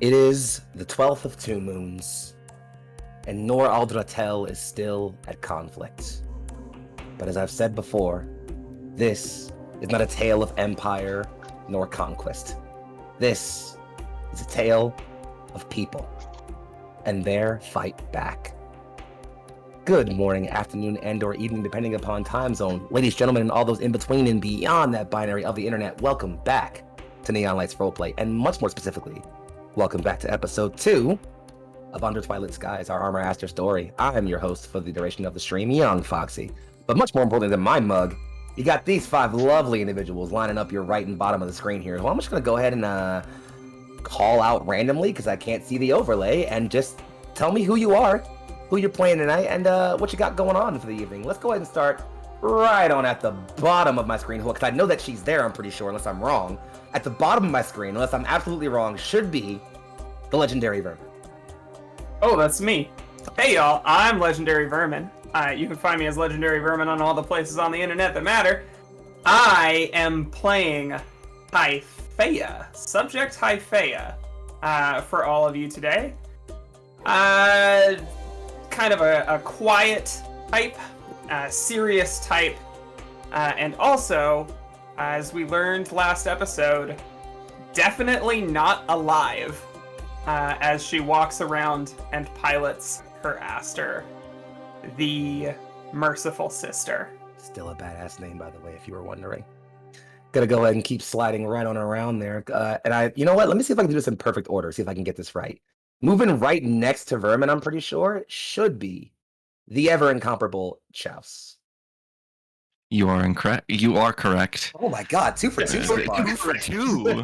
It is the 12th of two moons, and Nor Aldratel is still at conflict. But as I've said before, this is not a tale of empire nor conquest. This is a tale of people and their fight back. Good morning, afternoon, and or evening, depending upon time zone. Ladies, gentlemen, and all those in between and beyond that binary of the internet, welcome back to Neon Lights Roleplay, and much more specifically, welcome back to episode 2 of Under Twilight Skies, our Armor Aster story. I'm your host for the duration of the stream, Young Foxy. But much more importantly than my mug, you got these 5 lovely individuals lining up your right and bottom of the screen here. Well, I'm just going to go ahead and call out randomly, because I can't see the overlay, and just tell me who you are, who you're playing tonight, and what you got going on for the evening. Let's go ahead and start right on at the bottom of my screen, because I know that she's there, I'm pretty sure, unless I'm wrong. At the bottom of my screen, unless I'm absolutely wrong, should be the Legendary Vermin. Oh, that's me. Hey y'all, I'm Legendary Vermin. You can find me as Legendary Vermin on all the places on the internet that matter. I am playing Hyphaea, Subject Hyphaea, for all of you today. Kind of a quiet type, serious type, and also, as we learned last episode, definitely not alive, as she walks around and pilots her Aster, the Merciful Sister. Still a badass name, by the way, if you were wondering. Gonna go ahead and keep sliding right on around there. You know what? Let me see if I can do this in perfect order, see if I can get this right. Moving right next to Vermin, I'm pretty sure, should be the ever-incomparable Chouse. You are incorrect. You are correct. Oh my god, 2 for 2 so far. 2 for 2.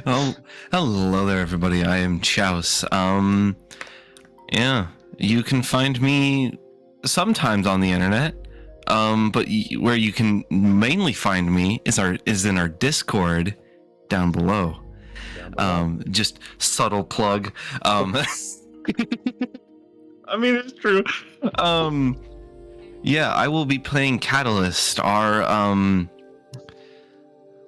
Oh, hello there, everybody. I am Chouse. Yeah, you can find me sometimes on the internet. But where you can mainly find me is in our Discord down below. Just subtle plug. I mean, it's true. Yeah, I will be playing Catalyst, our,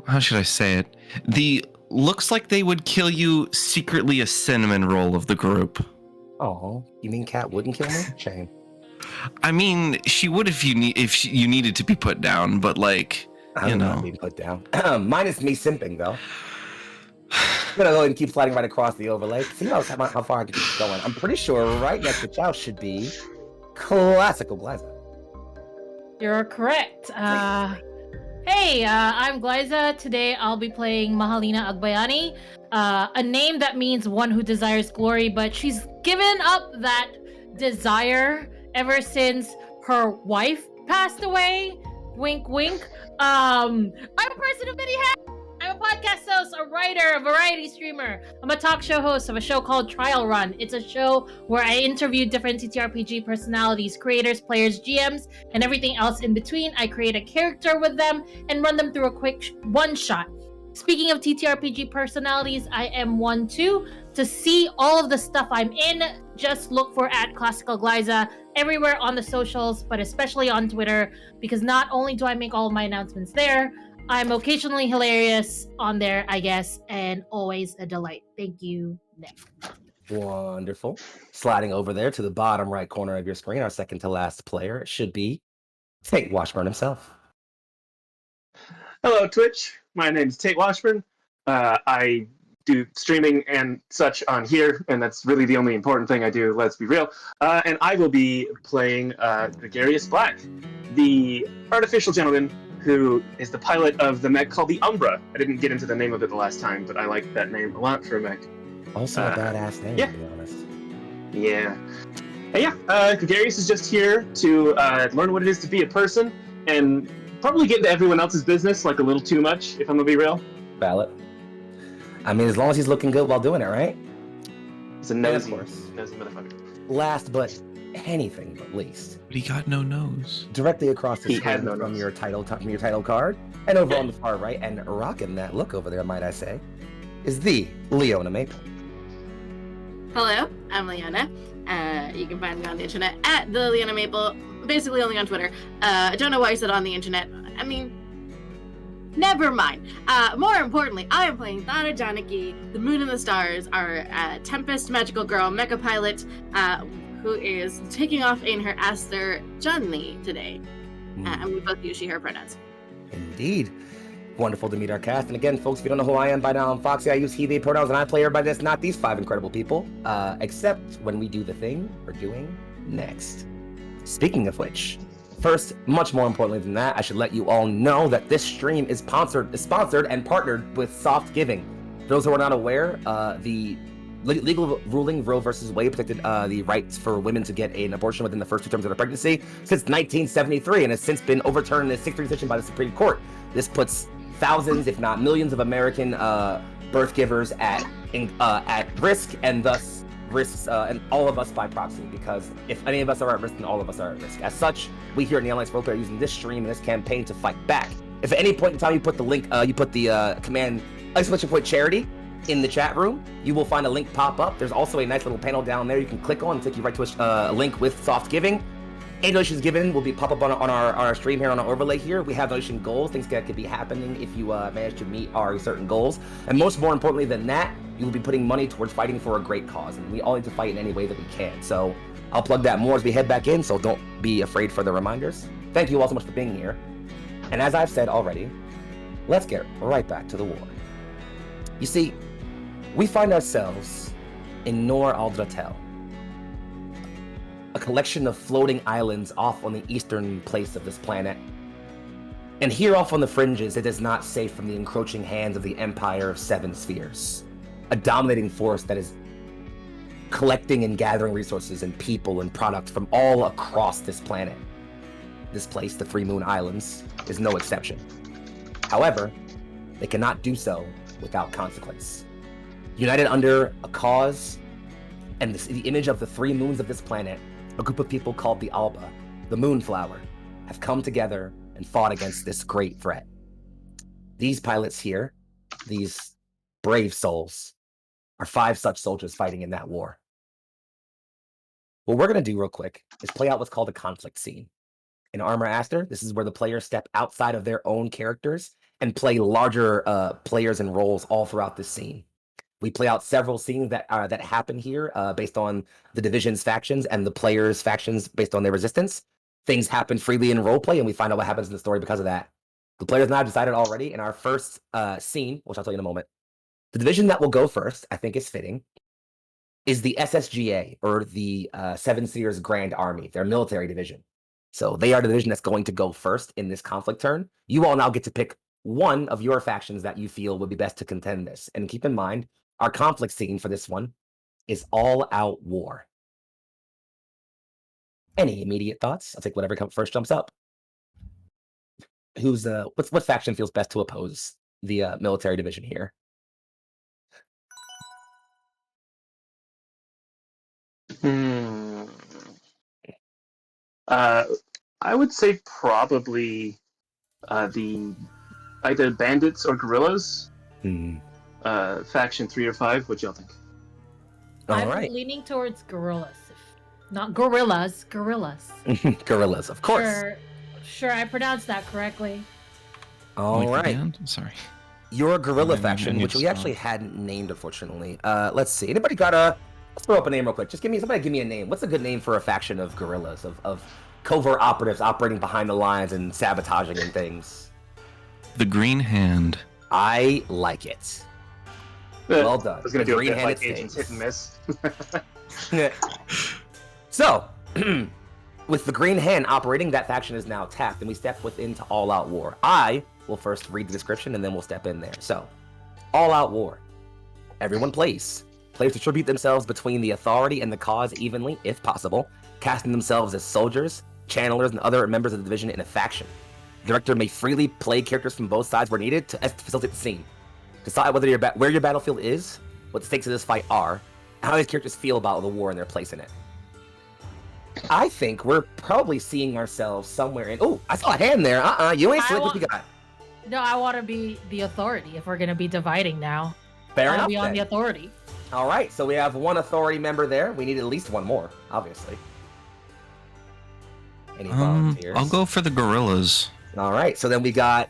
how should I say it? Looks like they would kill you secretly a cinnamon roll of the group. Oh, you mean Cat wouldn't kill me? Shame. I mean, she would if you needed to be put down, but like, I'm not being put down. Minus me simping, though. I'm gonna go ahead and keep sliding right across the overlay. See how far I can keep going. I'm pretty sure right next to Chow should be Classical Glyza. You're correct. Hey, I'm Glyza. Today I'll be playing Mahalina Agbayani, a name that means one who desires glory, but she's given up that desire ever since her wife passed away. Wink, wink. I'm a person of many hats. I'm a podcast host, a writer, a variety streamer. I'm a talk show host of a show called Trial Run. It's a show where I interview different TTRPG personalities, creators, players, GMs, and everything else in between. I create a character with them and run them through a quick one-shot. Speaking of TTRPG personalities, I am one too. To see all of the stuff I'm in, just look for @Classical Glyza everywhere on the socials, but especially on Twitter, because not only do I make all of my announcements there, I'm occasionally hilarious on there, I guess, and always a delight. Thank you, Nick. Wonderful. Sliding over there to the bottom right corner of your screen, our second to last player should be Tate Washburn himself. Hello, Twitch. My name is Tate Washburn. I do streaming and such on here, and that's really the only important thing I do, let's be real. And I will be playing Gregarious Black, the artificial gentleman who is the pilot of the mech called the Umbra. I didn't get into the name of it the last time, but I like that name a lot for a mech. Also a badass name, yeah. to be honest. Yeah. Gregarious is just here to learn what it is to be a person, and probably get into everyone else's business, like a little too much, if I'm gonna be real. Valid. I mean, as long as he's looking good while doing it, right? He's a nosy motherfucker. Last but anything but least, But he got no nose. directly across the He screen had no from nose. your title card, and over on the far right, and rocking that look over there, might I say, is the Leona Maple. Hello, I'm Leona. You can find me on the internet at the Leona Maple, basically only on Twitter. I don't know why I said on the internet. I mean, Never mind. More importantly, I am playing Thana Janaki, the Moon and the Stars, our Tempest magical girl mecha pilot, who is taking off in her Aster Junli today. And we both use she, her pronouns. Indeed. Wonderful to meet our cast. And again, folks, if you don't know who I am by now, I'm Foxy. I use he, they pronouns, and I play everybody that's not these 5 incredible people, except when we do the thing we're doing next. Speaking of which, first, much more importantly than that, I should let you all know that this stream is sponsored and partnered with Soft Giving. For those who are not aware, the legal ruling Roe versus Wade protected the rights for women to get an abortion within the first 2 terms of their pregnancy since 1973, and has since been overturned in a 6-3 decision by the Supreme Court. This puts thousands, if not millions, of American birth givers at risk, and thus risks and all of us by proxy, because if any of us are at risk, then all of us are at risk. As such, we here at Lights Roleplay are using this stream and this campaign to fight back. If at any point in time you put the link, you put the command !charity in the chat room, you will find a link pop up. There's also a nice little panel down there you can click on and take you right to a link with Soft Giving. Any donations given will be pop up on our stream here on our overlay here. We have donation goals, things that could be happening if you manage to meet our certain goals. And more importantly than that, you will be putting money towards fighting for a great cause. And we all need to fight in any way that we can. So I'll plug that more as we head back in, so don't be afraid for the reminders. Thank you all so much for being here. And as I've said already, let's get right back to the war. You see, we find ourselves in Nor Aldratel, a collection of floating islands off on the eastern place of this planet. And here off on the fringes, it is not safe from the encroaching hands of the Empire of Seven Spheres, a dominating force that is collecting and gathering resources and people and product from all across this planet. This place, the Three Moon Islands, is no exception. However, they cannot do so without consequence. United under a cause and the image of the 3 moons of this planet, a group of people called the Alba, the Moonflower, have come together and fought against this great threat. These pilots here, these brave souls, are 5 such soldiers fighting in that war. What we're going to do real quick is play out what's called a conflict scene. In Armor Aster, this is where the players step outside of their own characters and play larger players and roles all throughout this scene. We play out several scenes that happen here based on the Division's factions and the players' factions based on their resistance. Things happen freely in roleplay, and we find out what happens in the story because of that. The players and I have decided already in our first scene, which I'll tell you in a moment. The division that will go first, I think is fitting, is the SSGA, or the Seven Spheres Grand Army, their military division. So they are the division that's going to go first in this conflict turn. You all now get to pick one of your factions that you feel would be best to contend this. And keep in mind, our conflict scene for this one is all-out war. Any immediate thoughts? I'll take whatever first jumps up. Who's what faction feels best to oppose the military division here? I would say probably the either bandits or guerrillas. Faction 3 or 5. What y'all think? I'm right. leaning towards gorillas. Not gorillas, gorillas. Gorillas, of course. Sure, I pronounced that correctly. All right. Sorry. Your gorilla faction, which we actually hadn't named, unfortunately. Let's see. Anybody got let's throw up a name real quick. Just somebody give me a name. What's a good name for a faction of gorillas, of covert operatives operating behind the lines and sabotaging and things? The Green Hand. I like it. Well done. I was going to do a bit Green-handed like Agents Hit and Miss. So, with the Green Hand operating, that faction is now tapped, and we step into all-out war. I will first read the description, and then we'll step in there. So, all-out war. Everyone plays. Players distribute themselves between the authority and the cause evenly, if possible, casting themselves as soldiers, channelers, and other members of the division in a faction. The director may freely play characters from both sides where needed to facilitate the scene. Decide whether where your battlefield is, what the stakes of this fight are, and how these characters feel about the war and their place in it. I think we're probably seeing ourselves somewhere in... Oh, I saw a hand there. You ain't slick. What you got? No, I want to be the authority if we're going to be dividing now. Fair enough, I'll be on then. the authority. All right, so we have one authority member there. We need at least one more, obviously. Any volunteers? I'll go for the gorillas. All right, so then we got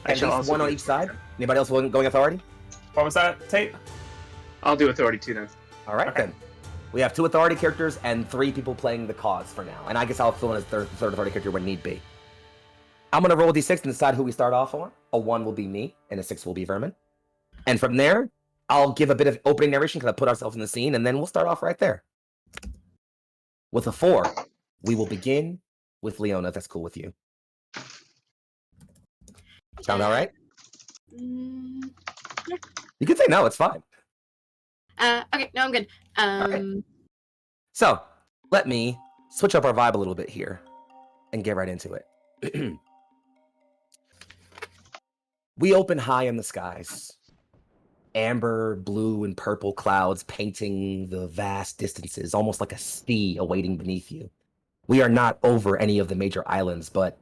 At least one on each side. Anybody else going authority? What was that, Tate? I'll do authority too then. All right, Okay. then. We have 2 authority characters and 3 people playing the cause for now. And I guess I'll fill in as third authority character when need be. I'm going to roll d6 and decide who we start off on. A 1 will be me, and a 6 will be Vermin. And from there, I'll give a bit of opening narration because I put ourselves in the scene, and then we'll start off right there. With a 4, we will begin with Leona, if that's cool with you. Sound all right? Mm, You can say no, it's fine. okay, no, I'm good. right. So, let me switch up our vibe a little bit here and get right into it. We open high in the skies. Amber, blue, and purple clouds painting the vast distances, almost like a sea awaiting beneath you. We are not over any of the major islands, but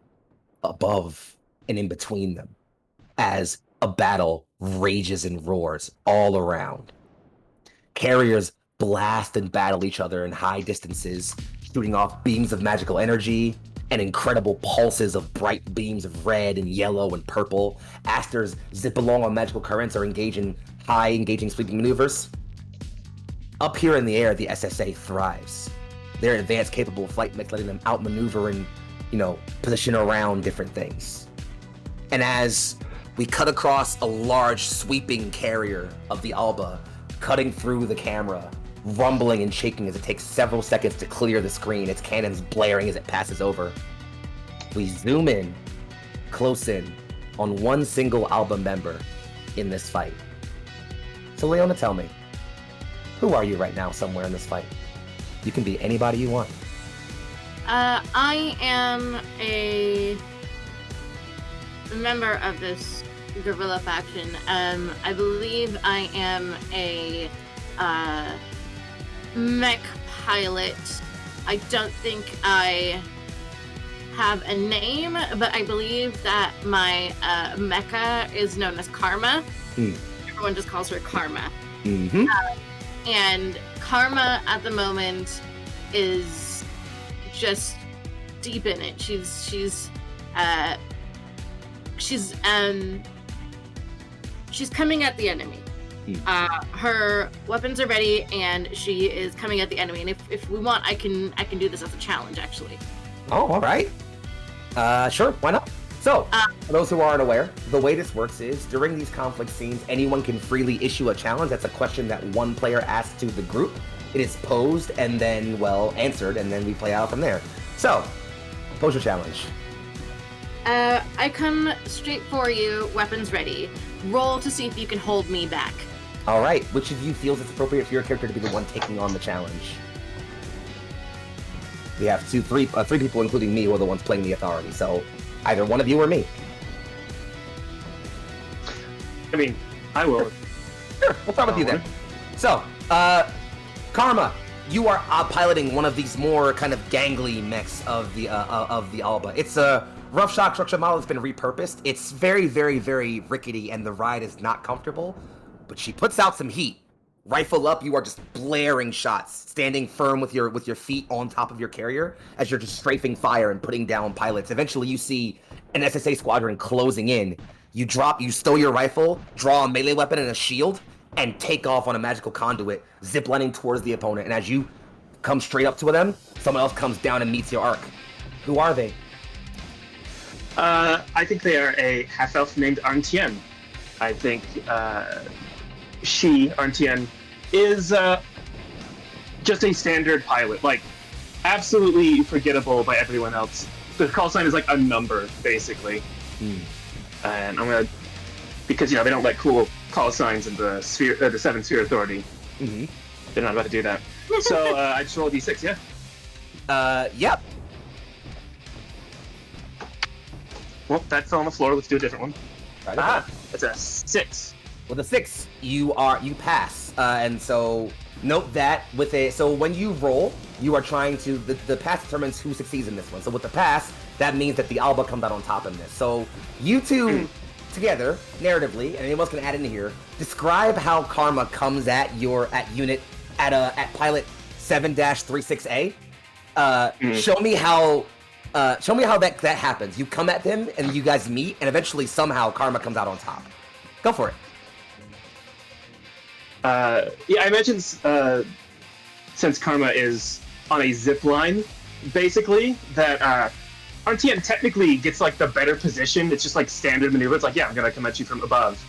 above and in between them, as a battle rages and roars all around. Carriers blast and battle each other in high distances, shooting off beams of magical energy and incredible pulses of bright beams of red and yellow and purple. Asters zip along on magical currents or engage in engaging sweeping maneuvers. Up here in the air, the SSA thrives. Their advanced capable flight mix letting them outmaneuver and, position around different things. And as we cut across a large sweeping carrier of the Alba, cutting through the camera, rumbling and shaking as it takes several seconds to clear the screen, its cannons blaring as it passes over. We zoom in, close in, on one single Alba member in this fight. So Leona, tell me, who are you right now somewhere in this fight? You can be anybody you want. I am a member of this guerrilla faction. I believe I am a mech pilot. I don't think I have a name, but I believe that my mecha is known as Karma. Everyone just calls her Karma. Mm-hmm. And Karma at the moment is just deep in it. She's coming at the enemy. Her weapons are ready, and she is coming at the enemy. And if we want, I can do this as a challenge, actually. Oh, all right. Sure, why not? So, for those who aren't aware, the way this works is, during these conflict scenes, anyone can freely issue a challenge. That's a question that one player asks to the group. It is posed and then, answered, and then we play out from there. So, pose your challenge. I come straight for you, weapons ready. Roll to see if you can hold me back. All right, which of you feels it's appropriate for your character to be the one taking on the challenge? We have three people, including me, who are the ones playing the authority. So, either one of you or me. I mean, I will. Sure, we'll start with you then. So, Karma, you are piloting one of these more kind of gangly mechs of the Alba. It's a rough shock structure model that's been repurposed. It's very, very, very rickety, and the ride is not comfortable. But she puts out some heat. Rifle up, you are just blaring shots, standing firm with your feet on top of your carrier as you're just strafing fire and putting down pilots. Eventually, you see an SSA squadron closing in. You stow your rifle, draw a melee weapon and a shield, and take off on a magical conduit, ziplining towards the opponent. And as you come straight up to them, someone else comes down and meets your arc. Who are they? I think they are a half-elf named Arntien. I think Arntien, is just a standard pilot, like absolutely forgettable by everyone else. The call sign is like a number, basically. And I'm gonna, because they don't let cool call signs in the sphere, the 7 Sphere Authority. Mm-hmm. They're not about to do that. So I just roll a d6, yeah. Yep. Well, that fell on the floor. Let's do a different one. Right, That's a 6. With a 6, you pass, and so note that so when you roll, you are trying to the pass determines who succeeds in this one. So with the pass, that means that the Alba comes out on top in this. So you two together, narratively, and anyone else can add in here, describe how Karma comes at pilot 7-36A. Show me how Show me how that happens. You come at them, and you guys meet, and eventually, somehow, Karma comes out on top. Go for it. Yeah, I mentioned since Karma is on a zip line, basically, that RTN technically gets like the better position. It's just like standard maneuver. It's like, yeah, I'm gonna come at you from above,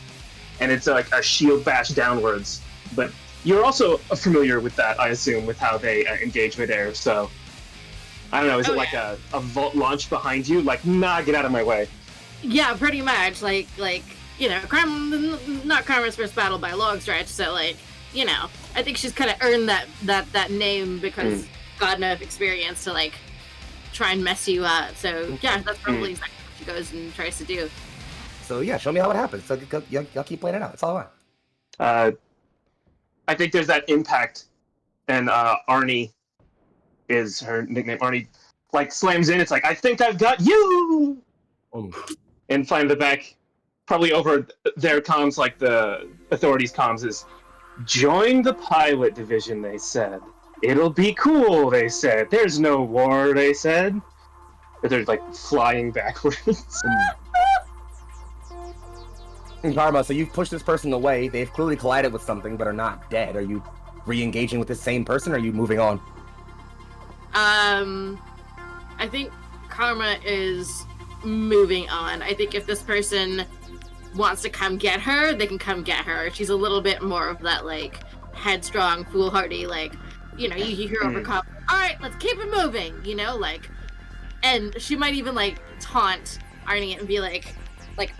and it's like a shield bash downwards. But you're also familiar with that, I assume, with how they engage midair. So I don't know. Is it like a vault launch behind you? Like, nah, get out of my way. Yeah, pretty much. Like you know, not Karma's first battle by a long stretch. So like, you know, I think she's kind of earned that name because got enough experience to like try and mess you up. So yeah, that's probably exactly what she goes and tries to do. So yeah, show me how it happens. So y'all keep playing it out. That's all I want. I think there's that impact, and Arnie is her nickname. Arnie like slams in. It's like, I think I've got you. And flying the back, probably over their comms, like the authorities' comms, is join the pilot division. They said it'll be cool. They said there's no war. They said, but they're like flying backwards. Karma, so you've pushed this person away. They've clearly collided with something, but are not dead. Are you re-engaging with the same person, or are you moving on? I think Karma is moving on. I think if this person wants to come get her, they can come get her. She's a little bit more of that, like, headstrong, foolhardy, like, you know, you hear over cop, all right, let's keep it moving, you know, like, and she might even, like, taunt Arnie and be like,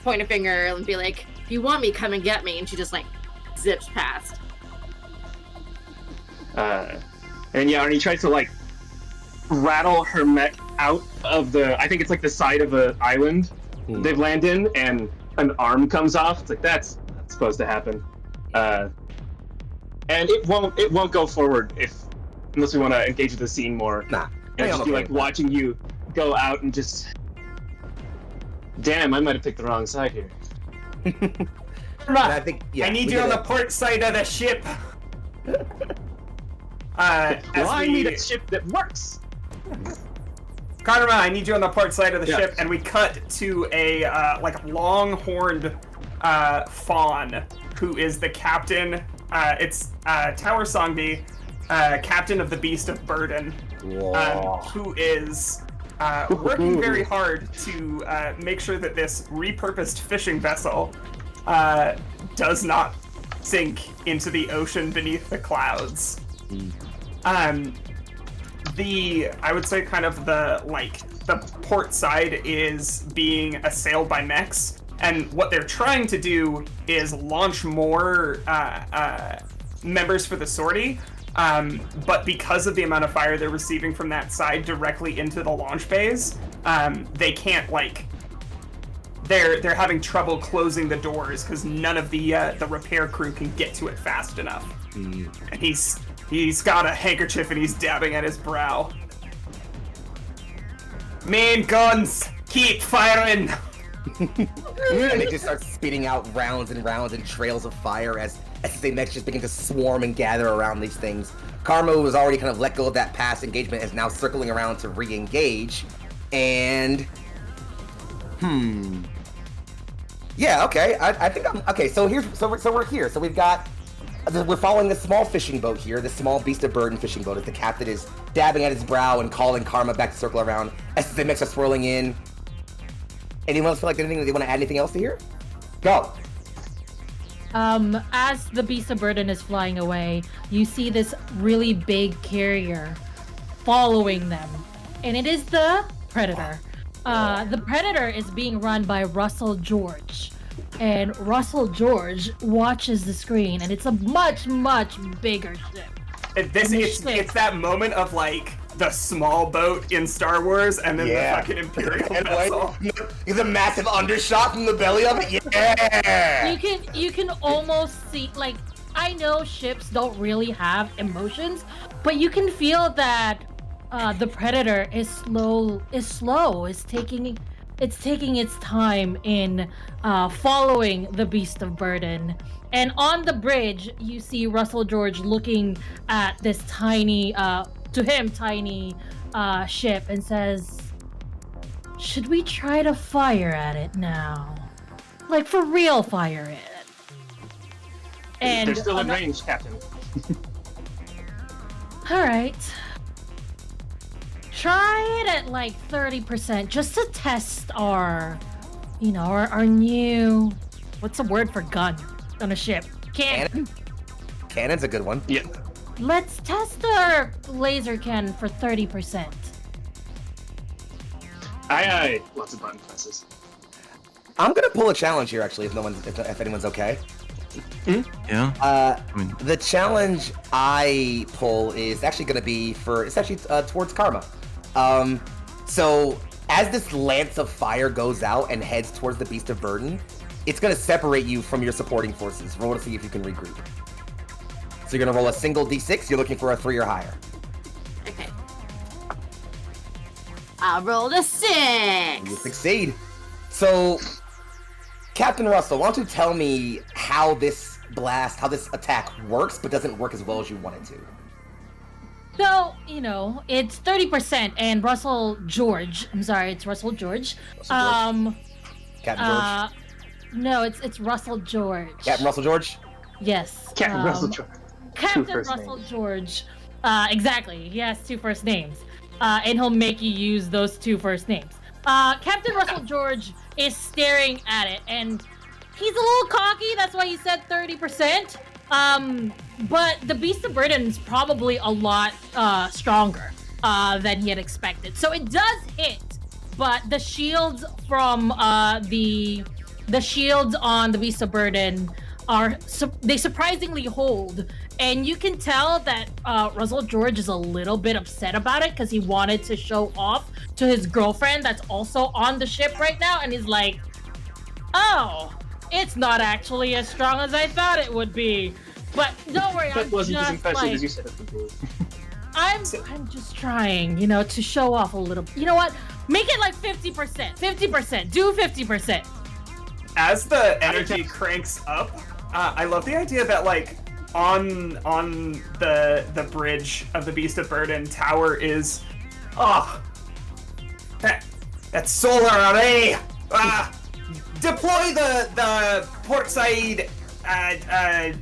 point a finger and be like, if you want me, come and get me, and she just, like, zips past. And yeah, Arnie tries to, like, rattle her mech out of the, I think it's like the side of an island they've landed in, and an arm comes off. It's like, that's supposed to happen. And it won't go forward unless we want to engage with the scene more. Nah. And just be like watching you go out and just, damn, I might have picked the wrong side here. I need you on the port side of the ship. I need a ship that works. Karma, I need you on the port side of the ship, and we cut to a like long-horned fawn who is the captain. It's Tower Songby, captain of the Beast of Burden, who is working very hard to make sure that this repurposed fishing vessel does not sink into the ocean beneath the clouds. I would say kind of the port side is being assailed by mechs, and what they're trying to do is launch more members for the sortie, but because of the amount of fire they're receiving from that side directly into the launch bays, they can't, like, they're having trouble closing the doors because none of the repair crew can get to it fast enough. And he's got a handkerchief and he's dabbing at his brow. Main guns, keep firing! And they just start spitting out rounds and rounds and trails of fire as the mechs just begin to swarm and gather around these things. Karma was already kind of let go of that past engagement, is now circling around to re-engage. And yeah, okay. I think I'm okay. So we're here. So we're following this small fishing boat here, this small Beast of Burden fishing boat, as the captain is dabbing at his brow and calling Karma back to circle around as the mechs are swirling in. Anyone else feel like they want to add anything else to here? Go. As the Beast of Burden is flying away, you see this really big carrier following them, and it is the Predator. The Predator is being run by Russell George, and Russell George watches the screen, and it's a much, much bigger ship. It's that moment of, like, the small boat in Star Wars, and then the fucking Imperial vessel. The massive undershot from the belly of it. Yeah. You can almost see, like, I know ships don't really have emotions, but you can feel that the Predator is slow. It's taking its time in following the Beast of Burden. And on the bridge, you see Russell George looking at this tiny ship and says, should we try to fire at it now? Like, for real fire it. And They're still in range, Captain. Alright. Try it at like 30% just to test our, our new, what's the word for gun on a ship? Cannon. Cannon's a good one. Yeah. Let's test our laser cannon for 30%. Aye. Lots of button presses. I'm gonna pull a challenge here, actually, if anyone's okay. Yeah. The challenge I pull is actually gonna be towards karma. So as this lance of fire goes out and heads towards the Beast of Burden, it's gonna separate you from your supporting forces. Roll to see if you can regroup. So you're gonna roll a single d6. You're looking for a 3 or higher. Okay. I rolled a 6. You succeed. So, Captain Russell, why don't you tell me how this attack works, but doesn't work as well as you want it to? So, it's 30%, and it's Russell George. Captain George? No, it's Russell George. Captain Russell George? Yes. Captain Russell George. Captain Two first Russell names. George. Exactly. He has 2 first names. And he'll make you use those 2 first names. Captain Russell George is staring at it, and he's a little cocky. That's why he said 30%. But the Beast of Burden is probably a lot stronger than he had expected. So it does hit, but the shields from the shields on the Beast of Burden they surprisingly hold, and you can tell that Russell George is a little bit upset about it because he wanted to show off to his girlfriend that's also on the ship right now, and he's like, "Oh, it's not actually as strong as I thought it would be." But don't worry, That wasn't as just impressive like, as you said it would be. I'm just trying, to show off a little. You know what? Make it like 50%. 50%. Do 50%. As the energy cranks up, I love the idea that like on the bridge of the Beast of Burden tower is that solar array. Deploy the port side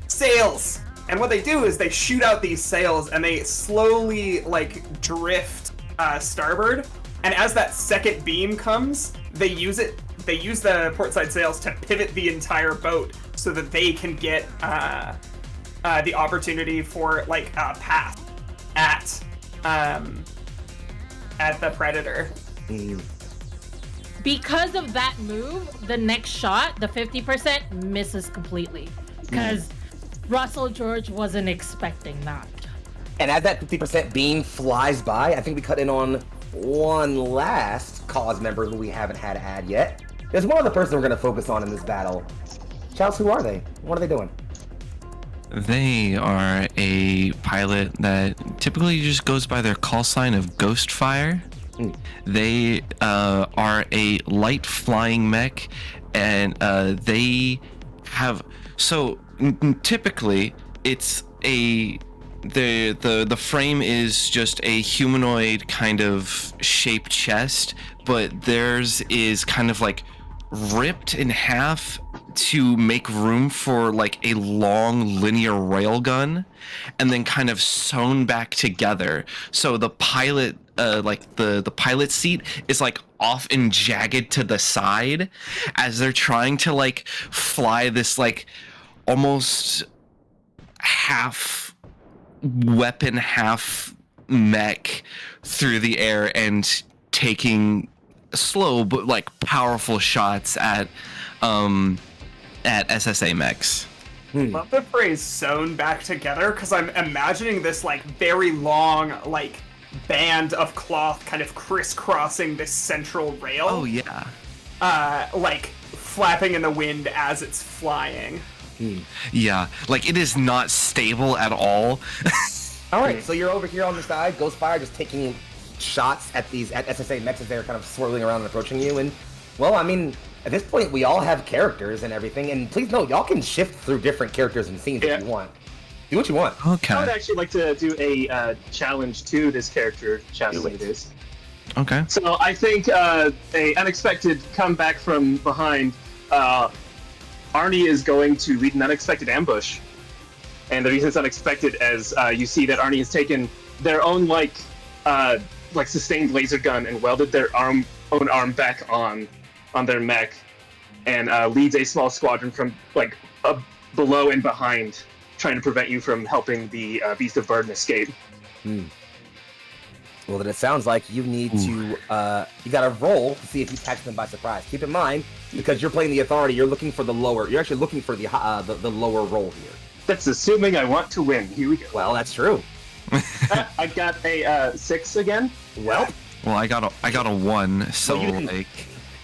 sails. And what they do is they shoot out these sails and they slowly like drift starboard. And as that second beam comes, they use the portside sails to pivot the entire boat so that they can get the opportunity for like a path at the predator. Because of that move, the next shot, the 50%, misses completely. Because Russell George wasn't expecting that. And as that 50% beam flies by, I think we cut in on one last cause member who we haven't had to add yet. There's one other person we're going to focus on in this battle. Charles, who are they? What are they doing? They are a pilot that typically just goes by their call sign of Ghost Fire. They are a light flying mech, and they have typically it's the frame is just a humanoid kind of shaped chest, but theirs is kind of like ripped in half to make room for like a long linear railgun, and then kind of sewn back together. So the pilot, like the pilot seat is like off and jagged to the side as they're trying to like fly this like almost half weapon, half mech through the air and taking slow but like powerful shots at SSA mechs. Love the phrase sewn back together because I'm imagining this like very long like band of cloth kind of crisscrossing this central rail. Oh yeah. Like flapping in the wind as it's flying. Yeah, like it is not stable at all. All right, so you're over here on the side, Ghost Fire, just taking shots at SSA mechs as they're kind of swirling around and approaching you. And well, I mean, at this point, we all have characters and everything. And please note, y'all can shift through different characters and scenes if you want. Do what you want. Okay. I would actually like to do a challenge to this character. Challenge it is. Okay. So I think a unexpected comeback from behind. Arnie is going to lead an unexpected ambush, and the reason it's unexpected is you see that Arnie has taken their own like sustained laser gun and welded their own arm back on their mech, and leads a small squadron from below and behind, trying to prevent you from helping the Beast of Burden escape. Well, then it sounds like you need to, you gotta roll to see if you catch them by surprise. Keep in mind, because you're playing the Authority, you're looking for the lower, you're actually looking for the lower roll here. That's assuming I want to win. Here we go. Well, that's true. I got a 6 again. Well, I got a 1, so you didn't- like.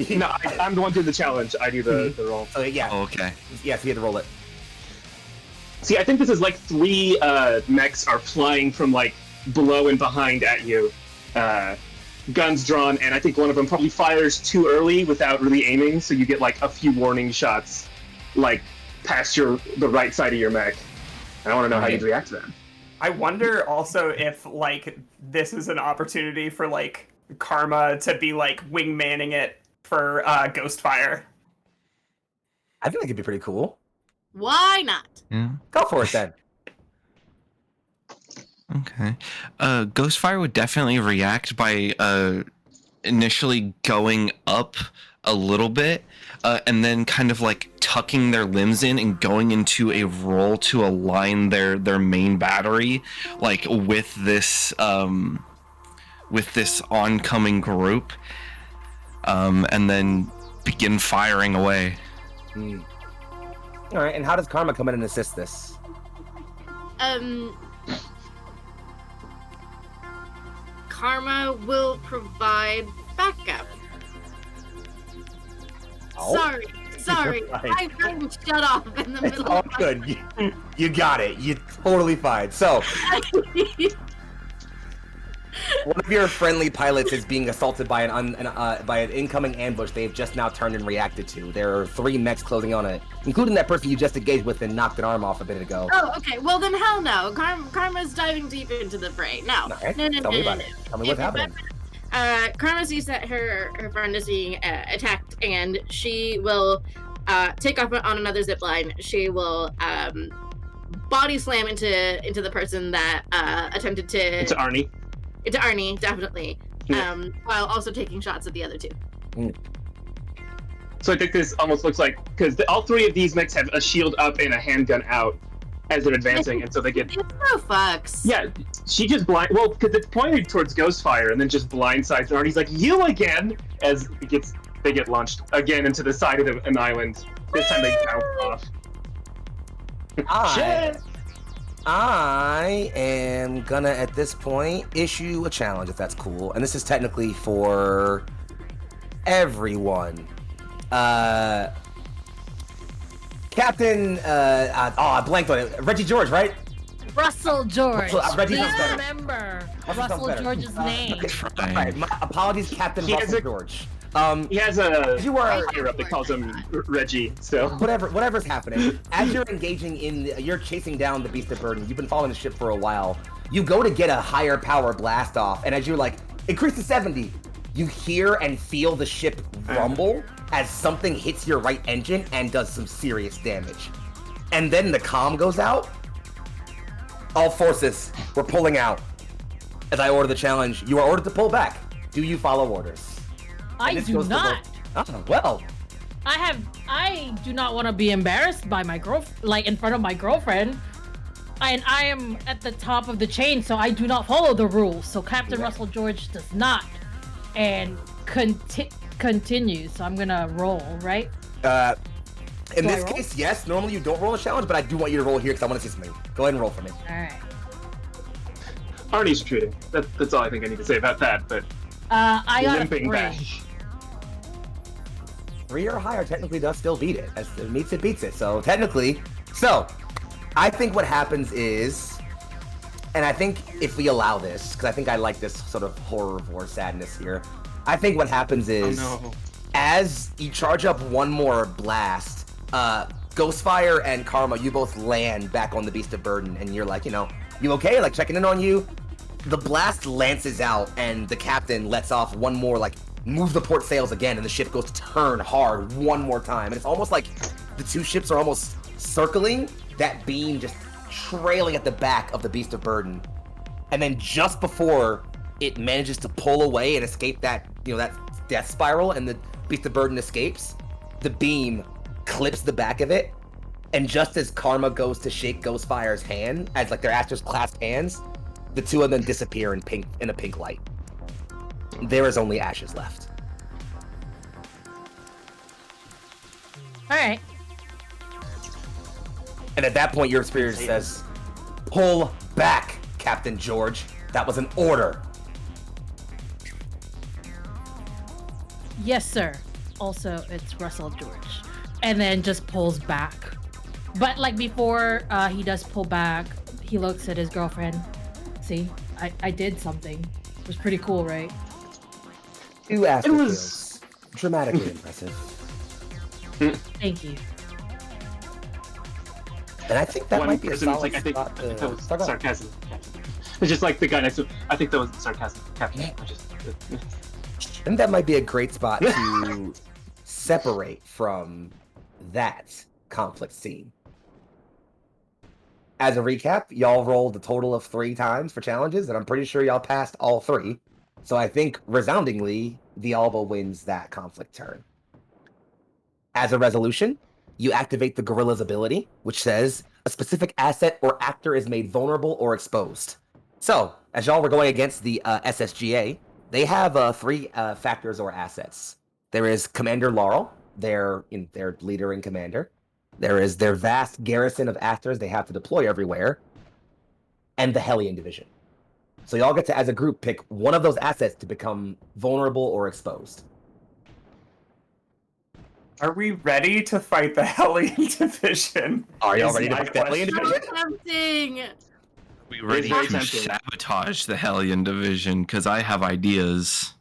No, I'm the one doing the challenge. I do the roll. so yeah. Oh, okay. Yeah, so you had to roll it. See, I think this is like 3 mechs are flying from like below and behind at you, guns drawn, and I think one of them probably fires too early without really aiming, so you get like a few warning shots, like past the right side of your mech. And I want to know how you'd react to that. I wonder also if like this is an opportunity for like Karma to be like wingmanning it for Ghostfire. I feel like it'd be pretty cool. Why not? Yeah. Go for it then. Okay. Ghostfire would definitely react by initially going up a little bit, and then kind of like tucking their limbs in and going into a roll to align their main battery, like with this oncoming group, and then begin firing away. All right, and how does Karma come in and assist this? Karma will provide backup. Oh. Sorry. Right. I'm shut off in the It's middle all of my... good. You got it. You're totally fine. So, one of your friendly pilots is being assaulted by an incoming ambush they've just now turned and reacted to. There are 3 mechs closing on it, including that person you just engaged with and knocked an arm off a bit ago. Oh, okay. Well, then hell no. Karma's diving deep into the fray. No. All right. No. Tell me about it. Tell me what's happening. Karma sees that her friend is being attacked, and she will take off on another zip line. She will body slam into the person that attempted to... It's Arnie. Into Arnie, definitely. Yeah. While also taking shots at the other 2. So I think this almost looks like, because all 3 of these mechs have a shield up and a handgun out as they're advancing, and so they get... It's no fucks. Yeah, she just well, because it's pointed towards Ghostfire, and then just blindsides Arnie's like, you again! As they get launched again into the side of an island. This time they bounce off. I am gonna, at this point, issue a challenge, if that's cool. And this is technically for everyone. Captain, I blanked on it. Reggie George, right? Russell George. Reggie Please sounds better. remember Russell sounds Russell better. George's name. All right, my apologies, Captain He has Russell a- George. He has a You are- higher up that calls him Reggie, so... Whatever's happening, as you're engaging you're chasing down the Beast of Burden, you've been following the ship for a while, you go to get a higher power blast off, and as you're like, increase to 70, you hear and feel the ship rumble as something hits your right engine and does some serious damage. And then the comm goes out. All forces, we're pulling out. As I order the challenge, you are ordered to pull back. Do you follow orders? I And this do goes to not. Well, I do not want to be embarrassed by my in front of my girlfriend. And I am at the top of the chain, so I do not follow the rules. So Captain Russell George does not. And continue. So I'm gonna roll, right? in Do I this roll? case, yes. Normally you don't roll a challenge, but I do want you to roll here because I want to see something. Go ahead and roll for me. All right. Arnie's retreating. That's all I think I need to say about that, but I got a limping 3. back. 3 or higher technically does still beat it. As it meets it, beats it. So technically, I think what happens is, and I think if we allow this, because I think I like this sort of horror or sadness here. I think what happens is, as you charge up one more blast, Ghostfire and Karma, you both land back on the Beast of Burden, and you're like, you okay? Like checking in on you. the blast lances out, and the captain lets off one more, like, move the port sails again, and the ship goes to turn hard one more time. And it's almost like the two ships are almost circling that beam, just trailing at the back of the Beast of Burden. And then just before it manages to pull away and escape that, that death spiral, and the Beast of Burden escapes, the beam clips the back of it. And just as Karma goes to shake Ghostfire's hand, as like their asters clasp hands, the two of them disappear in a pink light. There is only ashes left. All right. And at that point, your spirit says, "Pull back, Captain George. That was an order." Yes, sir. Also, it's Russell George. And then just pulls back. But like before he does pull back, he looks at his girlfriend. See, I did something. It was pretty cool, right? 2 aster kills. Dramatically impressive. Thank you. And I think that One might be a person was solid like, I think spot to that was start off. sarcasm. It's just like the guy next to I think that was sarcasm. Captain. Yeah. I just, I think that might be a great spot to separate from that conflict scene. As a recap, y'all rolled a total of 3 times for challenges, and I'm pretty sure y'all passed all 3. So I think, resoundingly, the Alba wins that conflict turn. As a resolution, you activate the Gorilla's ability, which says, a specific asset or actor is made vulnerable or exposed. So, as y'all were going against the SSGA, they have 3 factors or assets. There is Commander Laurel, their leader and commander. There is their vast garrison of actors they have to deploy everywhere, and the Hellion Division. So y'all get to, as a group, pick one of those assets to become vulnerable or exposed. Are we ready to fight the Hellion Division? Are y'all Is ready to my fight the Hellion question. Division? So tempting. We ready very to tempting. sabotage the Hellion Division? Because I have ideas.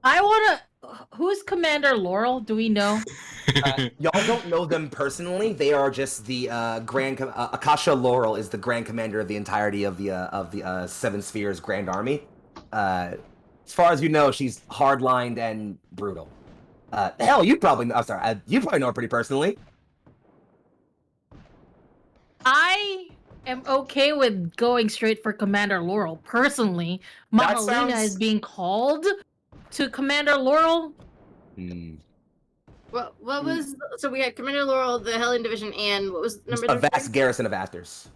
I wanna. Who's Commander Laurel? Do we know? Y'all don't know them personally. They are just the Akasha Laurel is the Grand Commander of the entirety of the Seven Spheres Grand Army. As far as you know, she's hardlined and brutal. Hell, you probably know. I'm sorry, you probably know her pretty personally. I am okay with going straight for Commander Laurel. Personally, That Mahalina sounds- is being called to Commander Laurel. What was so we had Commander Laurel, the Hellion Division, and what was number A 3? vast garrison of actors.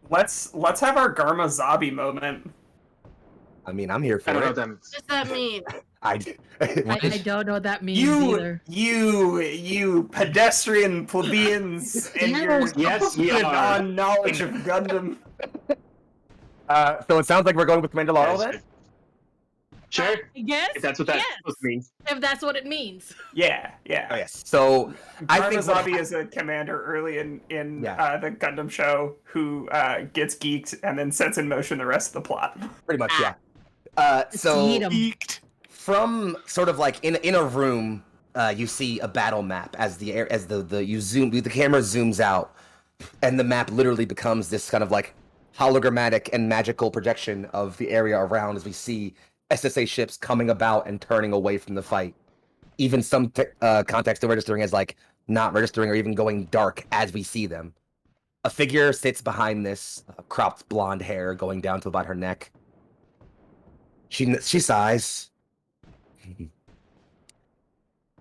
Let's have our Garma Zabi moment. I mean, I'm here for I don't know it. them. What does that mean? I I don't know what that means either. You pedestrian plebeians and your Yes, we are. non-knowledge of Gundam. So it sounds like we're going with Commander Laurel then? Sure. I guess. If that's what that yes, means. if that's what it means. Yeah. Oh, yes. So I Garma think what Zabi is a commander early in Yeah. the Gundam show who gets geeked and then sets in motion the rest of the plot. pretty much, yeah. So Eat 'em. from sort of like in a room, you see a battle map as the camera zooms out, and the map literally becomes this kind of like hologrammatic and magical projection of the area around as we see SSA ships coming about and turning away from the fight. Even some context of registering as like not registering or even going dark as we see them. A figure sits behind this, cropped blonde hair going down to about her neck. She sighs.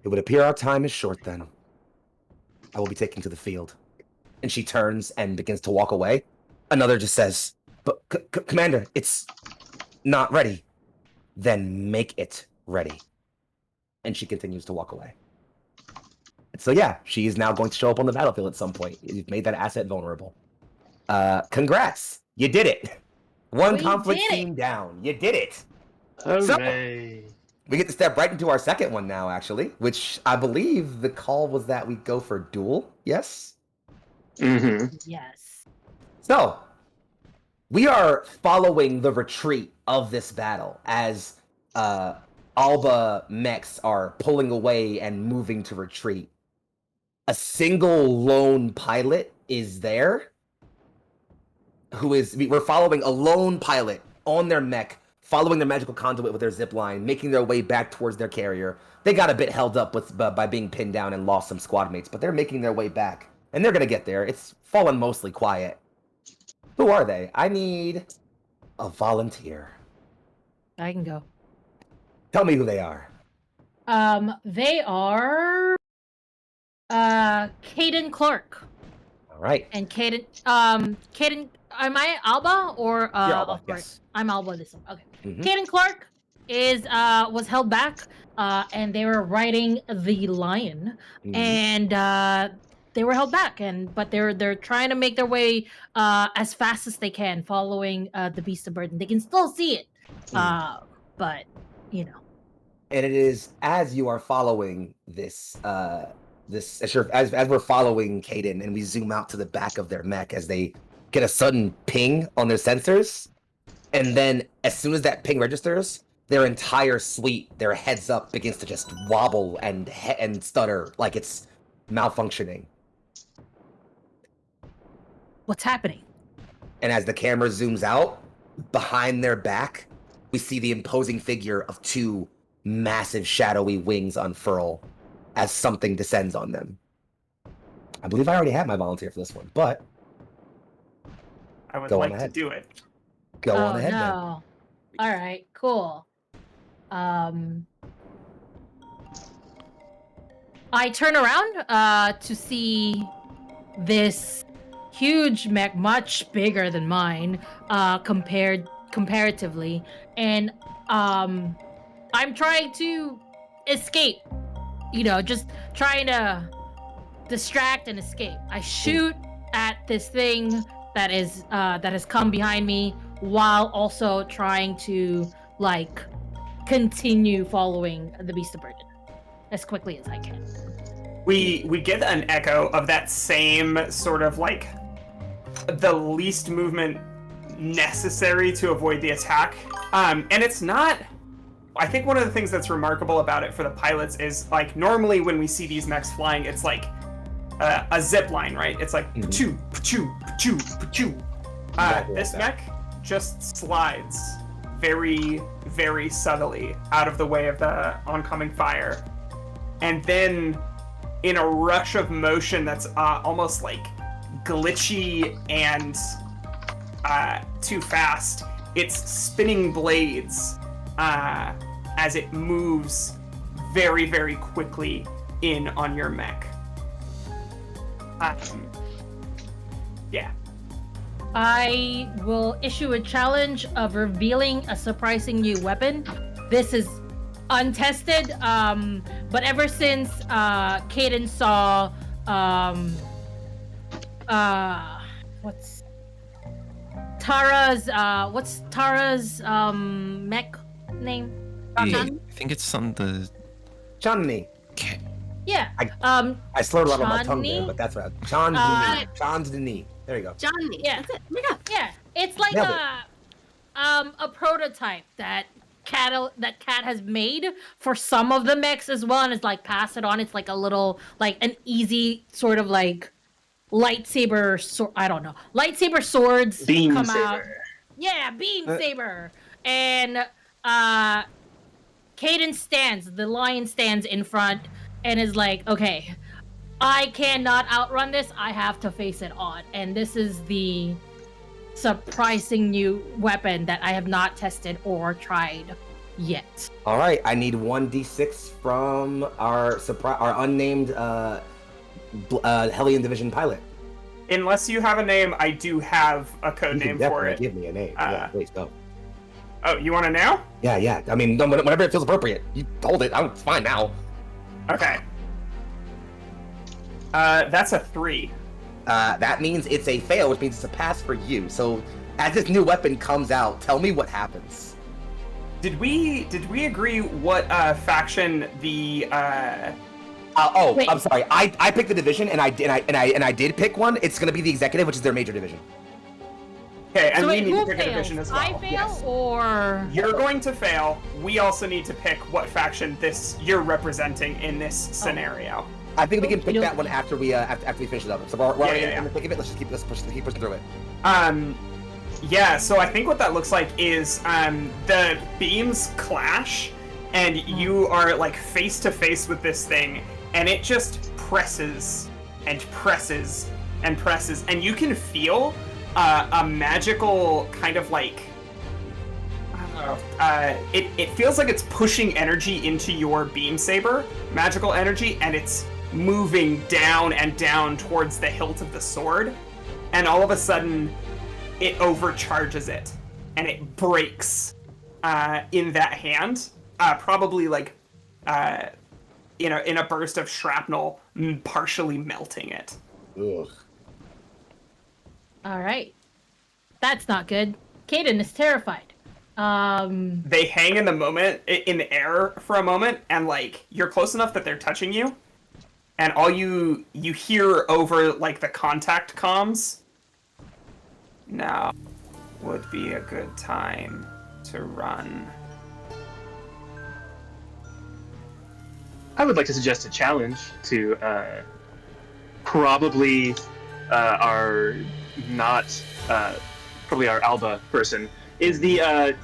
It would appear our time is short then. I will be taken to the field. And she turns and begins to walk away. Another just says, "But Commander, it's not ready." Then make it ready. And she continues to walk away. So yeah, she is now going to show up on the battlefield at some point. You've made that asset vulnerable. Congrats! You did it! One We conflict did it. scene down. You did it! Hooray. We get to step right into our second one now, actually, which I believe the call was that we go for duel. Yes? Mm-hmm. Yes. So, we are following the retreat of this battle as Alba mechs are pulling away and moving to retreat. A single lone pilot is there. We're following a lone pilot on their mech, following their magical conduit with their zip line, making their way back towards their carrier. They got a bit held up by being pinned down and lost some squad mates, but they're making their way back. And they're gonna get there. It's fallen mostly quiet. Who are they? I need a volunteer. I can go. Tell me who they are. They are Caden Clark. All right. And Caden, am I Alba or You're Alba, of course. yes. I'm Alba this one. Okay. Mhm. Caden Clark was held back, and they were riding the lion, Mhm. and they were held back, but they're trying to make their way as fast as they can, following the beast of burden. They can still see it, but you know. And it is as you are following this as we're following Caden, and we zoom out to the back of their mech as they get a sudden ping on their sensors, and then as soon as that ping registers, their entire suite, their heads up, begins to just wobble and stutter like it's malfunctioning. What's happening? And as the camera zooms out, behind their back, we see the imposing figure of two massive shadowy wings unfurl as something descends on them. I believe I already had my volunteer for this one, but I would Go on like to ahead. do it. go Oh on ahead then. no! All right, cool. I turn around to see this huge mech, much bigger than mine, comparatively, and I'm trying to escape. You know, just trying to distract and escape. I shoot at this thing that has come behind me, while also trying to continue following the beast of burden as quickly as I can. We get an echo of that same sort of the least movement necessary to avoid the attack. And it's not. I think one of the things that's remarkable about it for the pilots is normally when we see these mechs flying, it's a zip line, right? It's pachoo, pachoo, pachoo, pachoo. Exactly This like mech just slides very, very subtly out of the way of the oncoming fire. And then in a rush of motion that's almost glitchy and too fast, it's spinning blades as it moves very, very quickly in on your mech. Yeah. I will issue a challenge of revealing a surprising new weapon. This is untested, but ever since Caden saw what's Tara's mech name? I think it's on the. Chandni. Yeah. I slurred a lot on my tongue there, Chandni? but that's right. Chandni. There you go. Johnny. Yeah. That's it. Oh my God. Yeah. It's like Nailed a prototype that Cat has made for some of the mechs as well, and it's pass it on. It's a little an easy sort of lightsaber sword. I don't know. Lightsaber swords Beam come saber. out. Yeah, beam saber. And Caden stands, the lion stands in front and is okay, I cannot outrun this. I have to face it on. And this is the surprising new weapon that I have not tested or tried yet. All right, I need 1d6 from our unnamed Hellion Division pilot. Unless you have a name, I do have a code You name can for definitely it. give me a name. Yeah, please go. Oh, you want to know? Yeah. I mean, whenever it feels appropriate. You told it. It's fine now. Okay. That's a 3. That means it's a fail, which means it's a pass for you. So, as this new weapon comes out, tell me what happens. Did we agree what faction the Wait. I'm sorry. I picked the division, and I did pick one. It's gonna be the executive, which is their major division. Okay, and So we wait, need to who pick a fails? division as well. I fail Yes. or You're going to fail. We also need to pick what faction you're representing in this scenario. I think we can pick Okey-dokey. that one after we finish it up. So we're already Yeah. in the thick of it. Let's just keep pushing through it. Yeah, so I think what that looks like is the beams clash, and you are like face to face with this thing, and it just presses and presses and presses, and you can feel a magical kind of like, I don't know, it feels like it's pushing energy into your beam saber, magical energy, and it's moving down and down towards the hilt of the sword, and all of a sudden it overcharges it, and it breaks in that hand, probably like in a burst of shrapnel, partially melting it. Ugh. All right. That's not good. Kaden is terrified. They hang in the air for a moment, and like you're close enough that they're touching you, and all you hear over like the contact comms. Now would be a good time to run. I would like to suggest a challenge to probably our Alba person. Is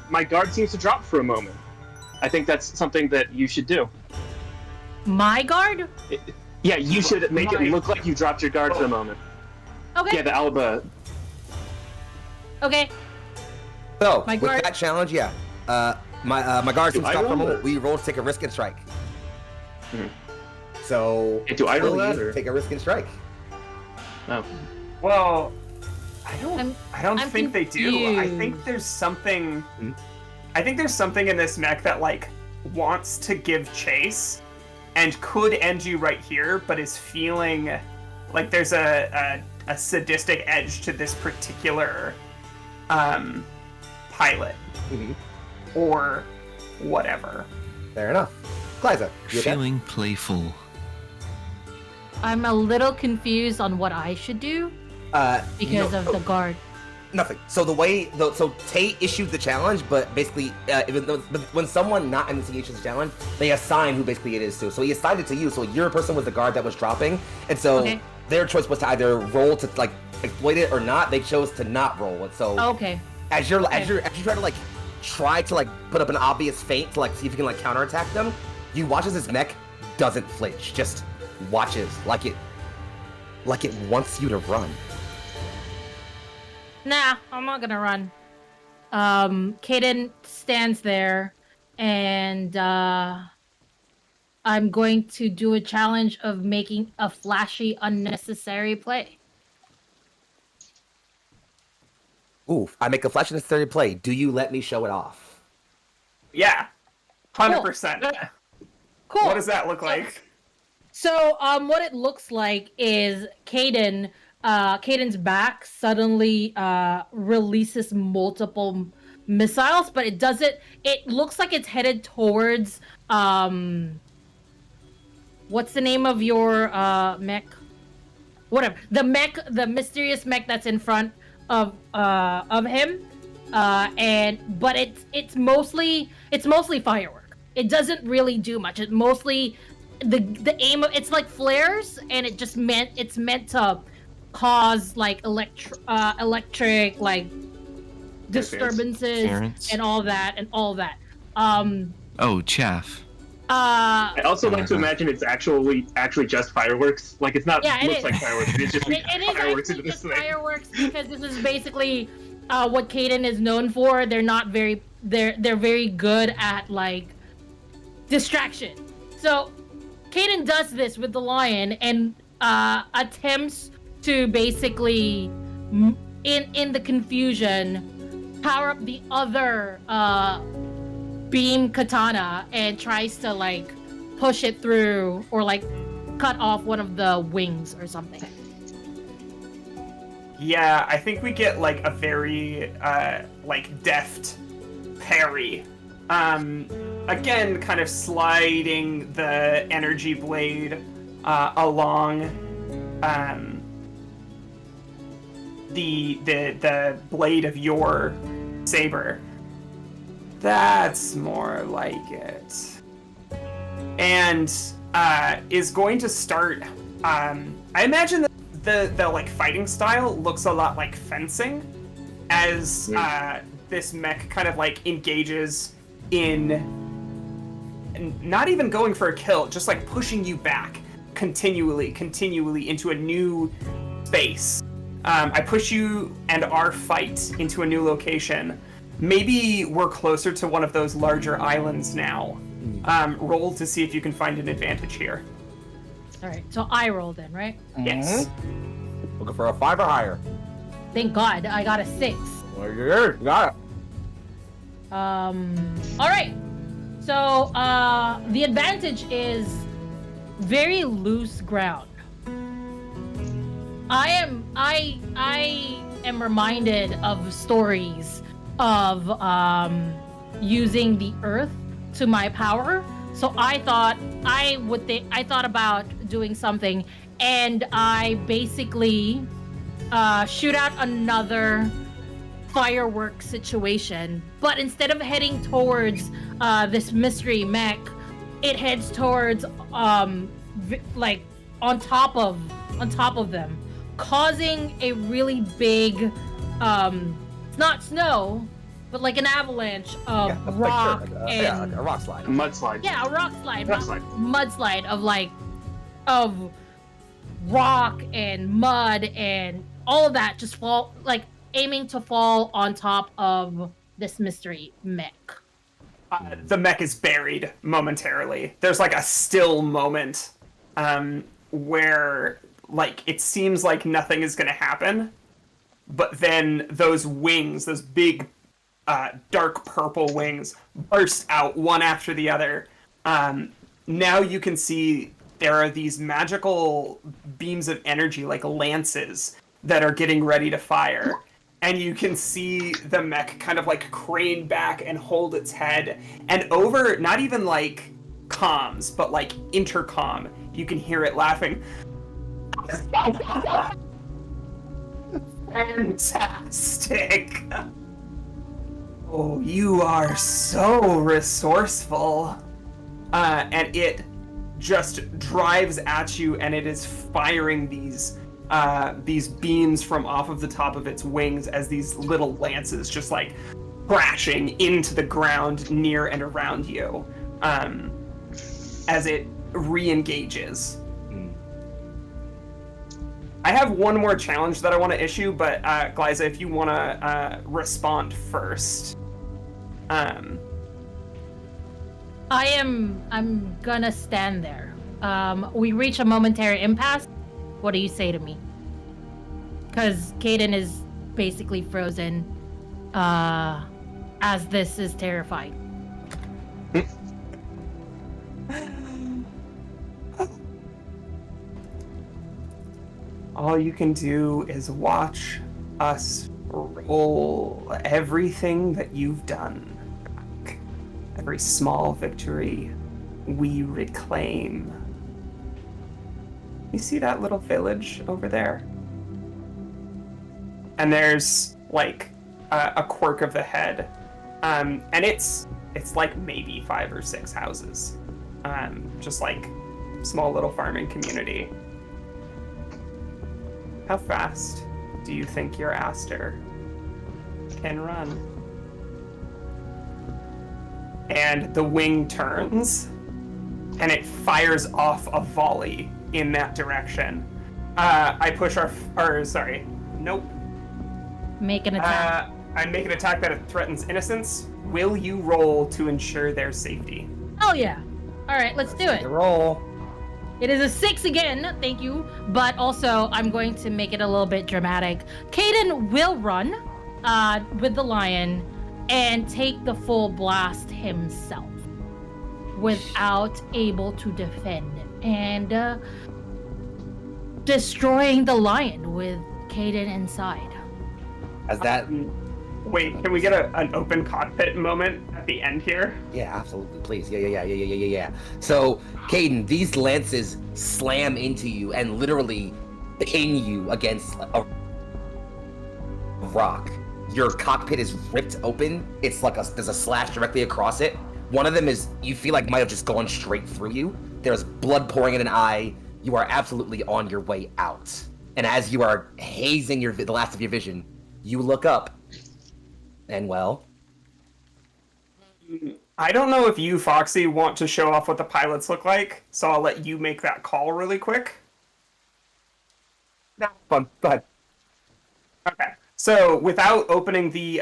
my guard seems to drop for a moment. I think that's something that you should do. My guard? Yeah, you should make it look like you dropped your guard for a moment. Okay. Yeah, the Alba. Okay. So My with guard- that challenge, yeah. My guard seems Do I stopped for a roll moment. or- We roll to take a risk and strike. Mhm. So Do I roll please that, or- take a risk and strike? Oh. Well, I don't I'm think they do. I think confused. there's something. Hmm? I think there's something in this mech that like wants to give chase, and could end you right here, but is feeling like there's a sadistic edge to this particular pilot Mhm. or whatever. Fair enough. Glyza, you okay? Feeling playful. I'm a little confused on what I should do because no, of the guard. Nothing. So so Tate issued the challenge, but basically, when someone not in the team issues the challenge, they assign who basically it is to. So he assigned it to you. So your person was the guard that was dropping, and so Okay. their choice was to either roll to like exploit it or not. They chose to not roll it. So Okay. as you try to put up an obvious feint to like see if you can like counterattack them, you watch as this mech doesn't flinch, just watches like it wants you to run. Nah, I'm not gonna run. Kaden stands there, and I'm going to do a challenge of making a flashy, unnecessary play. Ooh, I make a flash necessary play. Do you let me show it off? Yeah, 100%. Cool. What does that look like? So, what it looks like is Caden's back suddenly releases multiple missiles, but it doesn't. It looks like it's headed towards what's the name of your mech? Whatever, the mysterious mech that's in front of him, but it's mostly firework. It doesn't really do much. It mostly the aim of it's like flares, and it's meant to cause like electric like disturbances Interference. and all that. Oh, chaff. I also like to imagine it's actually just fireworks. Like it's not Yeah, it looks is. like fireworks. It's just it is fireworks actually into this just thing. fireworks because this is basically what Kaden is known for. They're very good at like distraction. So Kaden does this with the lion and attempts to basically in the confusion power up the other beam katana and tries to like push it through or like cut off one of the wings or something. Yeah, I think we get like a very like deft parry. Again, kind of sliding the energy blade along the blade of your saber. That's more like it. And is going to start. I imagine that the like fighting style looks a lot like fencing, as this mech kind of like engages in not even going for a kill, just like pushing you back continually into a new space. I push you and our fight into a new location. Maybe we're closer to one of those larger islands now. Roll to see if you can find an advantage here. All right, so I rolled in, right? Yes. Looking for a 5 or higher. Thank God, I got a 6. Well, you got it. All right. So the advantage is very loose ground. I am reminded of stories of using the earth to my power. So I thought about doing something, and I basically shoot out another firework situation, but instead of heading towards this mystery mech, it heads towards like on top of them, causing a really big it's not snow, but like an avalanche of rock and a rock slide. A mudslide. yeah, a rock slide, Mudslide. of rock and mud and all of that just fall, like aiming to fall on top of this mystery mech. The mech is buried momentarily. There's like a still moment where like it seems like nothing is going to happen, but then those wings, those big dark purple wings, burst out one after the other. Now you can see there are these magical beams of energy, like lances, that are getting ready to fire. And you can see the mech kind of like crane back and hold its head. And over, not even like comms, but like intercom, you can hear it laughing. Fantastic! Oh, you are so resourceful. And it just drives at you, and it is firing these beams from off of the top of its wings as these little lances just like crashing into the ground near and around you as it re-engages. I have one more challenge that I want to issue, but Glyza, if you want to respond first. I'm gonna stand there. We reach a momentary impasse. What do you say to me? Because Caden is basically frozen as this is terrifying. All you can do is watch us roll everything that you've done. Every small victory we reclaim. You see that little village over there? And there's like a quirk of the head. And it's like maybe 5 or 6 houses. Just like small little farming community. How fast do you think your Aster can run? And the wing turns, and it fires off a volley in that direction. I push nope. Make an attack. I make an attack that threatens innocence. Will you roll to ensure their safety? Oh yeah. All right, let's do it. Roll. It is a 6 again, thank you. But also, I'm going to make it a little bit dramatic. Caden will run with the lion and take the full blast himself without able to defend, and destroying the lion with Caden inside. As that... Wait, can we get an open cockpit moment at the end here? Yeah, absolutely, please. Yeah. So, Caden, these lances slam into you and literally pin you against a rock. Your cockpit is ripped open. It's like there's a slash directly across it. One of them is, you feel like might have just gone straight through you. There's blood pouring in an eye. You are absolutely on your way out. And as you are hazing the last of your vision, you look up, and well... I don't know if you, Foxy, want to show off what the pilots look like, so I'll let you make that call really quick. Nah, fun. Go ahead. Okay. So without opening the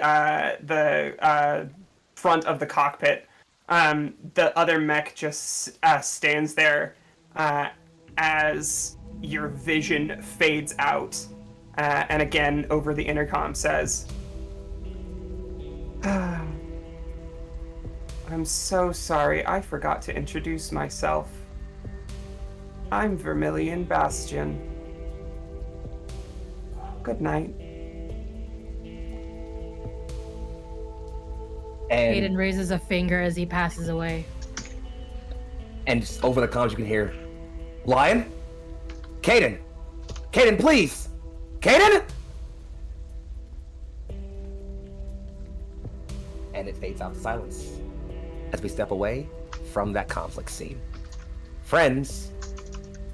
front of the cockpit, the other mech just stands there as your vision fades out, and again over the intercom says, "I'm so sorry. I forgot to introduce myself. I'm Vermilion Bastion. Good night." And, Caden raises a finger as he passes away. and just over the comms you can hear, Lion? Caden! Caden, please! Caden! And it fades out to silence as we step away from that conflict scene. Friends,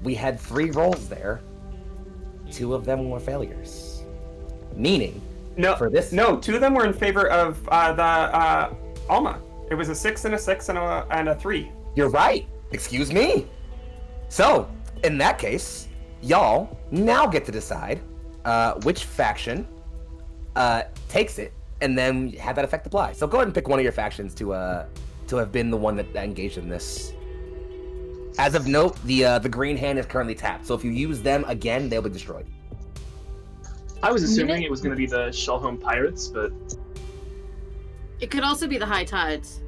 we had 3 rolls there. 2 of them were failures. Meaning, No, for this... no, 2 of them were in favor of the Alma. It was a 6 and a 6 and a 3. You're right. Excuse me. So, in that case, y'all now get to decide which faction takes it, and then have that effect apply. So go ahead and pick one of your factions to have been the one that engaged in this. As of note, the green hand is currently tapped. So if you use them again, they'll be destroyed. I was assuming it was going to be the Shellhome Pirates, but It could also be the High Tides.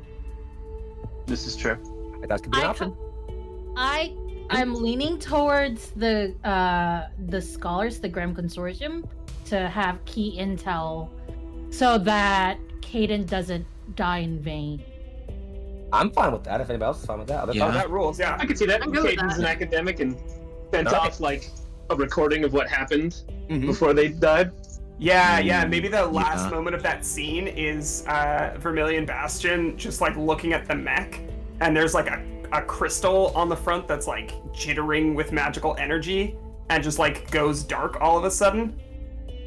this is true. That could be an option. I'm leaning towards the scholars, the Graham Consortium, to have key intel so that Caden doesn't die in vain. I'm fine with that. If anybody else is fine with that, Yeah. That rules, yeah. I could see that. I'm good with Caden's that. an academic and sent Okay. off like a recording of what happened Mhm. before they died. Yeah, maybe the last Yeah. moment of that scene is Vermilion Bastion just like looking at the mech, and there's like a crystal on the front that's like jittering with magical energy and just like goes dark all of a sudden.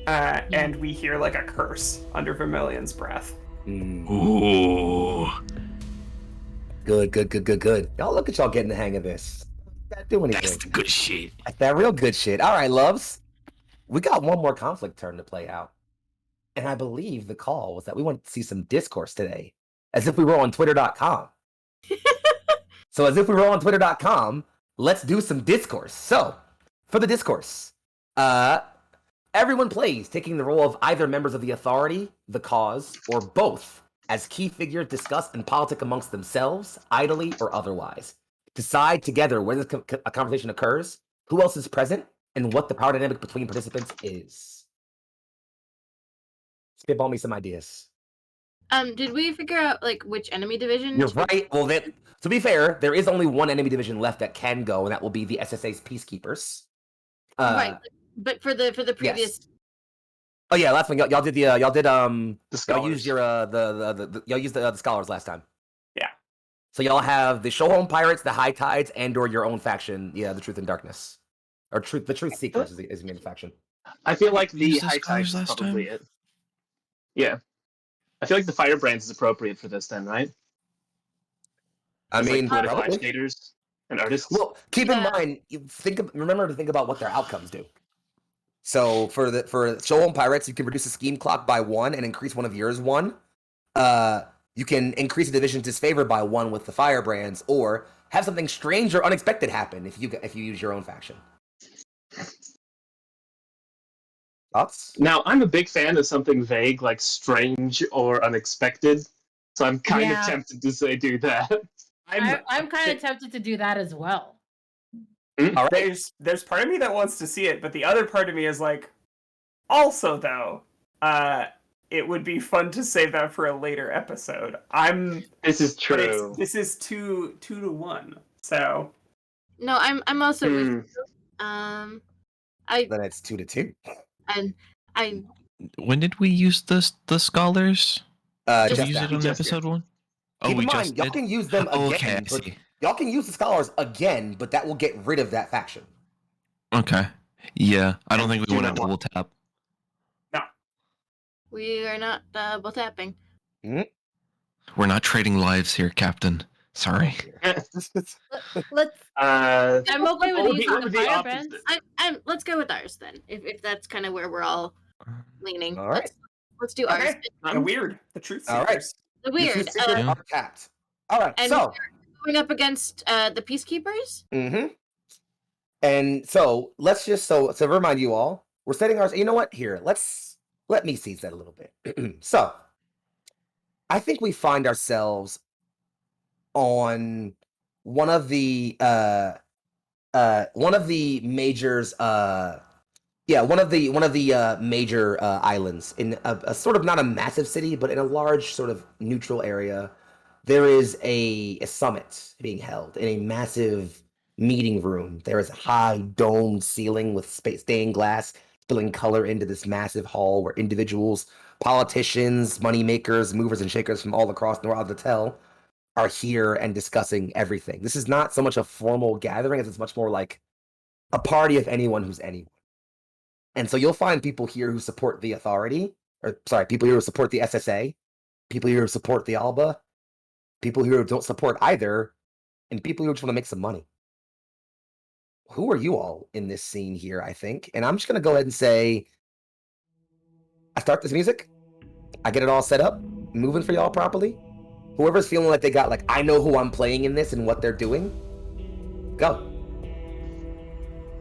And we hear like a curse under Vermilion's breath. Mm. Ooh. Good. Y'all look at y'all getting the hang of this. Not doing That's anything. the good shit. That's that real good shit. All right, loves. We got one more conflict turn to play out. And I believe the call was that we wanted to see some discourse today, as if we were on twitter.com. So as if we were on twitter.com, let's do some discourse. So, for the discourse, everyone plays taking the role of either members of the authority, the cause, or both, as key figures discuss and politic amongst themselves, idly or otherwise. Decide together where a conversation occurs, who else is present, and what the power dynamic between participants is. Spitball me some ideas. Did we figure out like which enemy division? You're right. Well, to be fair, there is only one enemy division left that can go, and that will be the SSA's Peacekeepers. Right, but for the previous. Yes. Oh yeah, last one y'all did The y'all scholars. used your y'all used the scholars last time. Yeah. So y'all have the Showhome Pirates, the High Tides, and or your own faction, the Truth and Darkness, or the Truth Seekers is the main faction. I feel like the Used the High scholars Tides is last probably time? it. Yeah. I feel like the Firebrands is appropriate for this then, right? I As, mean, like, political probably. agitators and artists. Well, keep in Yeah. mind, remember to think about what their outcomes do. So for Showhome Pirates, you can reduce the scheme clock by 1 and increase one of yours 1. You can increase the division's disfavor by 1 with the Firebrands, or have something strange or unexpected happen if you use your own faction. Thoughts? Now, I'm a big fan of something vague, like strange or unexpected, so I'm kind Yeah. of tempted to say do that. I'm kind of tempted to do that as well. All right. There's part of me that wants to see it, but the other part of me is like, also though, it would be fun to save that for a later episode. This is But true. this is 2 to 1, so No, I'm also with Hmm. you. Then it's 2 to 2. And I When did we use the scholars? Did Just we use that. it on Just episode 1? Oh, Keep we in just mind, y'all did? can use them Oh, again. okay, I see. Y'all can use the scholars again, but that will get rid of that faction. Okay. Yeah, I don't think we Do want to not double want- tap. We are not double tapping. We're not trading lives here, Captain. Sorry. Let's. I'm okay with what would using be the fire opposite? bands. Let's go with ours then. If that's kind of where we're all leaning. All right. Let's do ours. Okay. The weird. The truth All right. seekers. The Your weird. truth seekers Yeah. are tapped. All right, and so. we're going up against the peacekeepers. Mm-hmm. And so let's just to remind you all, we're setting ours. You know what? Here, let me seize that a little bit. So, I think we find ourselves on one of the majors. One of the major islands in a sort of not a massive city, but in a large sort of neutral area. There is a summit being held in a massive meeting room. There is a high domed ceiling with stained glass spilling color into this massive hall where individuals, politicians, moneymakers, movers and shakers from all across Nor-Al-Datel are here and discussing everything. This is not so much a formal gathering as it's much more like a party of anyone who's anyone. And so you'll find people here who support the authority, people here who support the SSA, people here who support the Alba, people here who don't support either, and people who just want to make some money. Who are you all in this scene here, I think? And I'm just going to go ahead and say, I start this music, I get it all set up, moving for y'all properly. Whoever's feeling like they got, like, I know who I'm playing in this and what they're doing, go.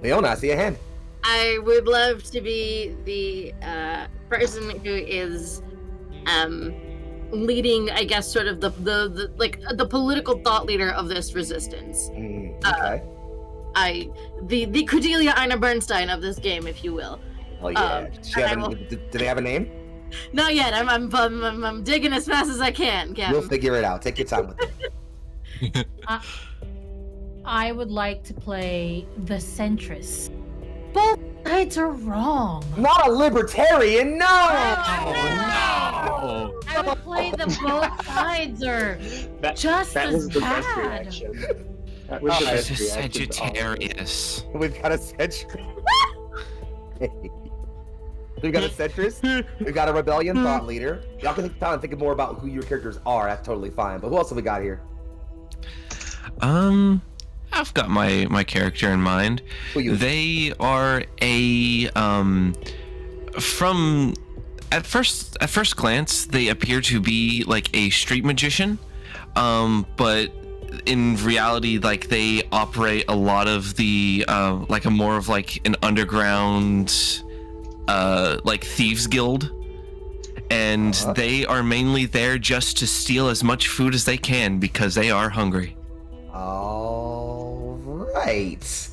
Leona, I see a hand. I would love to be the person who is leading, I guess, sort of the political thought leader of this resistance. Okay. The Cordelia Ina Bernstein of this game, if you will. Oh yeah. Do they have a name? Not yet. I'm digging as fast as I can, Captain. You'll figure it out. Take your time with it. I would like to play the centrist. Both sides are wrong. Not a libertarian, no! Oh, I would play the both sides are just That was as the best bad. reaction. That was the Oh, best This is reaction to all of it. Sagittarius. We've got a centrist. We've got a centrist. We've got a rebellion thought leader. Y'all can take time and think more about who your characters are. That's totally fine. But who else have we got here? I've got my character in mind. Who you? They are a from at first glance they appear to be like a street magician, but in reality, like, they operate a lot of the like a more of like an underground like thieves guild, and they are mainly there just to steal as much food as they can because they are hungry. All right.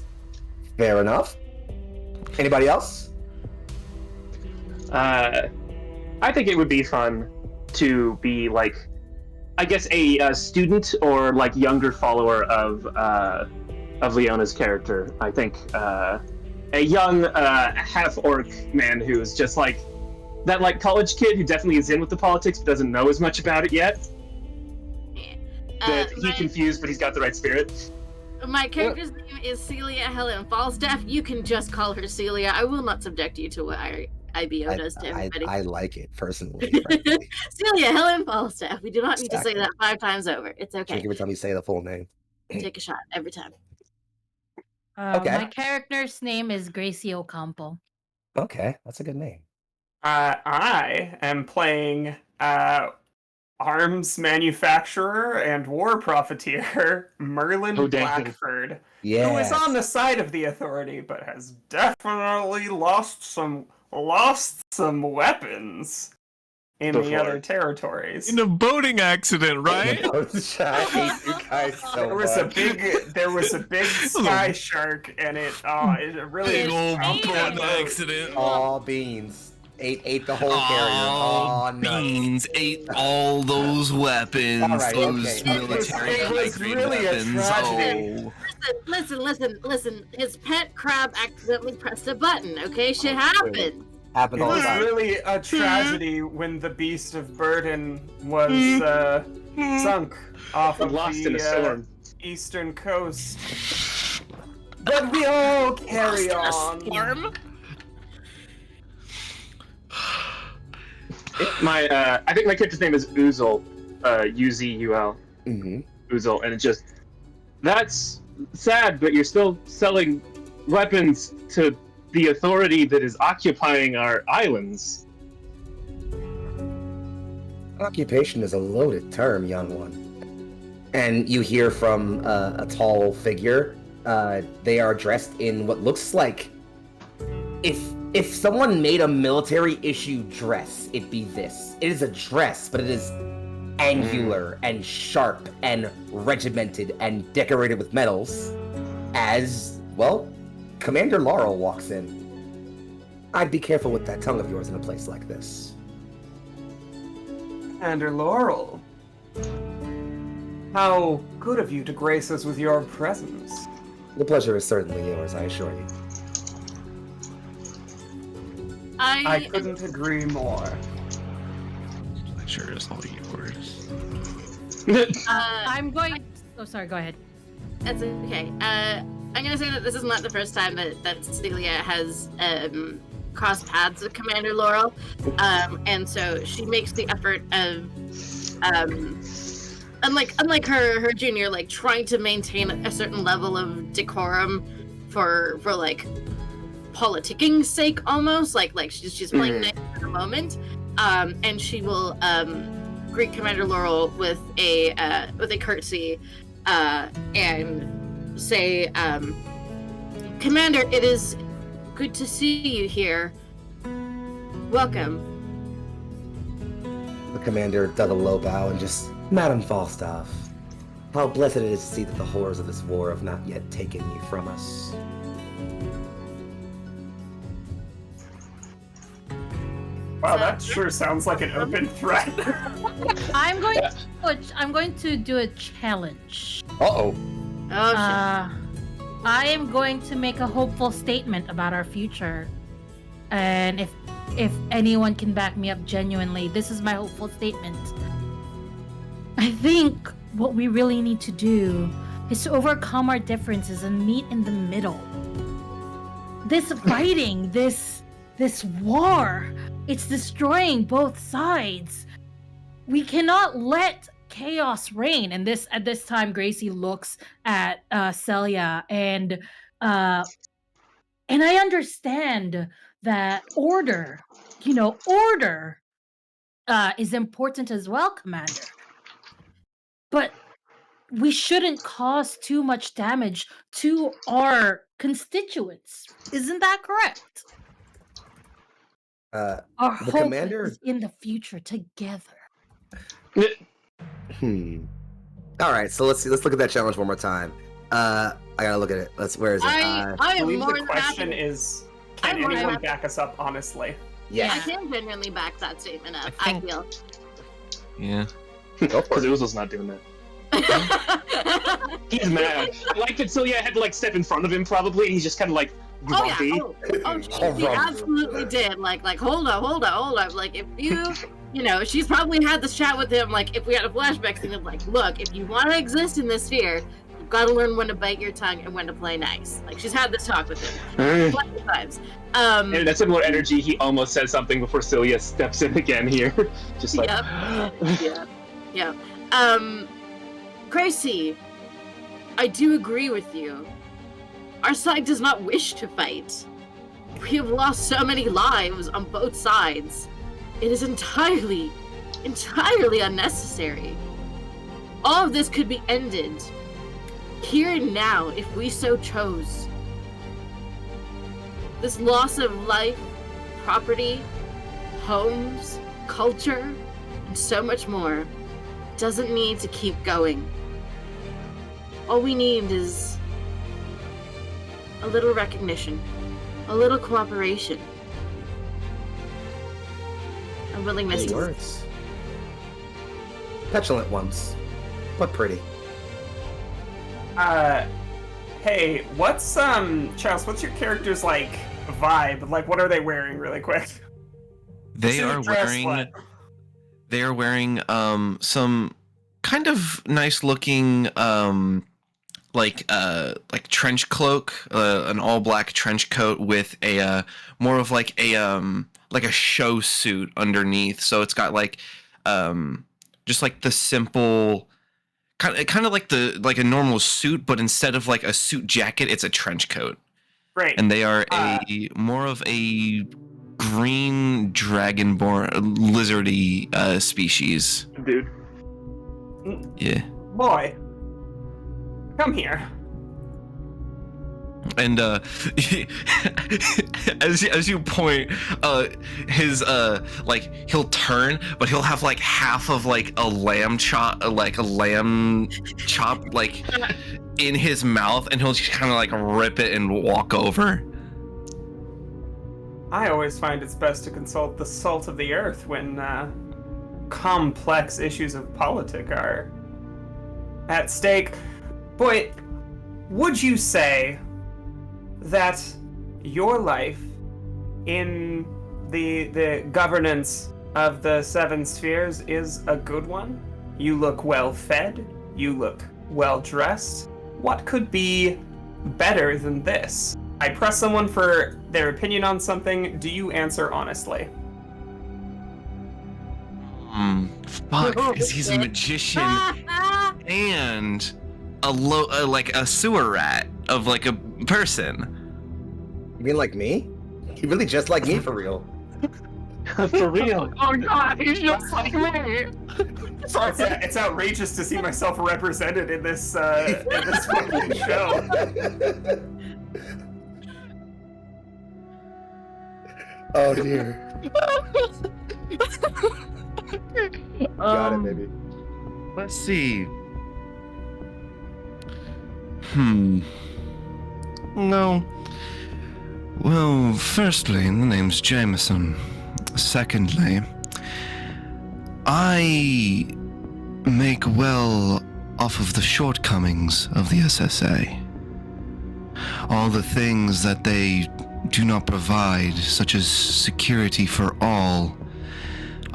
Fair enough. Anybody else? I think it would be fun to be like, I guess a student or like younger follower of Leona's character. I think a young half-orc man who's just like that, like college kid who definitely is in with the politics but doesn't know as much about it yet. That he's confused, but he's got the right spirit. My character's name is Celia Helen Falstaff. You can just call her Celia. I will not subject you to what IBO does to everybody. I like it personally. Celia Helen Falstaff. We do not need to say that 5 times over. It's okay. Every time you say the full name. Take a shot every time. Okay. My character's name is Gracie Ocampo. Okay, that's a good name. I am playing arms manufacturer and war profiteer Merlin Oh, dang. Blackford, Yeah. who is on the side of the authority but has definitely lost some weapons in the Before. other territories. In a boating accident, right? I hate you guys so There was much. there was a big sky shark, and it really Big old It's boating raining. accident. All beans. Ate the whole carrier. All Oh, nuts. beans ate all those weapons, All right, those okay. military It was high-grade really a weapons. tragedy. Oh. Listen. His pet crab accidentally pressed a button, okay? Shit happens. Happened It all the was time. really a tragedy when the Beast of Burden was sunk off of Lost the, in a storm. eastern coast. But we all carry on. I think my character's name is Uzul, Uzul. Uzul, and it's just, that's sad, but you're still selling weapons to the authority that is occupying our islands. Occupation is a loaded term, young one. And you hear from a tall figure. They are dressed in what looks like, if someone made a military issue dress, it'd be this. It is a dress, but it is angular and sharp and regimented and decorated with medals. As, well, Commander Laurel walks in. I'd be careful with that tongue of yours in a place like this. Commander Laurel. How good of you to grace us with your presence. The pleasure is certainly yours, I assure you. I couldn't agree more. Pleasure is all yours. I'm going. Oh, sorry. Go ahead. That's okay. I'm gonna say that this is not the first time that Celia has crossed paths with Commander Laurel, and so she makes the effort of, unlike her junior, like trying to maintain a certain level of decorum for like politicking's sake, almost like she's playing nice for the moment, and she will greet Commander Laurel with a curtsy, and say, Commander, it is good to see you here. Welcome. The commander does a low bow and just, Madam Falstaff, how blessed it is to see that the horrors of this war have not yet taken you from us. Wow, that sure sounds like an open threat. I'm going to do a challenge. Uh-oh. Oh shit. I am going to make a hopeful statement about our future. And if anyone can back me up genuinely, this is my hopeful statement. I think what we really need to do is to overcome our differences and meet in the middle. This fighting, this war, it's destroying both sides. We cannot let chaos reign. And at this time, Gracie looks at Celia, and I understand that order is important as well, Commander. But we shouldn't cause too much damage to our constituents. Isn't that correct? Our the hope commander is in the future together. All right, so let's look at that challenge one more time. I gotta look at it. Where is it? I I am believe more the than question happy. is, I'm can more than anyone happy. back us up honestly? Yes. I can genuinely back that statement up. I I think- feel. Yeah. Because Uzul's not doing that. He's mad. Like that Celia had to step in front of him probably, and he's just kind of like Oh yeah. grumpy. He absolutely did. Like hold up. Like if she's probably had this chat with him. Like if we had a flashback scene of like, look, if you want to exist in this sphere, you've got to learn when to bite your tongue and when to play nice. Like she's had this talk with him plenty of times. And that similar energy, he almost says something before Celia steps in again here. Just like, Yeah. Gracie, I do agree with you. Our side does not wish to fight. We have lost so many lives on both sides. It is entirely unnecessary. All of this could be ended here and now if we so chose. This loss of life, property, homes, culture, and so much more doesn't need to keep going. All we need is a little recognition, a little cooperation, a willingness Good to... words. Petulant ones, but pretty. Hey, what's Charles, what's your character's vibe? Like, what are they wearing really quick? They are wearing some kind of nice looking trench cloak, an all black trench coat with a more of like a show suit underneath. So it's got like just like the simple kind of like a normal suit, but instead of like a suit jacket, it's a trench coat. Great. And they are more of a green dragonborn lizardy species. Dude. Yeah. Boy, come here. And as you point, his he'll turn, but he'll have like half of like a lamb chop in his mouth, and he'll just kind of like rip it and walk over. I always find it's best to consult the salt of the earth when complex issues of politic are at stake. Boy, would you say that your life in the governance of the seven spheres is a good one? You look well fed, you look well dressed. What could be better than this? I press someone for their opinion on something. Do you answer honestly? Fuck, because he's a magician and a sewer rat of like a person. You mean like me? You really just like me for real? For real. Oh god, he's just like me. It's outrageous to see myself represented in this fucking show. Oh dear. Got it, baby. Let's see. No. Well, firstly, the name's Jameson. Secondly, I make well off of the shortcomings of the SSA. All the things that they do not provide, such as security for all,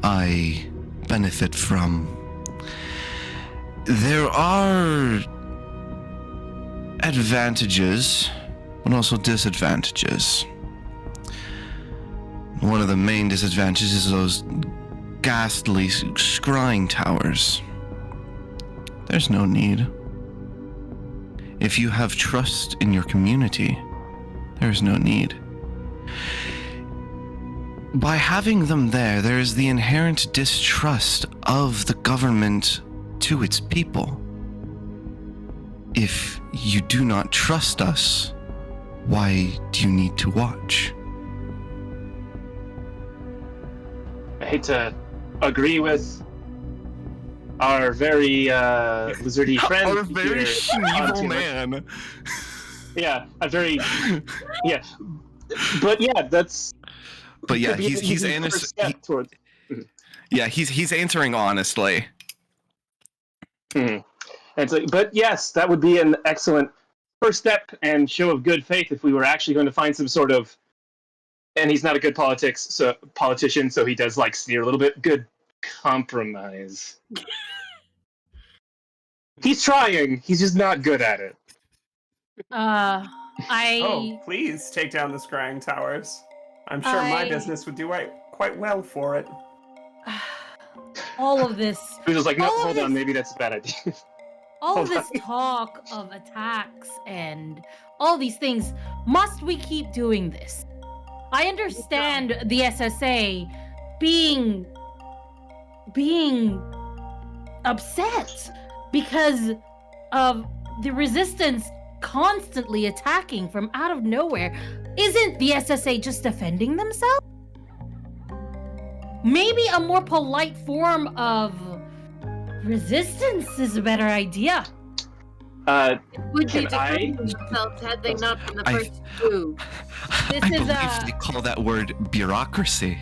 I benefit from. There are advantages, but also disadvantages. One of the main disadvantages is those ghastly scrying towers. There's no need. If you have trust in your community, there's no need. By having them there is the inherent distrust of the government to its people. If you do not trust us, why do you need to watch? I hate to agree with our very lizardy friend. Our very evil man. Yeah, a very yeah. But yeah, that's. But yeah, he's he's answering honestly. And so, but yes, that would be an excellent first step and show of good faith if we were actually going to find some sort of. And he's not a good politician, so he does like sneer a little bit. Good compromise. He's trying. He's just not good at it. Oh, please take down the scrying towers. I'm sure my business would do quite well for it. All of this. He was like, no, hold on, maybe that's a bad idea. All of this talk of attacks and all these things, must we keep doing this? I understand the SSA being upset because of the resistance constantly attacking from out of nowhere. Isn't the SSA just defending themselves? Maybe a more polite form of resistance is a better idea. Would you Can I- defend themselves had they not been the first two? This I is believe they call that word bureaucracy.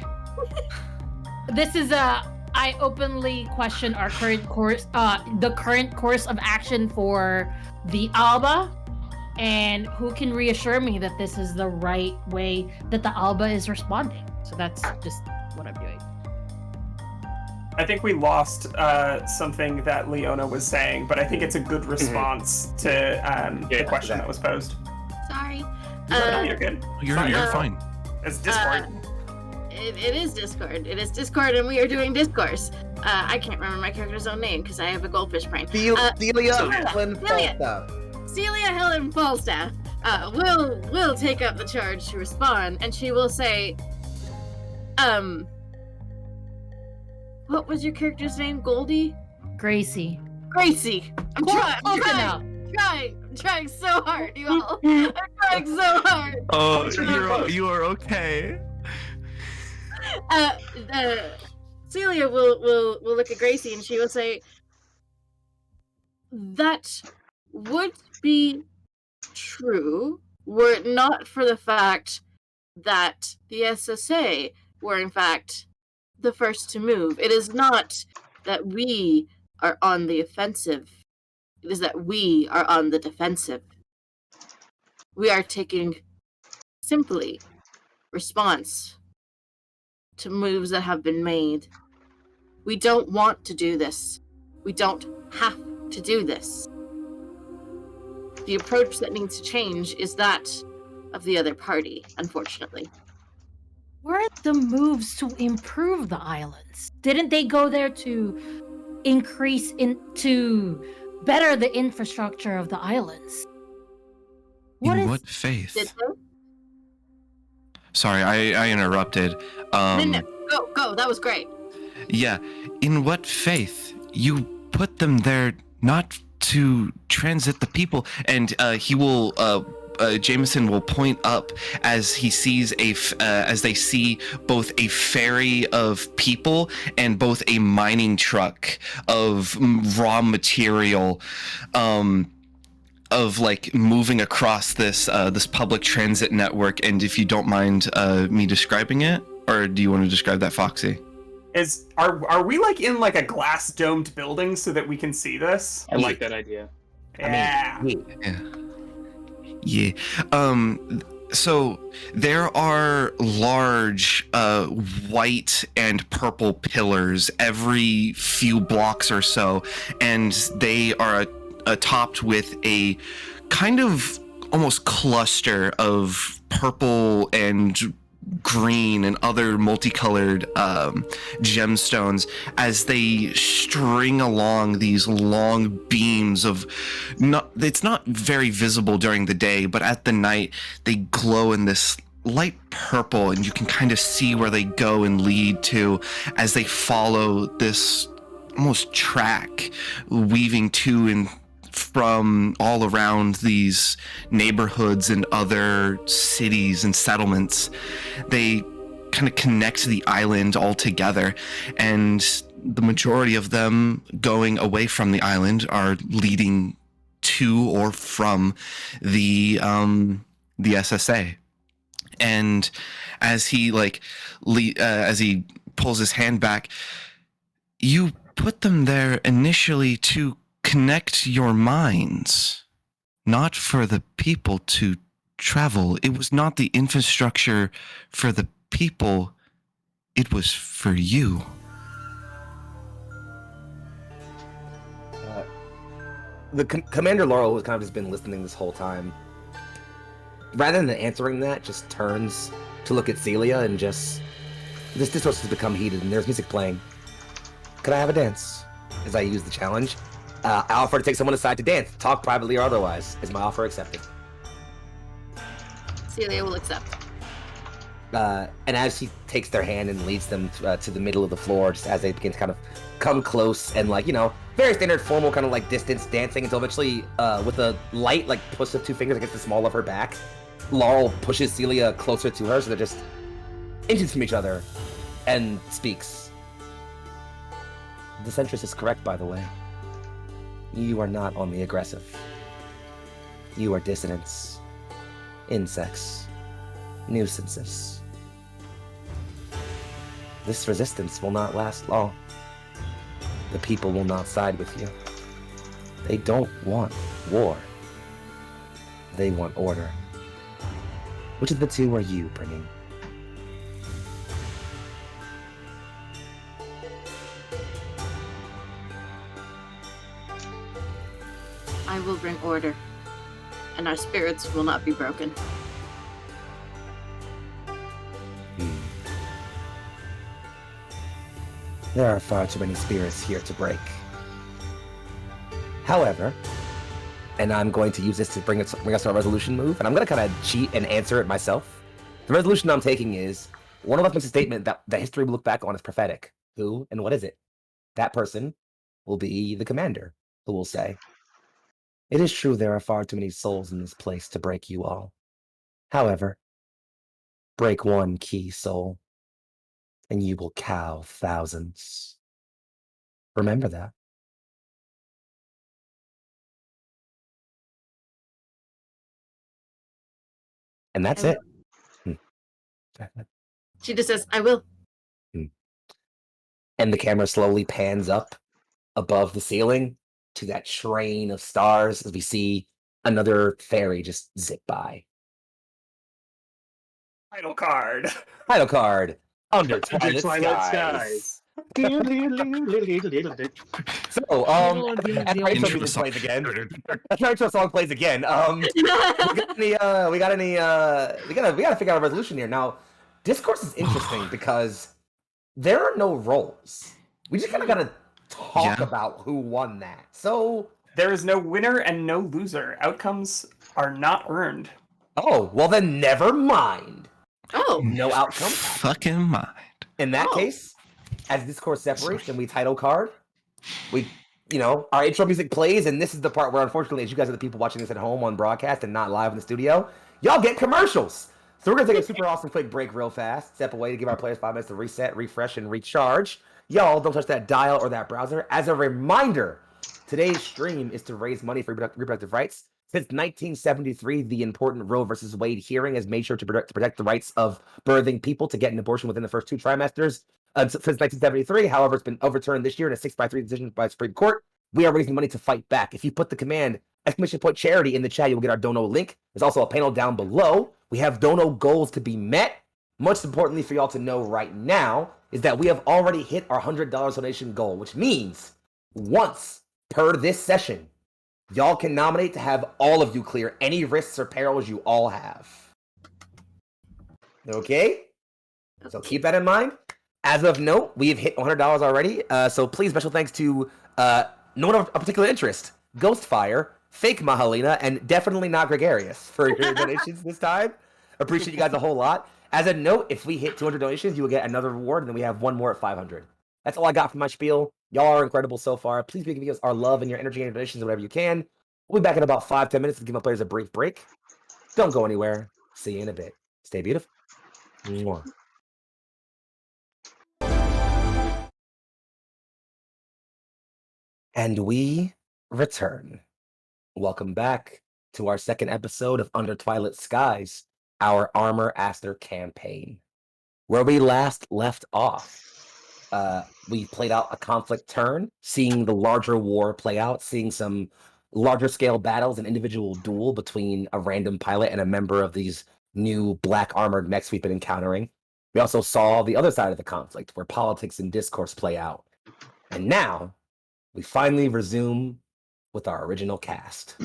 I openly question our current course, the current course of action for the Alba, and who can reassure me that this is the right way that the Alba is responding. So that's just what I'm doing. I think we lost something that Leona was saying, but I think it's a good response to the question that was posed. Sorry. No, you're good. You're fine. It's Discord. It is Discord. It is Discord, and we are doing discourse. I can't remember my character's own name because I have a goldfish brain. Celia Helen Falstaff. Celia Helen Falstaff will take up the charge to respond, and she will say, what was your character's name? Goldie? Gracie. Gracie. I'm trying so hard, you all. I'm trying so hard. Oh, you are okay. Celia will look at Gracie and she will say, that would be true were it not for the fact that the SSA were in fact the first to move. It is not that we are on the offensive. It is that we are on the defensive. We are taking simply response to moves that have been made. We don't want to do this. We don't have to do this. The approach that needs to change is that of the other party, unfortunately. Weren't the moves to improve the islands? Didn't they go there to to better the infrastructure of the islands? In what faith? Did they? Sorry, I interrupted. No. Go. That was great. Yeah. In what faith? You put them there not to transit the people. And he will, Jameson will point up as he sees as they see both a ferry of people and both a mining truck of raw material, of like moving across this this public transit network. And if you don't mind me describing it, or do you want to describe that, Foxy? Are we like in like a glass domed building so that we can see this? I like that idea. Yeah. Yeah. So there are large white and purple pillars every few blocks or so, and they are topped with a kind of almost cluster of purple and green and other multicolored gemstones as they string along these long beams of it's not very visible during the day, but at the night they glow in this light purple, and you can kind of see where they go and lead to as they follow this almost track weaving to and from all around these neighborhoods and other cities and settlements. They kind of connect the island all together, and the majority of them going away from the island are leading to or from the SSA. And as he as he pulls his hand back, you put them there initially to connect your minds, not for the people to travel. It was not the infrastructure for the people, it was for you. Commander Laurel, who's kind of just been listening this whole time, rather than answering that, just turns to look at Celia and just... This discourse has become heated and there's music playing. Could I have a dance? As I use the challenge. I offer to take someone aside to dance, talk privately or otherwise. Is my offer accepted? Celia will accept. And as he takes their hand and leads them to the middle of the floor, just as they begin to kind of come close and very standard formal kind of distance dancing until eventually with a light push of two fingers against the small of her back, Laurel pushes Celia closer to her so they're just inches from each other and speaks. The Centrist is correct, by the way. You are not on the aggressive. You are dissidents, insects, nuisances. This resistance will not last long. The people will not side with you. They don't want war. They want order. Which of the two are you bringing? I will bring order, and our spirits will not be broken. There are far too many spirits here to break. However, and I'm going to use this to bring us to our resolution move, and I'm going to kind of cheat and answer it myself. The resolution I'm taking is, one of us makes a statement that history will look back on as prophetic. Who and what is it? That person will be the commander, who will say, "It is true there are far too many souls in this place to break you all. However, break one key soul, and you will cow thousands. Remember that." And that's it. She just says, "I will." And the camera slowly pans up above the ceiling to that train of stars as we see another fairy just zip by. Title card. Title card, Under Under Twilight Twilight Skies. Skies. So, as our intro music plays again, as our intro song plays again, we gotta figure out a resolution here. Now, discourse is interesting because there are no roles. We just kind of gotta talk about who won that. So There is no winner and no loser. Outcomes are not earned. oh, well then never mind. Oh, No outcome. Fucking mind. In that Oh. case, as discourse separates and we title card, our intro music plays, and this is the part where, unfortunately, as you guys are the people watching this at home on broadcast and not live in the studio, y'all get commercials. So we're gonna take a super awesome quick break real fast, step away to give our players 5 minutes to reset, refresh, and recharge. Y'all don't touch that dial or that browser. As a reminder, today's stream is to raise money for reproductive rights. Since 1973, the important Roe versus Wade hearing has made sure to protect the rights of birthing people to get an abortion within the first 2 trimesters. Since 1973, however, it's been overturned this year in a 6-3 decision by the Supreme Court. We are raising money to fight back. If you put the command !charity in the chat, you'll get our dono link. There's also a panel down below. We have dono goals to be met. Much importantly for y'all to know right now is that we have already hit our $100 donation goal, which means once per this session, y'all can nominate to have all of you clear any risks or perils you all have. Okay? So keep that in mind. As of note, we have hit $100 already. So please, special thanks to no one of particular interest, Ghostfire, Fake Mahalina, and definitely not Gregarious for your donations this time. Appreciate you guys a whole lot. As a note, if we hit 200 donations, you will get another reward, and then we have one more at 500. That's all I got from my spiel. Y'all are incredible so far. Please be giving us our love and your energy and your donations whatever you can. We'll be back in about 5-10 minutes to give my players a brief break. Don't go anywhere. See you in a bit. Stay beautiful. Mwah. And we return. Welcome back to our second episode of Under Twilight Skies, our Armor Aster campaign. Where we last left off, we played out a conflict turn, seeing the larger war play out, seeing some larger scale battles and individual duel between a random pilot and a member of these new black armored mechs we've been encountering. We also saw the other side of the conflict, where politics and discourse play out. And now, we finally resume with our original cast.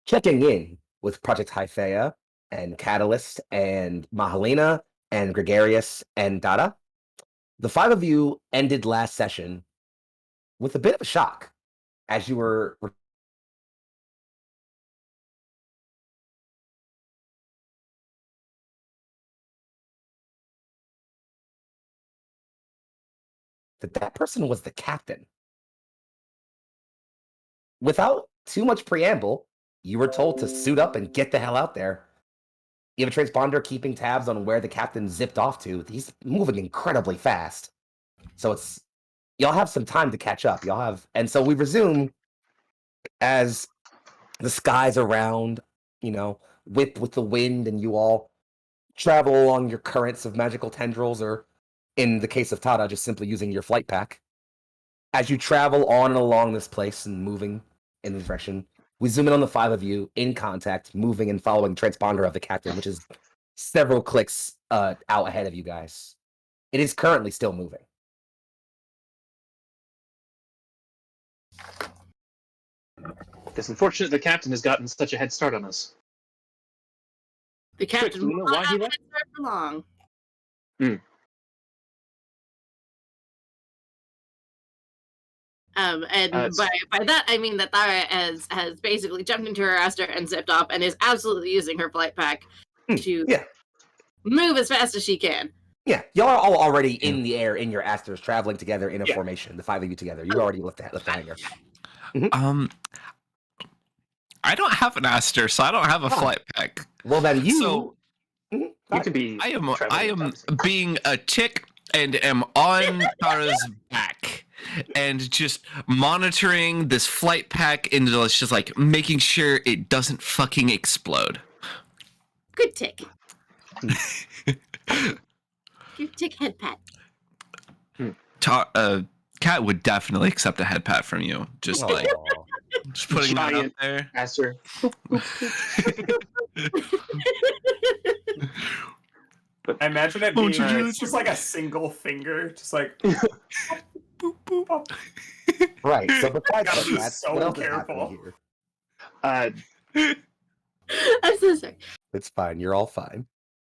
Checking in with Project Hyphea and Catalyst and Mahalina and Gregarious and Dada. The 5 of you ended last session with a bit of a shock as you were that person was the captain. Without too much preamble, you were told to suit up and get the hell out there. You have a transponder keeping tabs on where the captain zipped off to. He's moving incredibly fast. So y'all have some time to catch up. And so we resume as the skies around, whip with the wind, and you all travel along your currents of magical tendrils, or in the case of Tada, just simply using your flight pack. As you travel on and along this place and moving in the direction, we zoom in on the 5 of you in contact, moving and following the transponder of the captain, which is several clicks out ahead of you guys. It is currently still moving. It's unfortunate the captain has gotten such a head start on us. The captain do you know will why not he have left? head start for long. And by that I mean that Thara has basically jumped into her aster and zipped off and is absolutely using her flight pack to Yeah. move as fast as she can. Yeah, y'all are all already in the air in your asters, traveling together in a Yeah. formation. The 5 of you together. You already left the hangar. I don't have an aster, so I don't have a flight pack. Well, then you. So You could be. I am traveling being a tick and am on Tara's back and just monitoring this flight pack and it's just like making sure it doesn't fucking explode. Good tick. Good tick head pat. Cat would definitely accept a head pat from you. Just like Aw. just putting that out Giant there. Aster. I imagine it being Won't you do it's it? just like a single finger, just like boop, boop, boop. Right. So besides Gotta be that, so what else is careful. happening here? I'm so sorry. It's fine. You're all fine.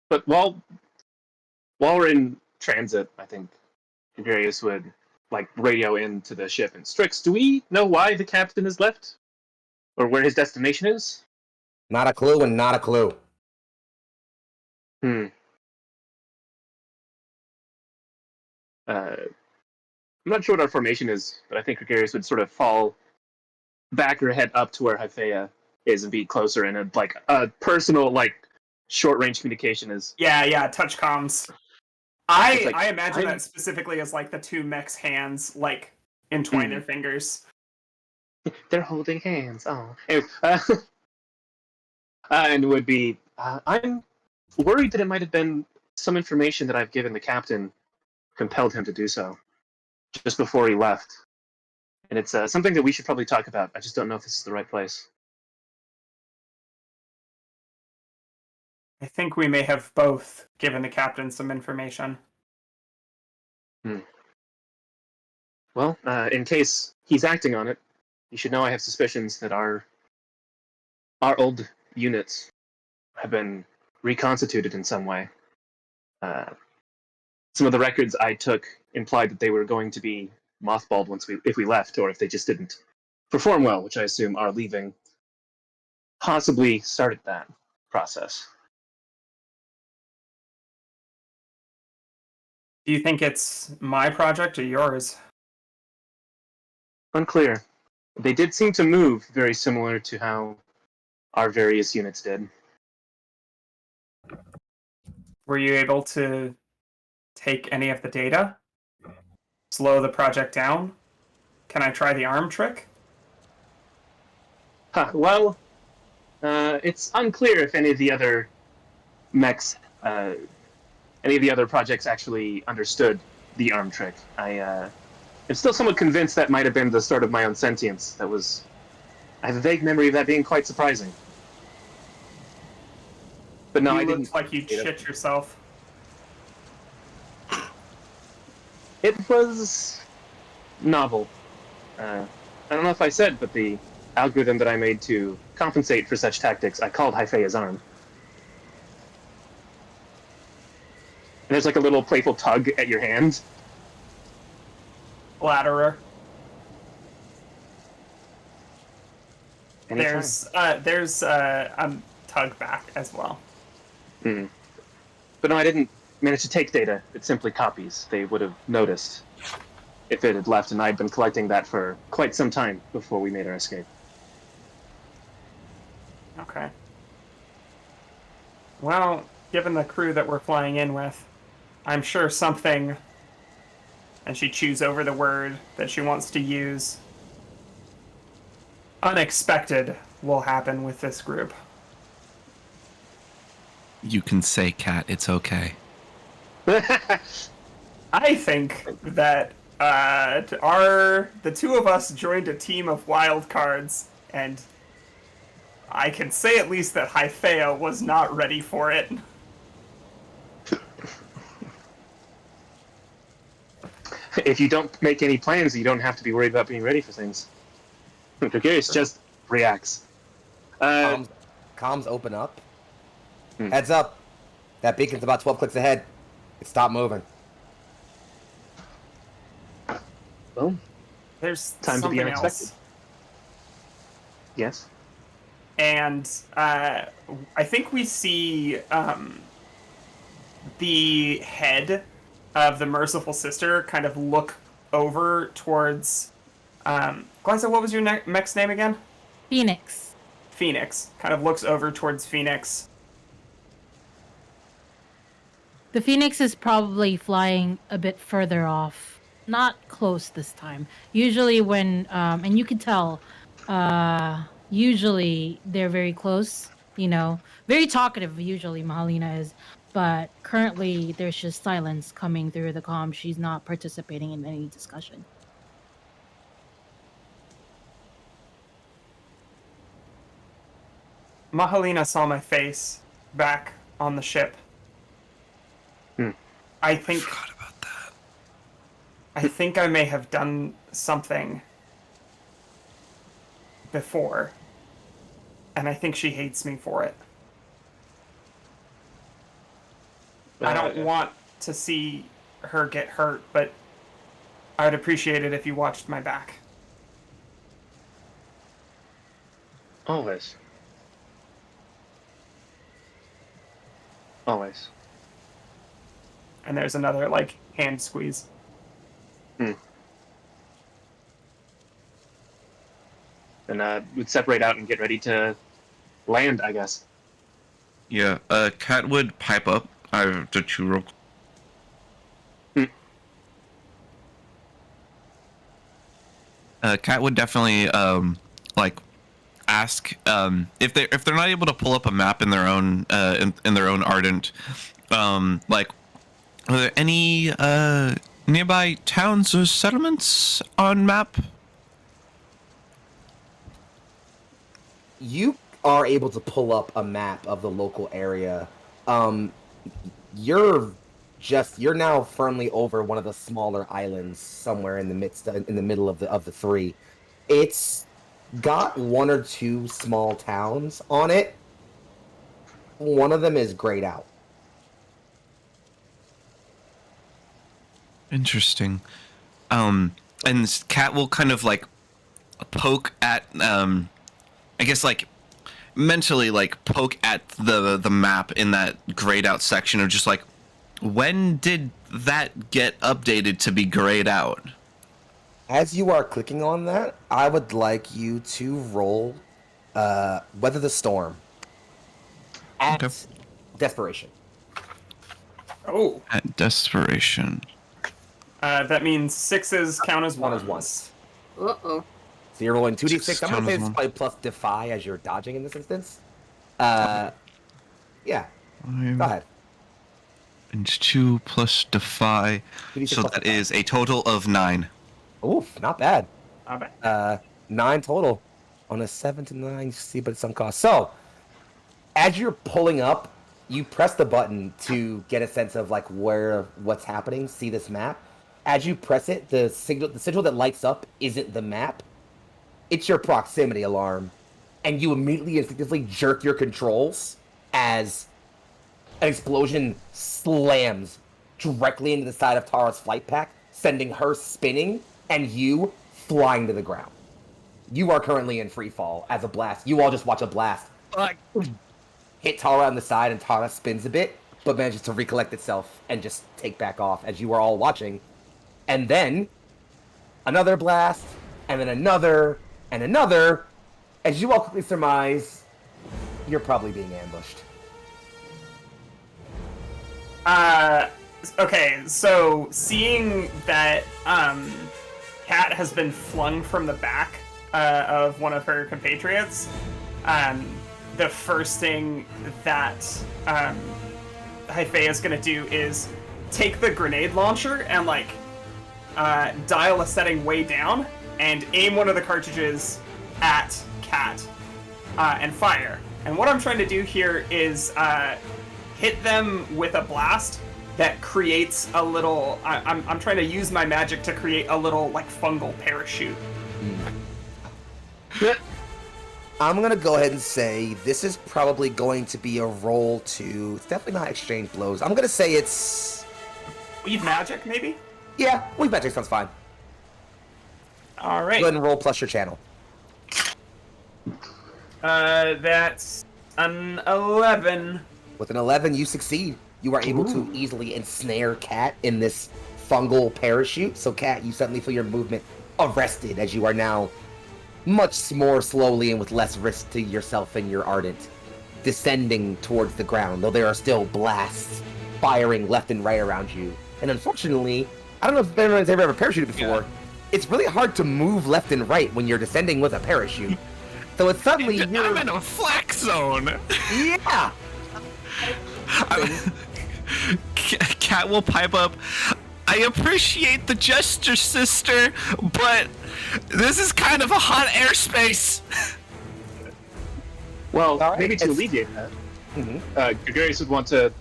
But while we're in transit, I think Gregarious would radio into the ship. And Strix, do we know why the captain has left, or where his destination is? Not a clue and not a clue. I'm not sure what our formation is, but I think Gregarious would sort of fall back her head up to where Hyphaea is and be closer, and a personal short range communication is. Yeah, touch comms. I imagine I'm- that specifically as the two mechs' hands entwine their fingers. They're holding hands. Oh, anyway, and it would be. I'm worried that it might have been some information that I've given the captain compelled him to do so just before he left, and it's something that we should probably talk about. I just don't know if this is the right place. I think we may have both given the captain some information. Well, in case he's acting on it, you should know I have suspicions that our old units have been reconstituted in some way. Some of the records I took implied that they were going to be mothballed if we left, or if they just didn't perform well, which I assume our leaving possibly started that process. Do you think it's my project or yours? Unclear. They did seem to move very similar to how our various units did. Were you able to take any of the data? Slow the project down? Can I try the arm trick? Well, it's unclear if any of the other mechs, any of the other projects actually understood the arm trick. I'm still somewhat convinced that might have been the start of my own sentience. I have a vague memory of that being quite surprising. But no, you I didn't. looked like you'd shit yourself. It was novel. I don't know if I said, but the algorithm that I made to compensate for such tactics, I called Hyphaea's arm. And there's a little playful tug at your hand. Flatterer. Anytime. There's a tug back as well. But no, I didn't manage to take data. It's simply copies. They would have noticed if it had left, and I'd been collecting that for quite some time before we made our escape. Okay. Well, given the crew that we're flying in with, I'm sure something, and she chews over the word that she wants to use, unexpected will happen with this group. You can say, Cat, it's okay. I think that the two of us joined a team of wild cards, and I can say at least that Hyphaea was not ready for it. If you don't make any plans, you don't have to be worried about being ready for things. Gregarious just reacts. Comms open up. Hmm. Heads up. That beacon's about 12 clicks ahead. Stop moving. Well, There's time to be something unexpected. else. Yes. And I think we see the head of the Merciful Sister kind of look over towards... Glyza, what was your mech's name again? Phoenix. Phoenix. Kind of looks over towards Phoenix. The Phoenix is probably flying a bit further off. Not close this time. Usually when, and you can tell, usually they're very close, you know. Very talkative, usually, Mahalina is. But currently, there's just silence coming through the comm. She's not participating in any discussion. Mahalina saw my face back on the ship. I think... Forgot about that. I think I may have done something before. And I think she hates me for it. I don't want to see her get hurt, but I would appreciate it if you watched my back. Always. Always. And there's another, like, hand squeeze. Then we'd separate out and get ready to land, I guess. Yeah, Cat would pipe up. I have to chew real Cat would definitely like ask if they're not able to pull up a map in their own in their own Ardent, like, are there any nearby towns or settlements on map? You are able to pull up a map of the local area. You're now firmly over one of the smaller islands somewhere in the middle of the three. It's got one or two small towns on it. One of them is grayed out. Interesting. And Cat will kind of like poke at I guess like mentally like poke at the map in that grayed out section of just like, when did that get updated to be grayed out? As you are clicking on that, I would like you to roll Weather the Storm at Okay. Desperation. Oh, At desperation. that means sixes count as One ones. is once. Uh-oh. So you're rolling 2d6. Six I'm going to say count as this is one. probably plus Defy as you're dodging in this instance. Yeah, go ahead. And 2 plus Defy. 2d6 So plus that Defy. is a total of 9. Oof, not bad. Not bad. 9 total on a 7 to 9. You see, but at some cost. So, as you're pulling up, you press the button to get a sense of like what's happening. See this map. As you press it, the sigil that lights up isn't the map. It's your proximity alarm, and you immediately instinctively jerk your controls as an explosion slams directly into the side of Tara's flight pack, sending her spinning and you flying to the ground. You are currently in free fall as a blast. You all just watch a blast hit Tara on the side, and Tara spins a bit, but manages to recollect itself and just take back off as you are all watching. And then another blast, and then another, and another. As you all quickly surmise, you're probably being ambushed. Okay, so seeing that Kat has been flung from the back of one of her compatriots, the first thing that Haifei is gonna do is take the grenade launcher and like dial a setting way down and aim one of the cartridges at Kat and fire. And what I'm trying to do here is hit them with a blast that creates a little... I'm trying to use my magic to create a little, like, fungal parachute. I'm gonna go ahead and say this is probably going to be a roll to. It's definitely not exchange blows. I'm gonna say it's. Weave magic, maybe? Yeah, weave magic sounds fine. All right. Go ahead and roll plus your channel. That's an 11. With an 11, you succeed. You are able to easily ensnare Cat in this fungal parachute. So, Cat, you suddenly feel your movement arrested as you are now much more slowly and with less risk to yourself and your ardent descending towards the ground, though there are still blasts firing left and right around you. And unfortunately, I don't know if anyone's ever parachuted before. It's really hard to move left and right when you're descending with a parachute. So it's suddenly I'm in a flak zone. Yeah. Cat will pipe up. I appreciate the gesture, sister, but this is kind of a hot airspace. Well, All right, maybe to it's- alleviate that, Gregarious would want to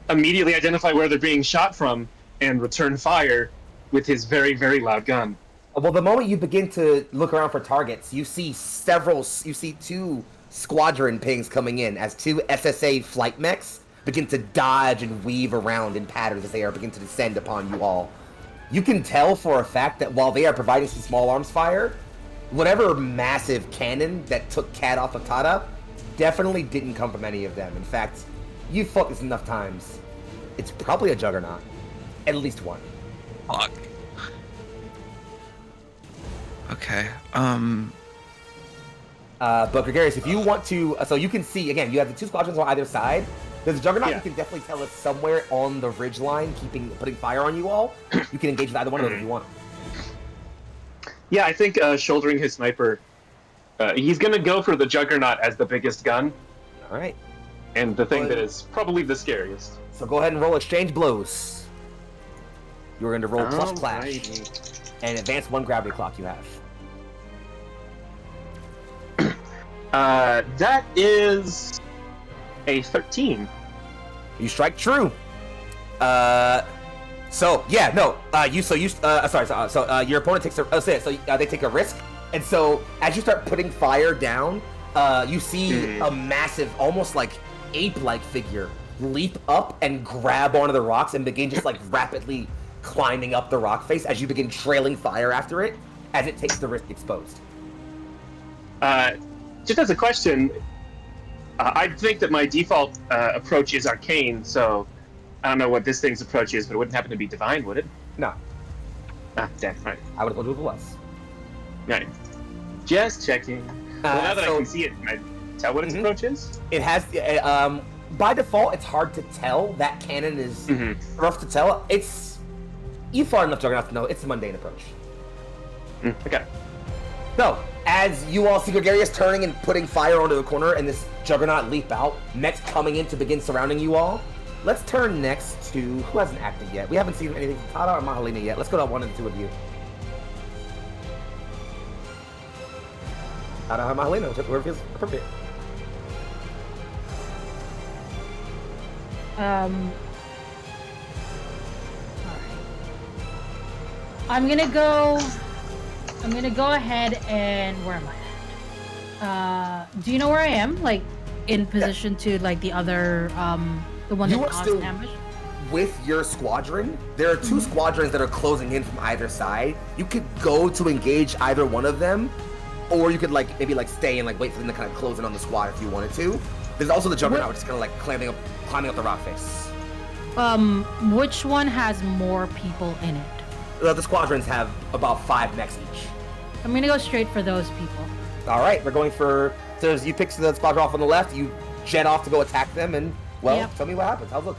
immediately identify where they're being shot from and return fire with his very, very loud gun. Well, the moment you begin to look around for targets, you see two squadron pings coming in as two SSA flight mechs begin to dodge and weave around in patterns as they are begin to descend upon you all. You can tell for a fact that while they are providing some small arms fire, whatever massive cannon that took Cat off of Tada definitely didn't come from any of them. In fact, you've fought this enough times. It's probably a juggernaut. At least one. Fuck. Okay. But Gregarious, if you want to, so you can see again, you have the two squadrons on either side. There's a juggernaut. Yeah. You can definitely tell us somewhere on the ridge line, putting fire on you all. You can engage with either one of those if you want. Yeah, I think shouldering his sniper, he's going to go for the Juggernaut as the biggest gun, All right. and the thing Well- that is probably the scariest. So go ahead and roll exchange blows. You're going to roll plus clash Alrighty. and advance one gravity clock you have. That is a 13. You strike true. So yeah, no. Your opponent takes they take a risk, and so as you start putting fire down, you see a massive, almost like ape-like figure leap up and grab onto the rocks and begin just like rapidly climbing up the rock face as you begin trailing fire after it as it takes the risk exposed. Just as a question, I think that my default approach is arcane, so I don't know what this thing's approach is, but it wouldn't happen to be divine, would it? No, Ah, damn, right. I would have told you if it was. Right. Just checking. Well, now that I so- can see it, can I tell what its approach is? It has, by default, it's hard to tell. That cannon is rough to tell. You far enough Juggernaut to know it's a mundane approach. Okay. So, as you all see Gregarious turning and putting fire onto the corner and this Juggernaut leap out, mechs coming in to begin surrounding you all, let's turn next to, who hasn't acted yet? We haven't seen anything from Tada or Mahalina yet. Let's go to one and two of you. Tada or Mahalina, whoever feels appropriate. Alright. I'm gonna go ahead and where am I at? Do you know where I am? Like in position to like the other the one You that are caused still- damage? With your squadron, there are two squadrons that are closing in from either side. You could go to engage either one of them, or you could maybe stay and wait for them to kind of close in on the squad if you wanted to. There's also the Juggernaut, which is kind of climbing up the rock face. Which one has more people in it? The squadrons have about 5 mechs each. I'm gonna go straight for those people. All right, we're going for. So as you pick the squadron off on the left, you jet off to go attack them, and Yep. tell me what happens. How's it look?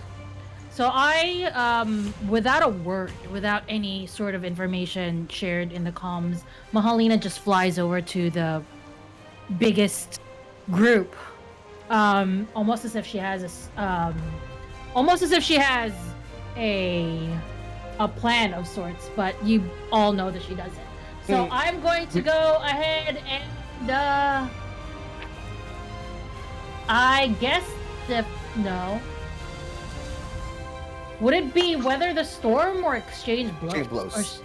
So I, without a word, without any sort of information shared in the comms, Mahalina just flies over to the biggest group, almost as if she has a plan of sorts. But you all know that she doesn't. So I'm going to go ahead and, I guess no. Would it be weather the storm or exchange blows? Exchange blows.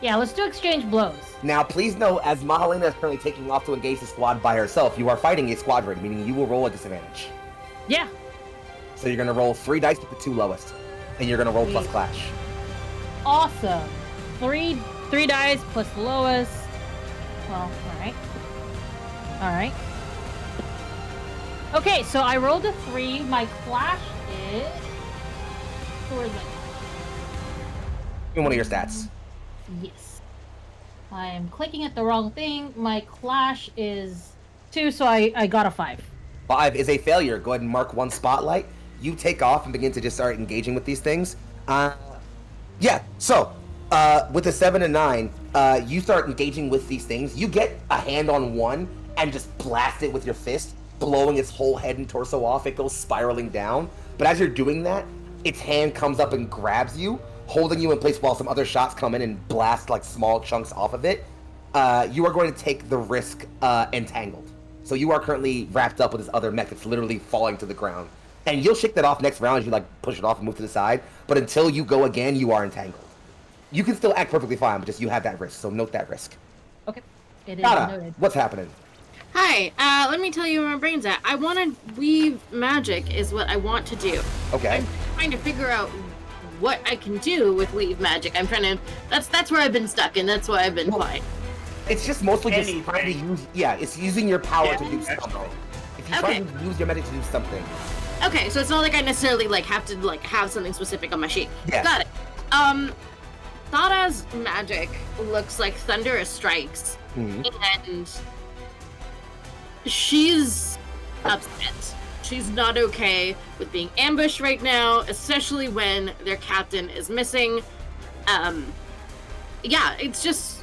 Yeah, let's do exchange blows. Now, please know, as Mahalina is currently taking off to engage the squad by herself, you are fighting a squadron, meaning you will roll a disadvantage. Yeah. So you're going to roll 3 dice with the 2 lowest, and you're going to roll plus clash. Awesome. Three dice plus the lowest. Well, alright. Alright. Okay, so I rolled a 3. My clash is... Where is it? In one of your stats. Yes. I'm clicking at the wrong thing. My clash is 2, so I got a 5. 5 is a failure. Go ahead and mark 1 spotlight. You take off and begin to just start engaging with these things. So with a 7 and 9, you start engaging with these things. You get a hand on one and just blast it with your fist, blowing its whole head and torso off. It goes spiraling down. But as you're doing that, its hand comes up and grabs you, holding you in place while some other shots come in and blast like small chunks off of it. You are going to take the risk entangled. So you are currently wrapped up with this other mech that's literally falling to the ground. And you'll shake that off next round as you like push it off and move to the side. But until you go again, you are entangled. You can still act perfectly fine, but just you have that risk. So note that risk. Okay. It is Nada, noted. what's happening? Hi, let me tell you where my brain's at. I want to weave magic is what I want to do. Okay. I'm trying to figure out what I can do with weave magic. I'm trying to, that's where I've been stuck and that's why I've been quiet. It's just mostly just Anything. trying to use, it's using your power to do Anything. something. If you try to use your magic to do something. Okay, so it's not like I necessarily like have to like have something specific on my sheet. Yeah. Got it. Thada's magic looks like thunderous strikes, and she's upset. She's not okay with being ambushed right now, especially when their captain is missing. Yeah, it's just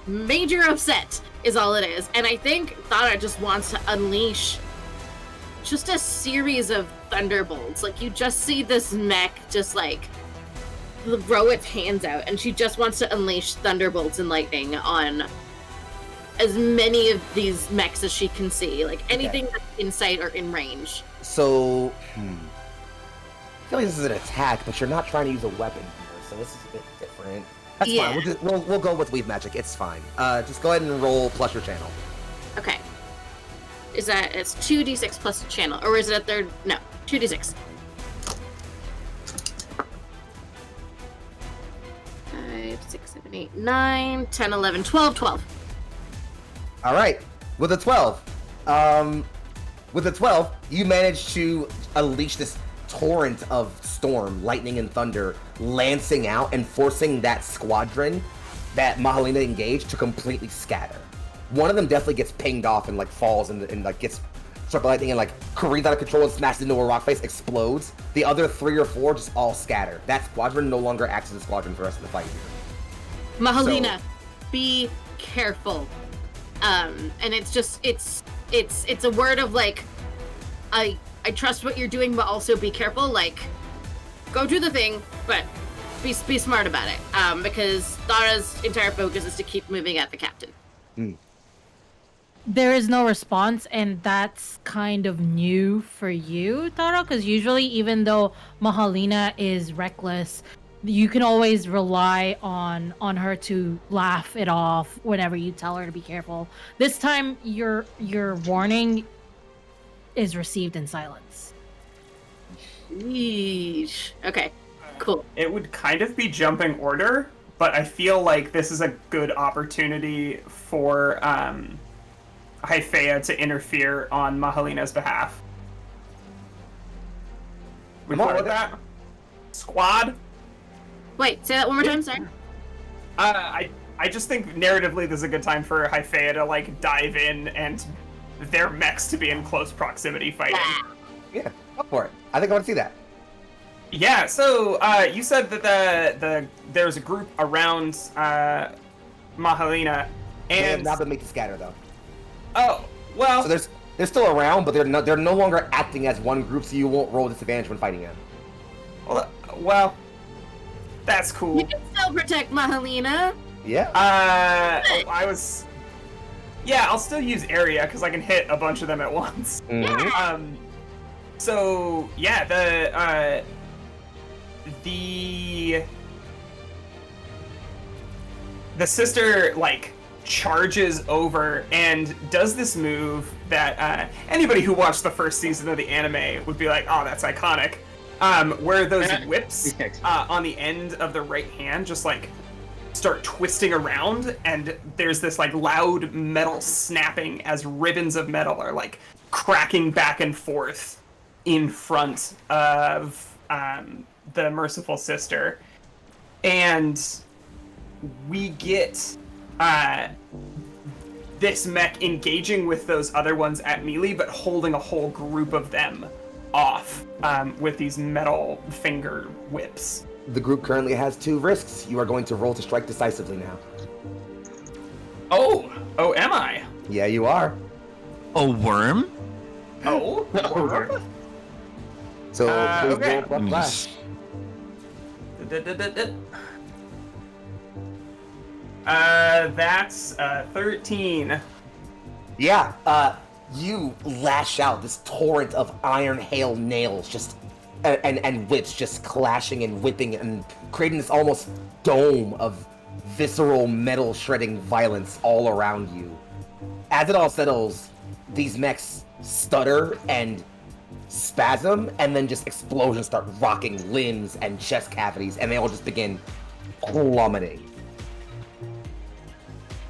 major upset is all it is. And I think Thada just wants to unleash just a series of thunderbolts. Like, you just see this mech just like throw its hands out, and she just wants to unleash thunderbolts and lightning on as many of these mechs as she can see. Like, anything that's in sight or in range. So, I feel like this is an attack, but you're not trying to use a weapon here, so this is a bit different. That's fine. We'll go with weave magic. It's fine. Just go ahead and roll plus your channel. Okay. Is that, it's 2d6 plus the channel, or is it a third? No, 2d6. 5, 6, 7, 8, 9, 10, 11, 12, 12. All right, with a 12, you manage to unleash this torrent of storm, lightning, and thunder, lancing out and forcing that squadron that Mahalina engaged to completely scatter. One of them definitely gets pinged off and like falls and like gets struck by lightning and like careens out of control and smashes into a rock face, explodes. The other 3 or 4 just all scatter. That squadron no longer acts as a squadron for the rest of the fight here. Mahalina, be careful. And it's just, it's a word of like, I trust what you're doing, but also be careful. Like, go do the thing, but be smart about it. Because Thada's entire focus is to keep moving at the captain. There is no response, and that's kind of new for you, Taro, because usually, even though Mahalina is reckless, you can always rely on her to laugh it off whenever you tell her to be careful. This time, your warning is received in silence. Yeesh. Okay, cool. It would kind of be jumping order, but I feel like this is a good opportunity for Hyphea to interfere on Mahalina's behalf. We I'm all cool with with it. that? Squad? Wait, say that one more time, sorry. I just think narratively this is a good time for Hyphea to like dive in and their mechs to be in close proximity fighting. Yeah, go for it. I think I want to see that. Yeah, so you said that there's a group around Mahalina, They have and not been made to scatter though. oh well, So they're still around, but they're no longer acting as one group, so you won't roll disadvantage when fighting them. well, that's cool. You can still protect Mahalina. Yeah. I'll still use area because I can hit a bunch of them at once. Mhm. So yeah, the sister like charges over and does this move that anybody who watched the first season of the anime would be like, oh, that's iconic. Where those whips on the end of the right hand just like start twisting around, and there's this like loud metal snapping as ribbons of metal are like cracking back and forth in front of the merciful sister. And we get this mech engaging with those other ones at melee, but holding a whole group of them off with these metal finger whips. The group currently has 2 risks. You are going to roll to strike decisively now. Oh, am I? Yeah, you are. A worm? Oh, So please okay. roll what class? That's 13. Yeah, you lash out this torrent of iron hail nails just and whips just clashing and whipping and creating this almost dome of visceral metal shredding violence all around you. As it all settles, these mechs stutter and spasm, and then just explosions start rocking limbs and chest cavities, and they all just begin plummeting.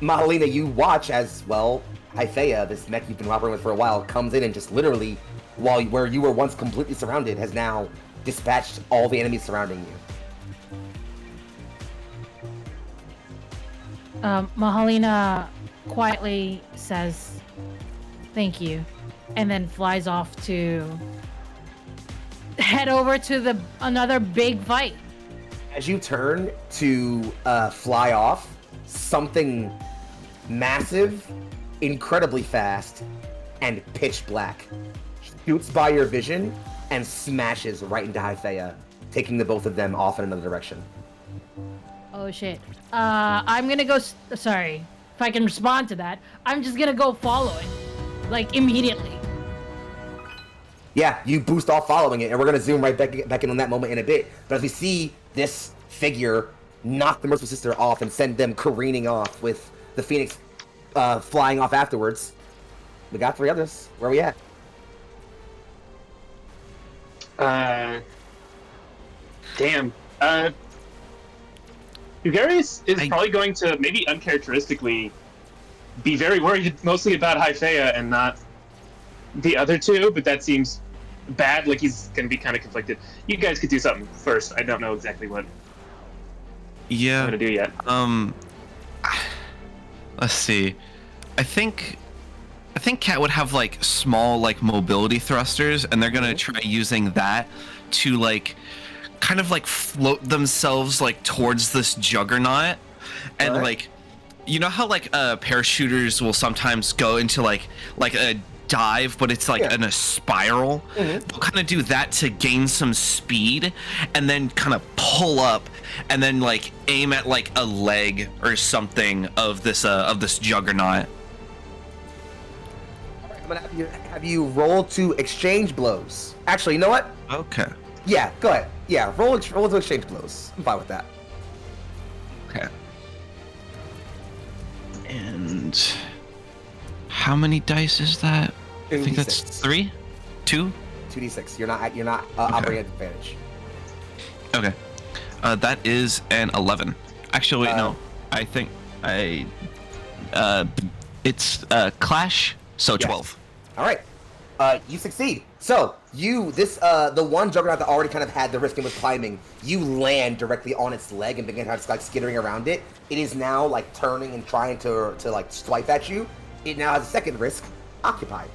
Mahalina, you watch as, well, Hythea, this mech you've been operating with for a while, comes in and just literally, where you were once completely surrounded, has now dispatched all the enemies surrounding you. Mahalina quietly says, "Thank you," and then flies off to head over to another big fight. As you turn to fly off, something massive, incredibly fast, and pitch black shoots by your vision and smashes right into Hythea, taking the both of them off in another direction. Oh shit. I'm gonna go. Sorry, if I can respond to that, I'm just gonna go following, like immediately. Yeah, you boost off following it, and we're gonna zoom right back in on that moment in a bit. But as we see this figure knock the merciful sister off and send them careening off with the Phoenix flying off afterwards, we got 3 others. Where are we at? Damn. Ugarius is probably going to, maybe uncharacteristically, be very worried mostly about Hythea and not the other 2, but that seems bad, like he's going to be kind of conflicted. You guys could do something first. I don't know exactly what I'm going to do yet. Let's see. I think Cat would have like small like mobility thrusters, and they're gonna try using that to like kind of like float themselves like towards this juggernaut. And like, you know how like parachuters will sometimes go into like a dive, but it's like in a spiral. They'll kind of do that to gain some speed, and then kind of pull up, and then like aim at like a leg or something of this juggernaut. I'm gonna have you roll to exchange blows. Actually, you know what? Okay. Yeah, go ahead. Yeah, roll to exchange blows. I'm fine with that. Okay. And how many dice is that? I think that's 3? 2? 2d6. You're not operating at advantage. Okay. That is an 11. Actually, wait, no. I think it's clash, so 12. All right. You succeed. So the one juggernaut that already kind of had the risk and was climbing, you land directly on its leg and begin kind of like skittering around it. It is now like turning and trying to like swipe at you. It now has a second risk, occupied,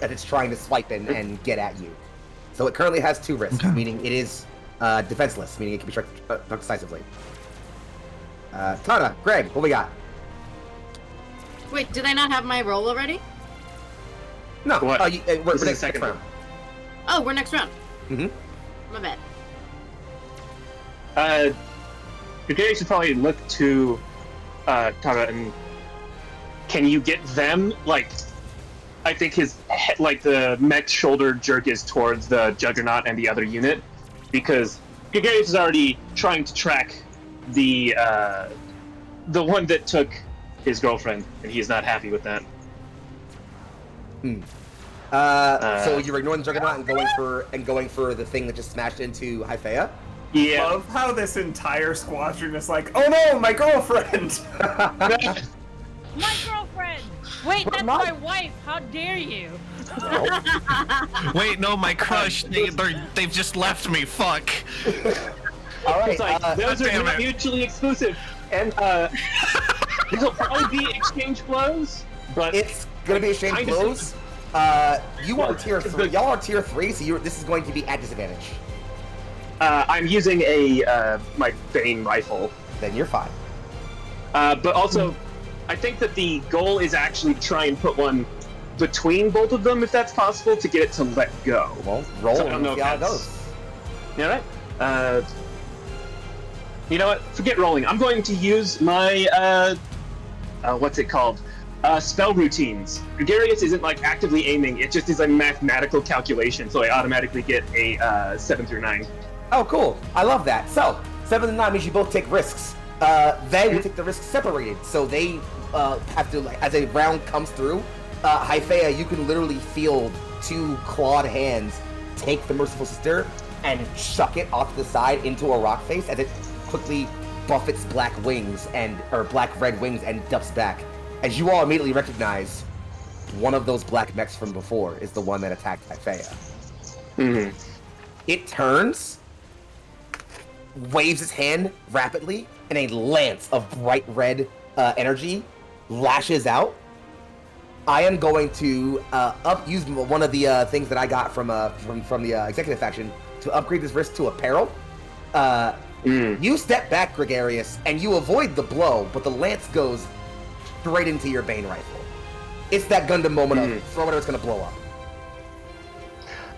that it's trying to swipe and get at you. So it currently has 2 risks, meaning it is defenseless, meaning it can be struck decisively. Tana, Greg, what we got? Wait, did I not have my roll already? No, What? We're This is next the second round. Oh, we're next round. Mm-hmm. My bad. Ugarius should probably look to Tana and can you get them, like, I think his head, like the mech's shoulder jerk is towards the Juggernaut and the other unit, because Ugarius is already trying to track the the one that took his girlfriend, and he's not happy with that. So you're ignoring the Juggernaut and going for the thing that just smashed into Hyphea? Yeah. Love how this entire squadron is like, oh no, my girlfriend! My girlfriend! Wait, that's my wife! How dare you? Wait, no, my crush. They've just left me. Fuck. All right. It's like, those are damn not it. mutually exclusive. And these will probably be exchange blows, but it's gonna be exchange Kinda blows. You are tier 3. Y'all are tier 3, so this is going to be at disadvantage. I'm using my Bane rifle. Then you're fine. But also, I think that the goal is actually to try and put one between both of them, if that's possible, to get it to let go. Well, roll So I don't know and if see how it that's- goes. You all right? You know what? Forget rolling. I'm going to use my what's it called? Spell routines. Gregarious isn't like actively aiming; it just is a mathematical calculation, so I automatically get a 7 through 9. Oh, cool. I love that. So, 7 and 9 means you both take risks. They will take the risks separated, so they have to, like, as a round comes through, Hyphea, you can literally feel 2 clawed hands take the Merciful Sister and chuck it off to the side into a rock face as it quickly buffets black red wings and dumps back. As you all immediately recognize, one of those black mechs from before is the one that attacked Hyphea. Mm-hmm. It turns, waves its hand rapidly, and a lance of bright red energy lashes out. I am going to use one of the things that I got from the executive faction to upgrade this risk to a peril. You step back, Gregarious, and you avoid the blow, but the lance goes straight into your Bane rifle. It's that Gundam moment of throw whatever it's going to blow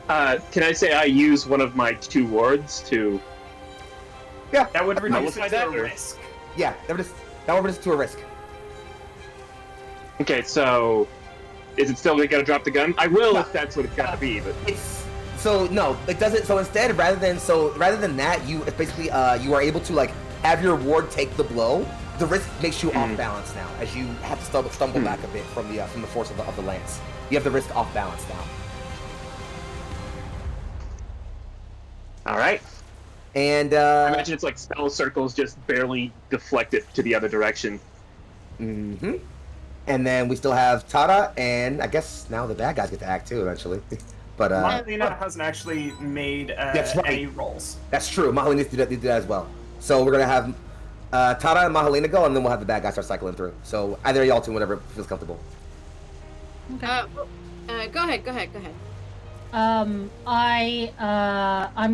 up. Can I say I use one of my 2 wards to... Yeah, That would reduce Nullify it to that, a or- risk. yeah, that would just to a risk. Okay, so... Is it still we gotta drop the gun? I will if that's what it's gotta be, but... No, it doesn't. So instead, rather than that, it's basically you are able to like have your ward take the blow. The risk makes you off balance now, as you have to stumble back a bit from the force of the lance. You have the risk off balance now. All right. And I imagine it's like spell circles just barely deflect it to the other direction. mm-hmm. And then we still have Tara, and I guess now the bad guys get to act too eventually. But Mahalina hasn't actually made That's right. any rolls. that's true. Mahalina did that as well. So we're gonna have Tara and Mahalina go, and then we'll have the bad guys start cycling through. So either y'all two, whatever feels comfortable. Go ahead. I'm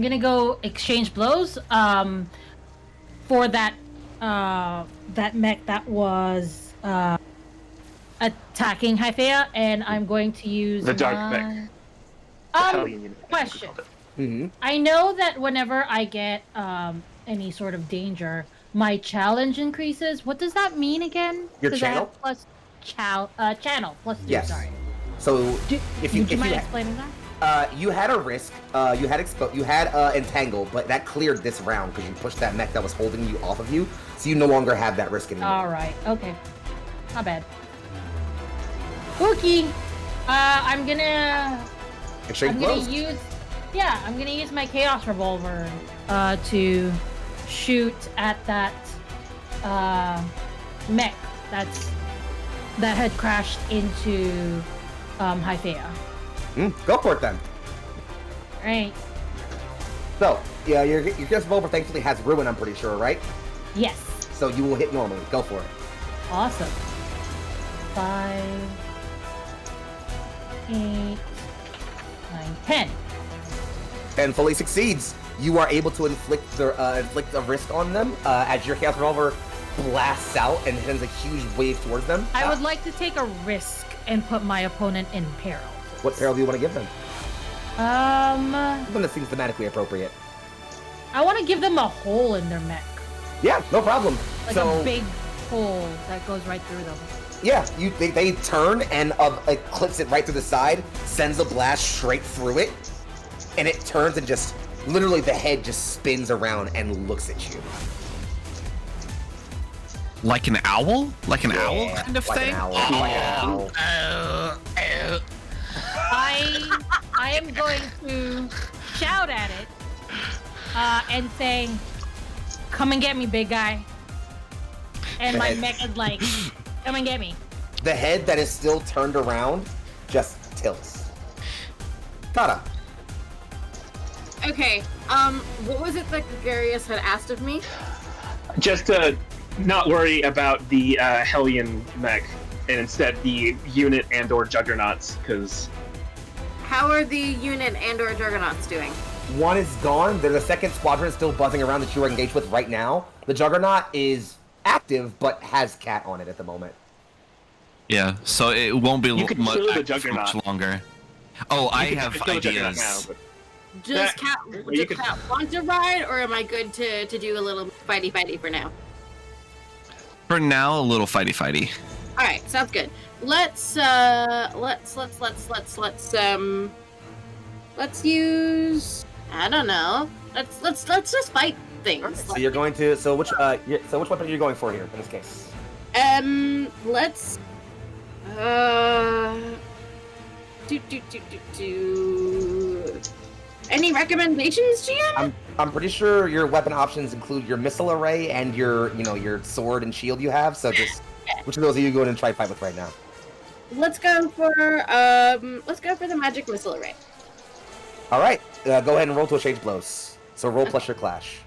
gonna go exchange blows. For that mech that was attacking Hyphea, and I'm going to use The dark mech. Battalion unit, I think we Question. called it. Mm-hmm. I know that whenever I get any sort of danger, my challenge increases. What does that mean again? Your 'Cause I have channel? plus channel plus 2. Yes. Sorry. So Do if you you mind had, explaining that? you had a risk, you had entangle, but that cleared this round because you pushed that mech that was holding you off of you, so you no longer have that risk anymore. All right. Okay. Not bad. Spooky. I'm gonna Exchange blows. I'm gonna use my Chaos Revolver to shoot at that mech that had crashed into Hyphea. Go for it then. Right. So yeah, your Chaos Revolver thankfully has ruin. I'm pretty sure, right? Yes. So you will hit normally. Go for it. Awesome. 5, 8, 9, 10. And fully succeeds. You are able to inflict a risk on them as your Chaos Revolver blasts out and sends a huge wave towards them. I would like to take a risk and put my opponent in peril. What peril do you want to give them? One that seems thematically appropriate. I want to give them a hole in their mech. Yeah, no problem. Like so, a big hole that goes right through them. yeah, they turn and it clips it right through the side, sends a blast straight through it, and it turns and just literally the head just spins around and looks at you. Like an owl? Like an owl Yeah, kind of like an thing? owl, like an owl. I am going to shout at it and saying, "Come and get me, big guy." And my mech is like, "Come and get me." The head that is still turned around just tilts. Tada. Okay, what was it that Gregarious had asked of me? Just to not worry about the Hellion mech, and instead the unit and/or juggernauts, because How are the unit and/or Juggernauts doing? One is gone. There's a second squadron still buzzing around that you are engaged with right now. The Juggernaut is active, but has Cat on it at the moment. Yeah, so it won't be You could much, kill the for Juggernaut. much longer. Oh, I you have can kill the Juggernaut ideas. now, but Does That- Cat, you does could- Cat want to ride, or am I good to do a little fighty for now? For now, a little fighty. All right, sounds good. Let's use, I don't know. Let's just fight things. So you're going to. So which weapon are you going for here in this case? Let's do. Any recommendations, GM? I'm pretty sure your weapon options include your missile array and your sword and shield you have. So just which of those are you going to try to fight with right now? Let's go for the magic missile array. All right, go ahead and roll to exchange blows. So roll plus your clash.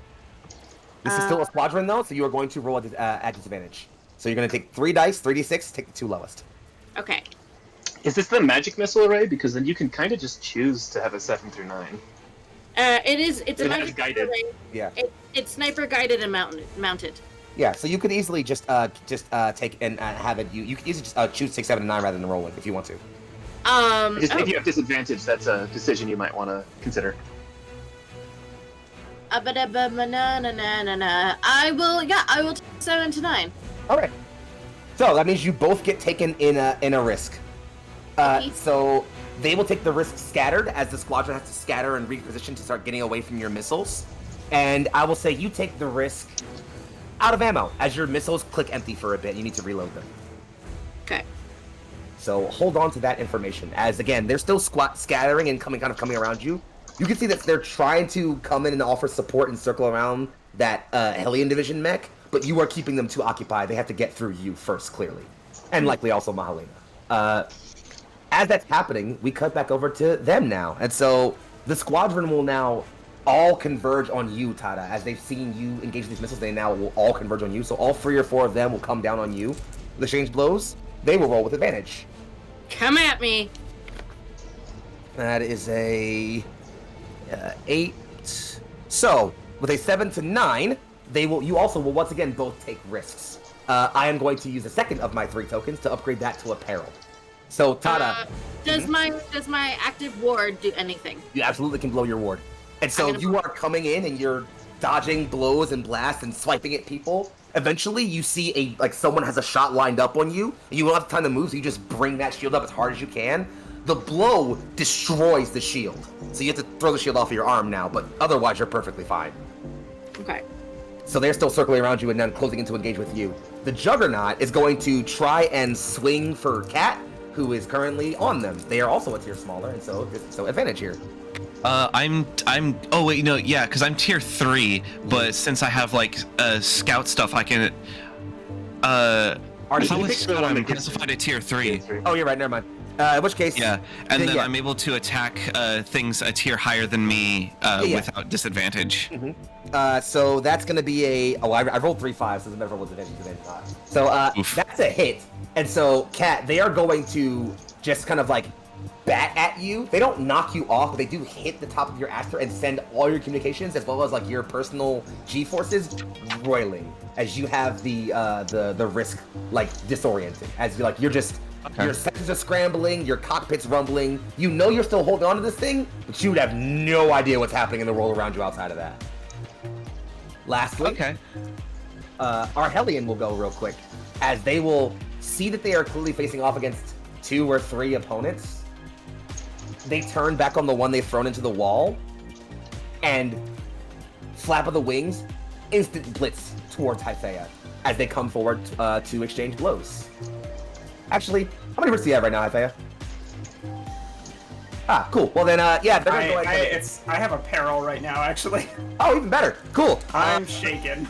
This is still a squadron though, so you are going to roll at disadvantage. So you're going to take 3 dice, 3d6, take the 2 lowest. Okay. is this the magic missile array? Because then you can kind of just choose to have a 7 through 9. It's It a has magic guided. array. Yeah. It's sniper guided and mounted. Yeah, so you could easily just take and have it. You could easily just choose 6, 7, and 9 rather than roll it if you want to. Just if you have disadvantage, that's a decision you might want to consider. I will take 7 to 9. All right. So that means you both get taken in a risk. Okay. So they will take the risk scattered as the squadron has to scatter and reposition to start getting away from your missiles. And I will say you take the risk out of ammo as your missiles click empty for a bit. You need to reload them. Okay. So hold on to that information as again they're still scattering and coming around you. You can see that they're trying to come in and offer support and circle around that Hellion Division mech, but you are keeping them too occupied. They have to get through you first, clearly. And likely also Mahalena. As that's happening, we cut back over to them now. And so the squadron will now all converge on you, Tada. As they've seen you engage with these missiles, they now will all converge on you. So all 3 or 4 of them will come down on you. The exchange blows, they will roll with advantage. Come at me. That is a 8. So with a 7 to 9, you also will once again both take risks. I am going to use a second of my 3 tokens to upgrade that to a peril. So Tada, Does my active ward do anything? you absolutely can blow your ward. And so you are coming in and you're dodging blows and blasts and swiping at people. Eventually you see someone has a shot lined up on you. You don't have time to move, so you just bring that shield up as hard as you can. The blow destroys the shield. So you have to throw the shield off of your arm now, but otherwise you're perfectly fine. Okay. So they're still circling around you and then closing in to engage with you. The Juggernaut is going to try and swing for Cat, who is currently on them. They are also a tier smaller, and so advantage here. Oh wait, no, yeah, because I'm tier 3, but since I have scout stuff, I can. If I was scout, I'm classified at tier 3. Oh, you're right. Never mind. In which case, Yeah, and then yeah. I'm able to attack things a tier higher than me without disadvantage. So that's gonna be I rolled 3 5s, so it doesn't matter what disadvantage not. So Oof. that's a hit. And so, Cat, they are going to just kind of bat at you. They don't knock you off, but they do hit the top of your aster and send all your communications as well as your personal G-forces roiling as you have the risk disoriented as you're just. Okay. Your sensors are scrambling, your cockpit's rumbling. You know you're still holding on to this thing, but you would have no idea what's happening in the world around you outside of that. Lastly, Okay. our Hellion will go real quick, as they will see that they are clearly facing off against 2 or 3 opponents. They turn back on the one they've thrown into the wall, and flap of the wings, instant blitz towards Hythea. as they come forward to exchange blows. Actually, how many verses do you have right now, Isaiah? Ah, cool. Well then, yeah, they're gonna go ahead. I have a peril right now, actually. Oh, even better. Cool. I'm shaken.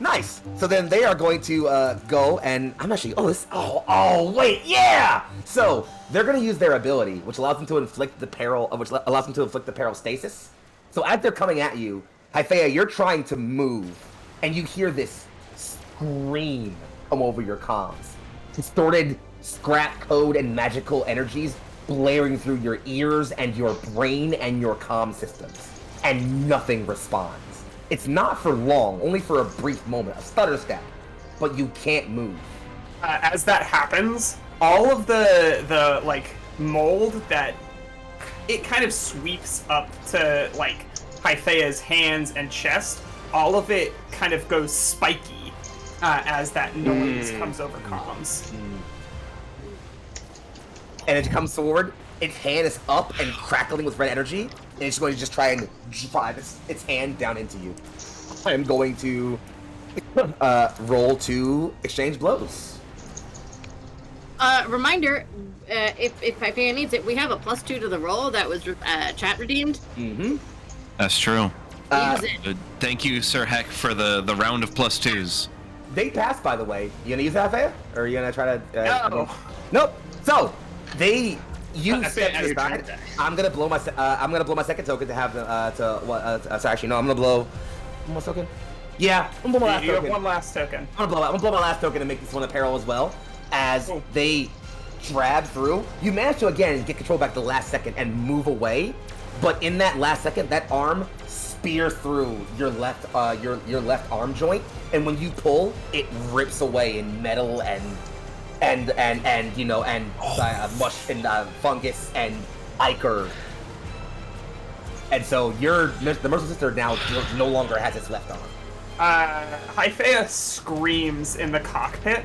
Nice. So then they are going to go and I'm actually. Oh, wait, yeah. So they're going to use their ability, which allows them to inflict the peril stasis. So as they're coming at you, Hyphea, you're trying to move, and you hear this scream come over your comms. Distorted scrap code and magical energies blaring through your ears and your brain and your comm systems, and nothing responds. It's not for long, only for a brief moment, a stutter step, but you can't move. As that happens, all of the like mold that it kind of sweeps up to like Hyphea's hands and chest, all of it kind of goes spiky as that noise comes over comms. And it comes forward, its hand is up and crackling with red energy, and it's going to just try and drive its hand down into you. I am going to roll to exchange blows. Reminder, if Hyphea needs it, we have a +2 to the roll that was chat redeemed. Mm-hmm. That's true. Use it. Thank you, Sir Heck, for the round of +2s. They passed, by the way. You gonna use that, Hyphea? Or are you gonna try to... No. Nope. So, they... You step to the your side. turn. I'm gonna blow my second token to have them sorry, actually no, I'm gonna blow one more token. Yeah, I'm gonna blow my last You have token. one last token. I'm gonna blow my last token to make this one a peril as well. As they drab through, you manage to again get control back the last second and move away. But in that last second, that arm spears through your left arm joint, and when you pull, it rips away in metal and mush and fungus and ichor. And so the Merciful Sister now no longer has its left arm. Hyphea screams in the cockpit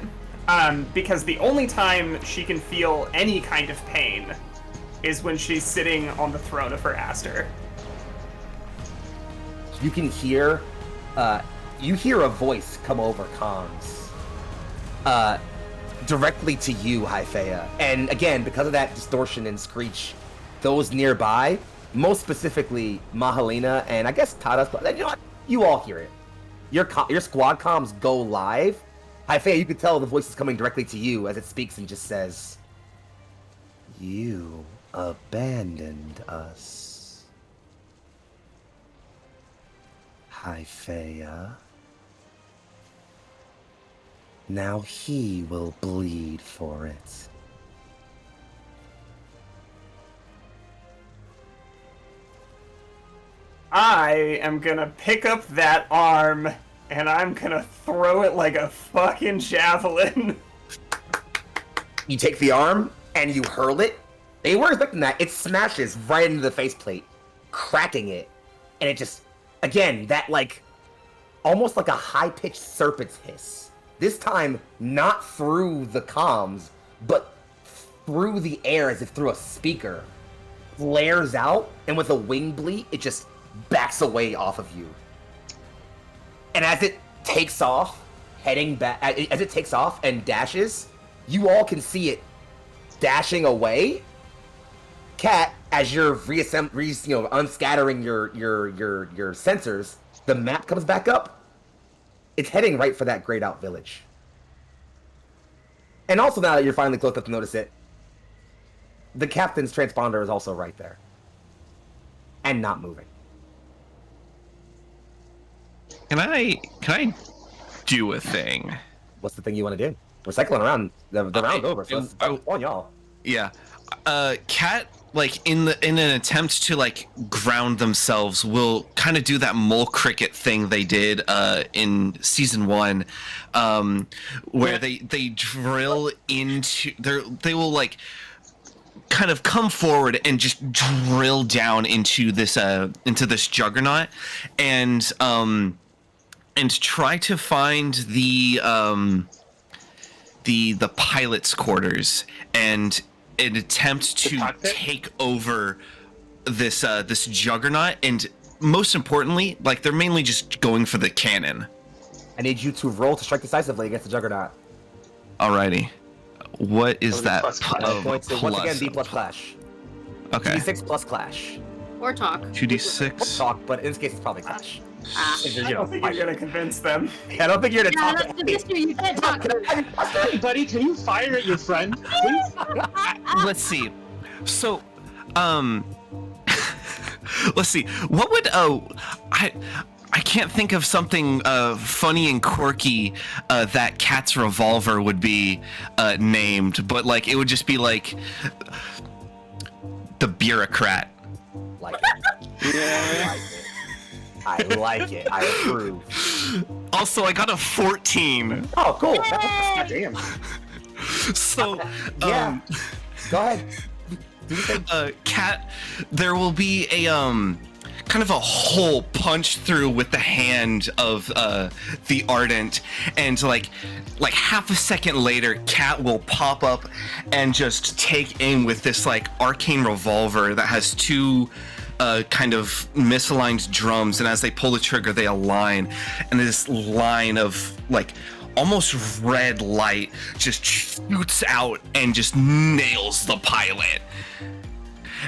because the only time she can feel any kind of pain is when she's sitting on the throne of her Aster. You can hear a voice come over comms. Directly to you, Hyphea. And again, because of that distortion and screech, those nearby, most specifically Mahalina and I guess Tada's, you know what? You all hear it. Your squad comms go live. Hyphea, you can tell the voice is coming directly to you as it speaks and just says, "You abandoned us, Hyphea. Now he will bleed for it." I am gonna pick up that arm and I'm gonna throw it like a fucking javelin. You take the arm and you hurl it. They weren't expecting that. It smashes right into the faceplate, cracking it. And it just, again, that like, almost like a high-pitched serpent's hiss. This time, not through the comms, but through the air as if through a speaker. Flares out, and with a wing bleat, it just backs away off of you. And as it takes off, heading back, as it takes off and dashes, you all can see it dashing away. Cat, as you're unscattering your sensors, the map comes back up. It's heading right for that grayed out village. And also now that you're finally close enough to notice it, the captain's transponder is also right there. And not moving. Can I do a thing? What's the thing you want to do? We're cycling around. The round's over, so it's on y'all. Yeah. Cat, like, in an attempt to, like, ground themselves, will kind of do that mole cricket thing they did in season 1, where they drill into... They will, like, kind of come forward and just drill down into this juggernaut and try to find the pilot's quarters and an attempt to take over this juggernaut, and most importantly, like, they're mainly just going for the cannon. I need you to roll to strike decisively against the Juggernaut. Alrighty. What is that? Plus clash. Points to, once again, D plus clash. Okay. D6 plus clash. Or talk. 2d6. Talk, but in this case, it's probably clash. I don't think you're gonna convince them. I don't think you're gonna Yeah, talk. that's the mystery. You can't talk. Hey, buddy, can you fire at your friend, please? Let's see. So, let's see. What would I can't think of something funny and quirky that Cat's revolver would be named, but like it would just be like the bureaucrat. Like it. Yeah. I like it. I approve. Also, I got a 14. Oh, cool. God damn. So, Yeah. Go ahead. Do you think? Cat, there will be a kind of a hole punched through with the hand of the Ardent, and like half a second later, Cat will pop up and just take aim with this like arcane revolver that has two kind of misaligned drums, and as they pull the trigger, they align, and this line of like almost red light just shoots out and just nails the pilot.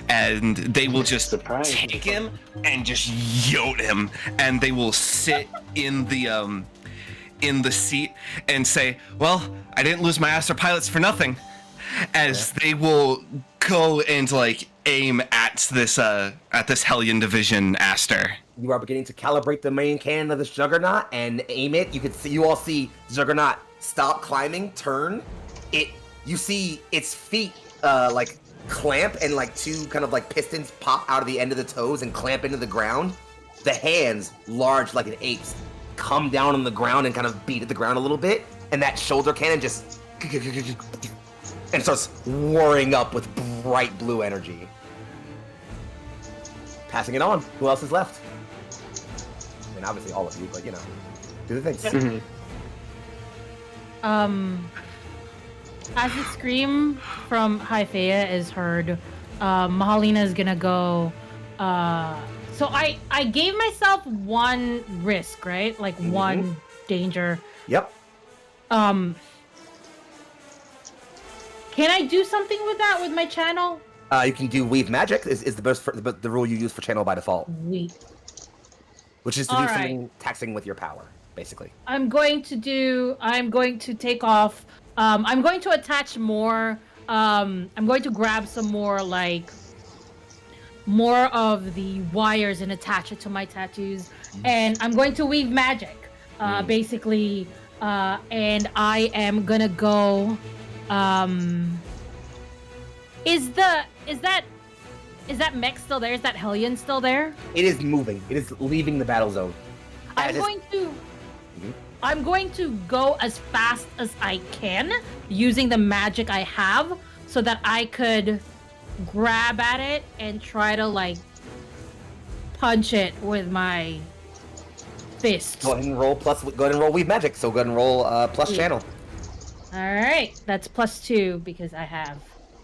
And they will just Surprise. take him and just yote him, and they will sit in the seat and say, "Well, I didn't lose my Aster pilots for nothing." As they will go and like aim at this Hellion Division Aster. You are beginning to calibrate the main cannon of this Juggernaut and aim it. You all see Juggernaut stop climbing, turn. You see its feet like clamp, and like two kind of like pistons pop out of the end of the toes and clamp into the ground. The hands, large like an ape's, come down on the ground and kind of beat at the ground a little bit, and that shoulder cannon just and starts whirring up with bright blue energy. Passing it on. Who else is left? I mean, obviously all of you, but you know, do the things. As the scream from Hyphea is heard, Mahalina is gonna go. So I gave myself one risk, right? Like one danger. Yep. Can I do something with that with my channel? You can do weave magic. Is the best the rule you use for channel by default, which is to do something taxing with your power, basically. I'm going to take off. I'm going to attach more. I'm going to grab some more more of the wires and attach it to my tattoos. And I'm going to weave magic, basically. And I am gonna go. Is that mech still there? Is that Hellion still there? It is moving. It is leaving the battle zone. I'm going to go as fast as I can using the magic I have so that I could grab at it and try to like punch it with my fist. Go ahead and roll weave magic. So go ahead and roll plus channel. All right, that's +2 because I have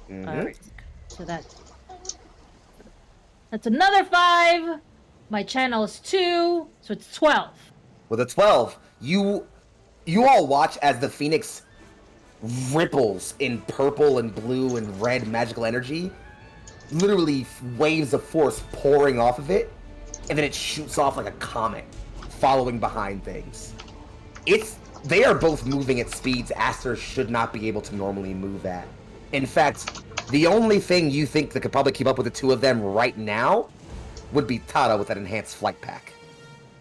a risk. So that's another 5. My channel is 2, so it's 12. With a 12, you all watch as the Phoenix ripples in purple and blue and red magical energy, literally waves of force pouring off of it, and then it shoots off like a comet, following behind things. They are both moving at speeds Aster should not be able to normally move at. In fact, the only thing you think that could probably keep up with the two of them right now would be Tara with that enhanced flight pack.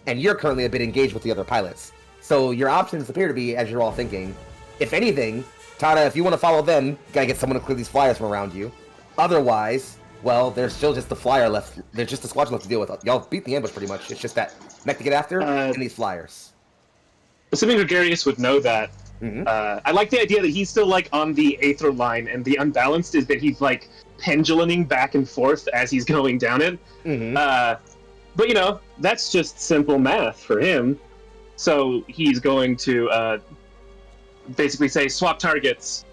And you're currently a bit engaged with the other pilots. So your options appear to be, as you're all thinking, if anything, Tara, if you want to follow them, you gotta get someone to clear these flyers from around you. Otherwise, well, there's still just the flyer left. There's just the squadron left to deal with. Y'all beat the ambush pretty much. It's just that mech to get after and these flyers. Assuming Gregarious would know that, I like the idea that he's still like on the Aether line, and the unbalanced is that he's like penduluming back and forth as he's going down it. But you know, that's just simple math for him. So he's going to basically say swap targets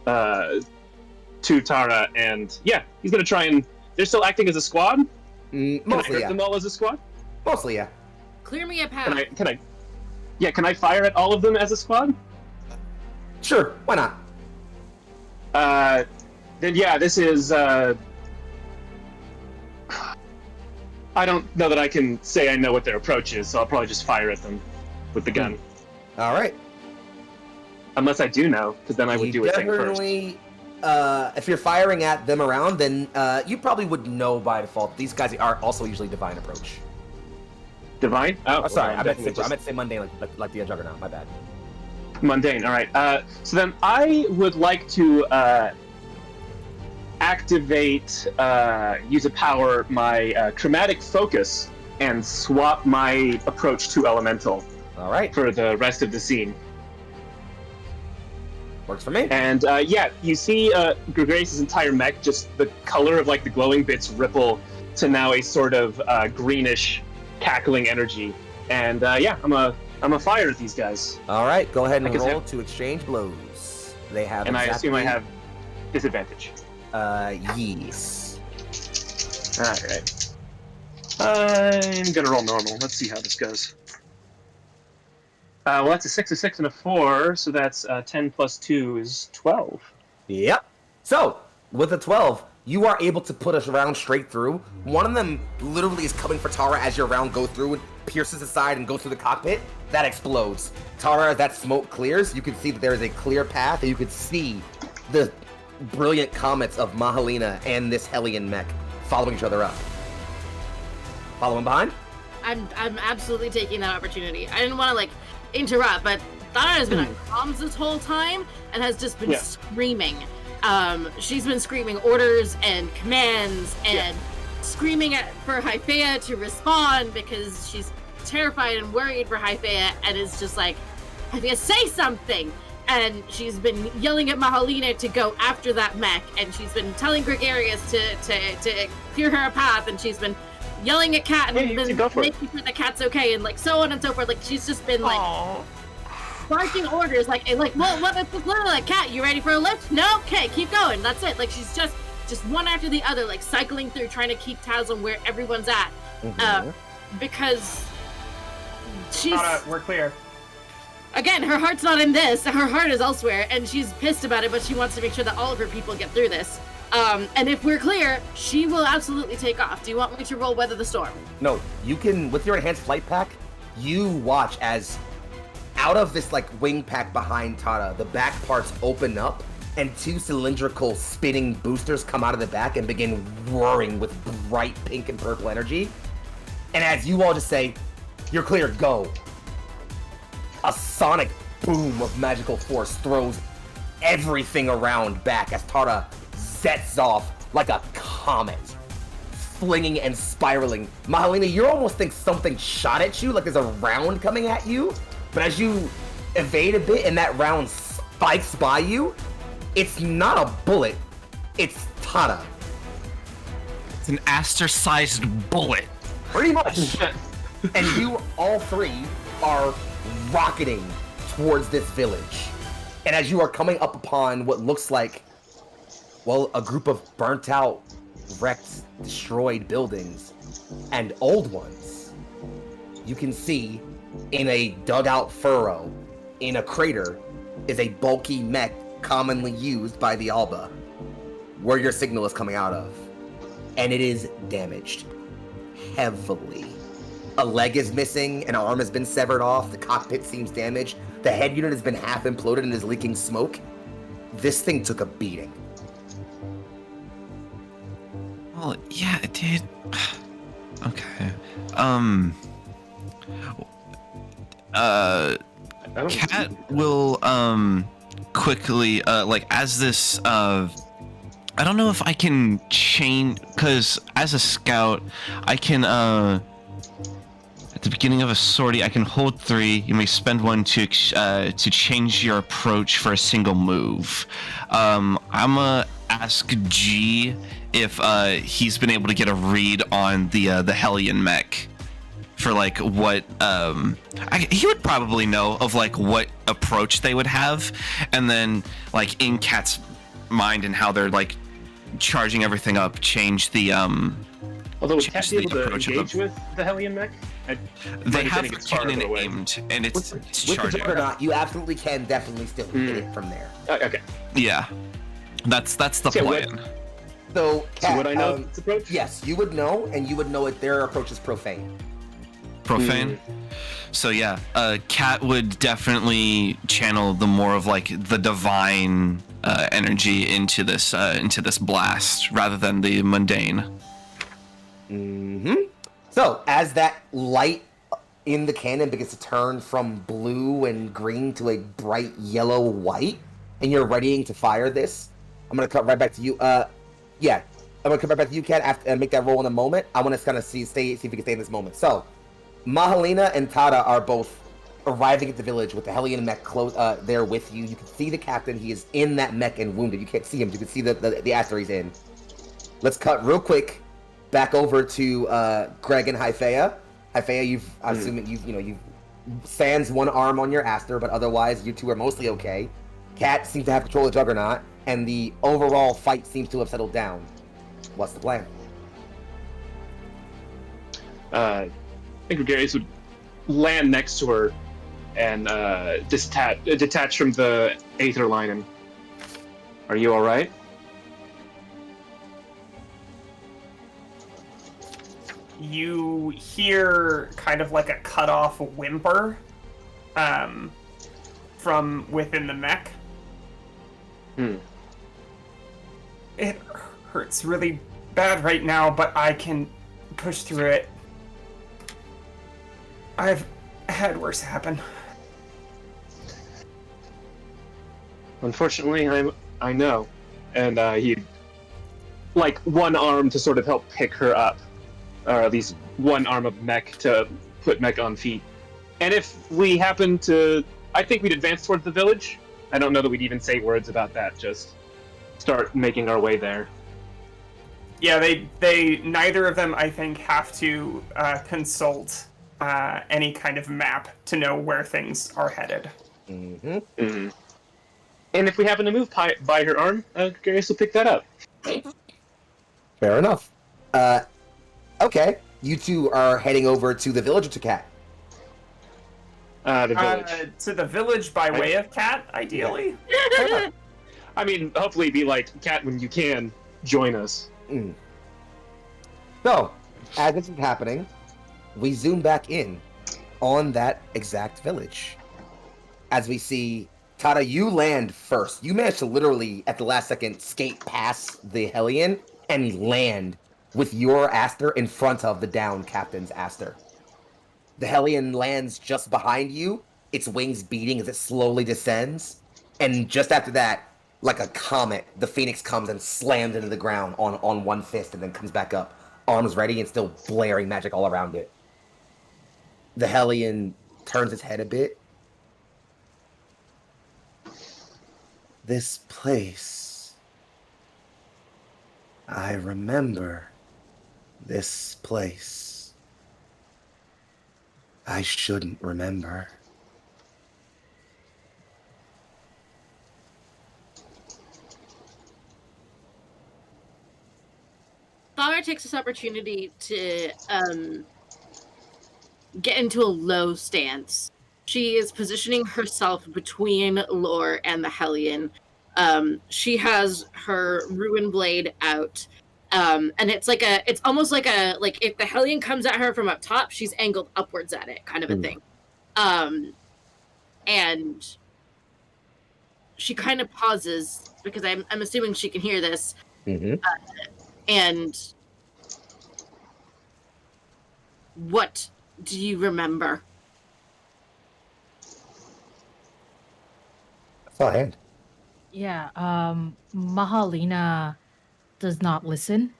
to Tara, and yeah, he's going to try and they're still acting as a squad. Can I hurt them all as a squad? Mostly, yeah. Clear me a path. Can I Yeah, can I fire at all of them as a squad? Sure, why not? Then yeah, this is. I don't know that I can say I know what their approach is, so I'll probably just fire at them with the gun. All right. Unless I do know, because then I would do a thing first. Definitely, if you're firing at them around, then you probably would know by default. These guys are also usually divine approach. Divine? Oh, sorry, well, I meant to say mundane, like the Juggernaut. My bad. Mundane. All right. So then I would like to activate, use a power, my chromatic focus, and swap my approach to elemental. All right. For the rest of the scene. Works for me. And yeah, you see Gregarious' entire mech, just the color of like the glowing bits ripple to now a sort of greenish, cackling energy. And yeah, I'm a fire at these guys. All right, go ahead and roll to exchange blows. They have. And I assume I have disadvantage. Yes. All right. I'm gonna roll normal. Let's see how this goes. Well, that's a 6, a 6, and a 4, so that's 10 plus 2 is 12. Yep. So, with a 12, you are able to put a round straight through. One of them literally is coming for Tara as your round goes through and pierces the side and goes through the cockpit. That explodes. Tara, as that smoke clears, you can see that there is a clear path, and you can see the brilliant comets of Mahalina and this Hellion mech following each other up. Following behind? I'm absolutely taking that opportunity. I didn't want to like interrupt, but Thana has been on comms this whole time and has just been screaming. She's been screaming orders and commands and screaming for Hyphaea to respond because she's terrified and worried for Hyphaea and is just like, Hyphaea, say something! And she's been yelling at Mahalina to go after that mech, and she's been telling Gregarious to clear her a path, and she's been yelling at Cat and been making sure the Cat's okay, and like so on and so forth. Like she's just been like barking orders, like what? It's literally like, Cat, you ready for a lift? No, okay, keep going. That's it. Like she's just one after the other, like cycling through, trying to keep tabs on where everyone's at, because she's. We're clear. Again, her heart's not in this. Her heart is elsewhere, and she's pissed about it, but she wants to make sure that all of her people get through this. And if we're clear, she will absolutely take off. Do you want me to roll Weather the Storm? No, you can, with your enhanced flight pack, you watch as out of this like wing pack behind Tara, the back parts open up and 2 cylindrical spinning boosters come out of the back and begin roaring with bright pink and purple energy. And as you all just say, you're clear, go. A sonic boom of magical force throws everything around back as Tara zets off like a comet, flinging and spiraling. Mahalina, you almost think something shot at you, like there's a round coming at you, but as you evade a bit and that round spikes by you, it's not a bullet, it's Tara. It's an Aster-sized bullet. Pretty much. And you all three are rocketing towards this village. And as you are coming up upon what looks like, well, a group of burnt out, wrecked, destroyed buildings and old ones, you can see in a dug out furrow, in a crater, is a bulky mech commonly used by the Alba, where your signal is coming out of. And it is damaged. Heavily. A leg is missing, an arm has been severed off, the cockpit seems damaged, the head unit has been half imploded and is leaking smoke. This thing took a beating. Well, yeah, it did. Okay. Cat will quickly like as this I don't know if I can change, because as a scout I can at the beginning of a sortie I can hold 3. You may spend 1 to change your approach for a single move. I'ma ask G if he's been able to get a read on the Hellion mech for like what he would probably know of like what approach they would have, and then like in Cat's mind and how they're like charging everything up, change the Although would change Cat be able the to approach of engage the- with the Hellion mech? They have understanding the it's farther cannon away. aimed, and it's With the charging. Juggernaut, you absolutely can definitely still hit it from there. Okay. Yeah, that's the Yeah, what- plan. So, So Kat, would I know its approach? yes, you would know, and you would know that their approach is profane. Profane. So yeah, Cat would definitely channel the more of like the divine energy into this blast rather than the mundane. So, as that light in the cannon begins to turn from blue and green to a bright yellow white, and you're readying to fire this, I'm gonna cut right back to you. Yeah, I'm gonna come right back to you, Kat, after and make that roll in a moment. I want to kind of see if we can stay in this moment. So, Mahalina and Tada are both arriving at the village with the Hellion mech close there with you. You can see the captain; he is in that mech and wounded. You can't see him; you can see the aster he's in. Let's cut real quick back over to Greg and Hyphea. Hyphea, I'm assuming you've sans one arm on your aster, but otherwise you two are mostly okay. Cat seems to have control of Juggernaut, and the overall fight seems to have settled down. What's the plan? I think Gregarious would land next to her and detach from the Aether Lion. Are you all right? You hear kind of like a cut-off whimper from within the mech. It hurts really bad right now, but I can push through it. I've had worse happen. Unfortunately, I know, and he like one arm to sort of help pick her up, or at least one arm of Mech to put Mech on feet. And if we happen to, I think we'd advance towards the village. I don't know that we'd even say words about that. Just start making our way there. Yeah, they neither of them, I think, have to consult any kind of map to know where things are headed. And if we happen to move by her arm, Garius will pick that up. Fair enough. Okay. You two are heading over to the village or to Cat? The village. To the village by way of Cat, ideally. I mean, hopefully be like, Cat, when you can, join us. So, as this is happening, we zoom back in on that exact village. As we see, Tada, you land first. You managed to literally, at the last second, skate past the Hellion and land with your Aster in front of the downed captain's Aster. The Hellion lands just behind you, its wings beating as it slowly descends, and just after that, like a comet, the Phoenix comes and slams into the ground on one fist and then comes back up, arms ready and still blaring magic all around it. The Hellion turns its head a bit. This place. I remember this place. I shouldn't remember. Thara takes this opportunity to get into a low stance. She is positioning herself between Lore and the Hellion. She has her Ruin Blade out. And it's almost like if the Hellion comes at her from up top, she's angled upwards at it, kind of a thing. And she kind of pauses because I'm assuming she can hear this. And what do you remember? Go ahead. Yeah, Mahalina does not listen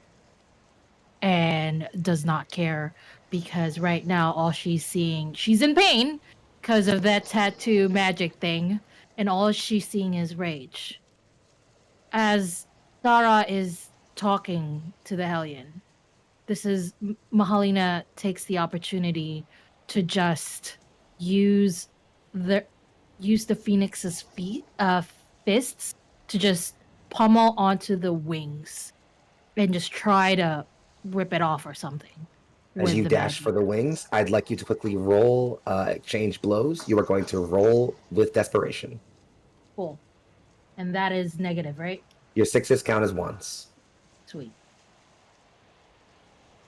and does not care because right now all she's seeing, she's in pain because of that tattoo magic thing, and all she's seeing is rage. As Thara is talking to the Hellion, Mahalina takes the opportunity to just use the Phoenix's fists to just pummel onto the wings and just try to rip it off or something. As with you the dash magic. for the wings, I'd like you to quickly roll exchange blows. You are going to roll with desperation. Cool. And that is negative, right? Your sixes count as ones. Sweet.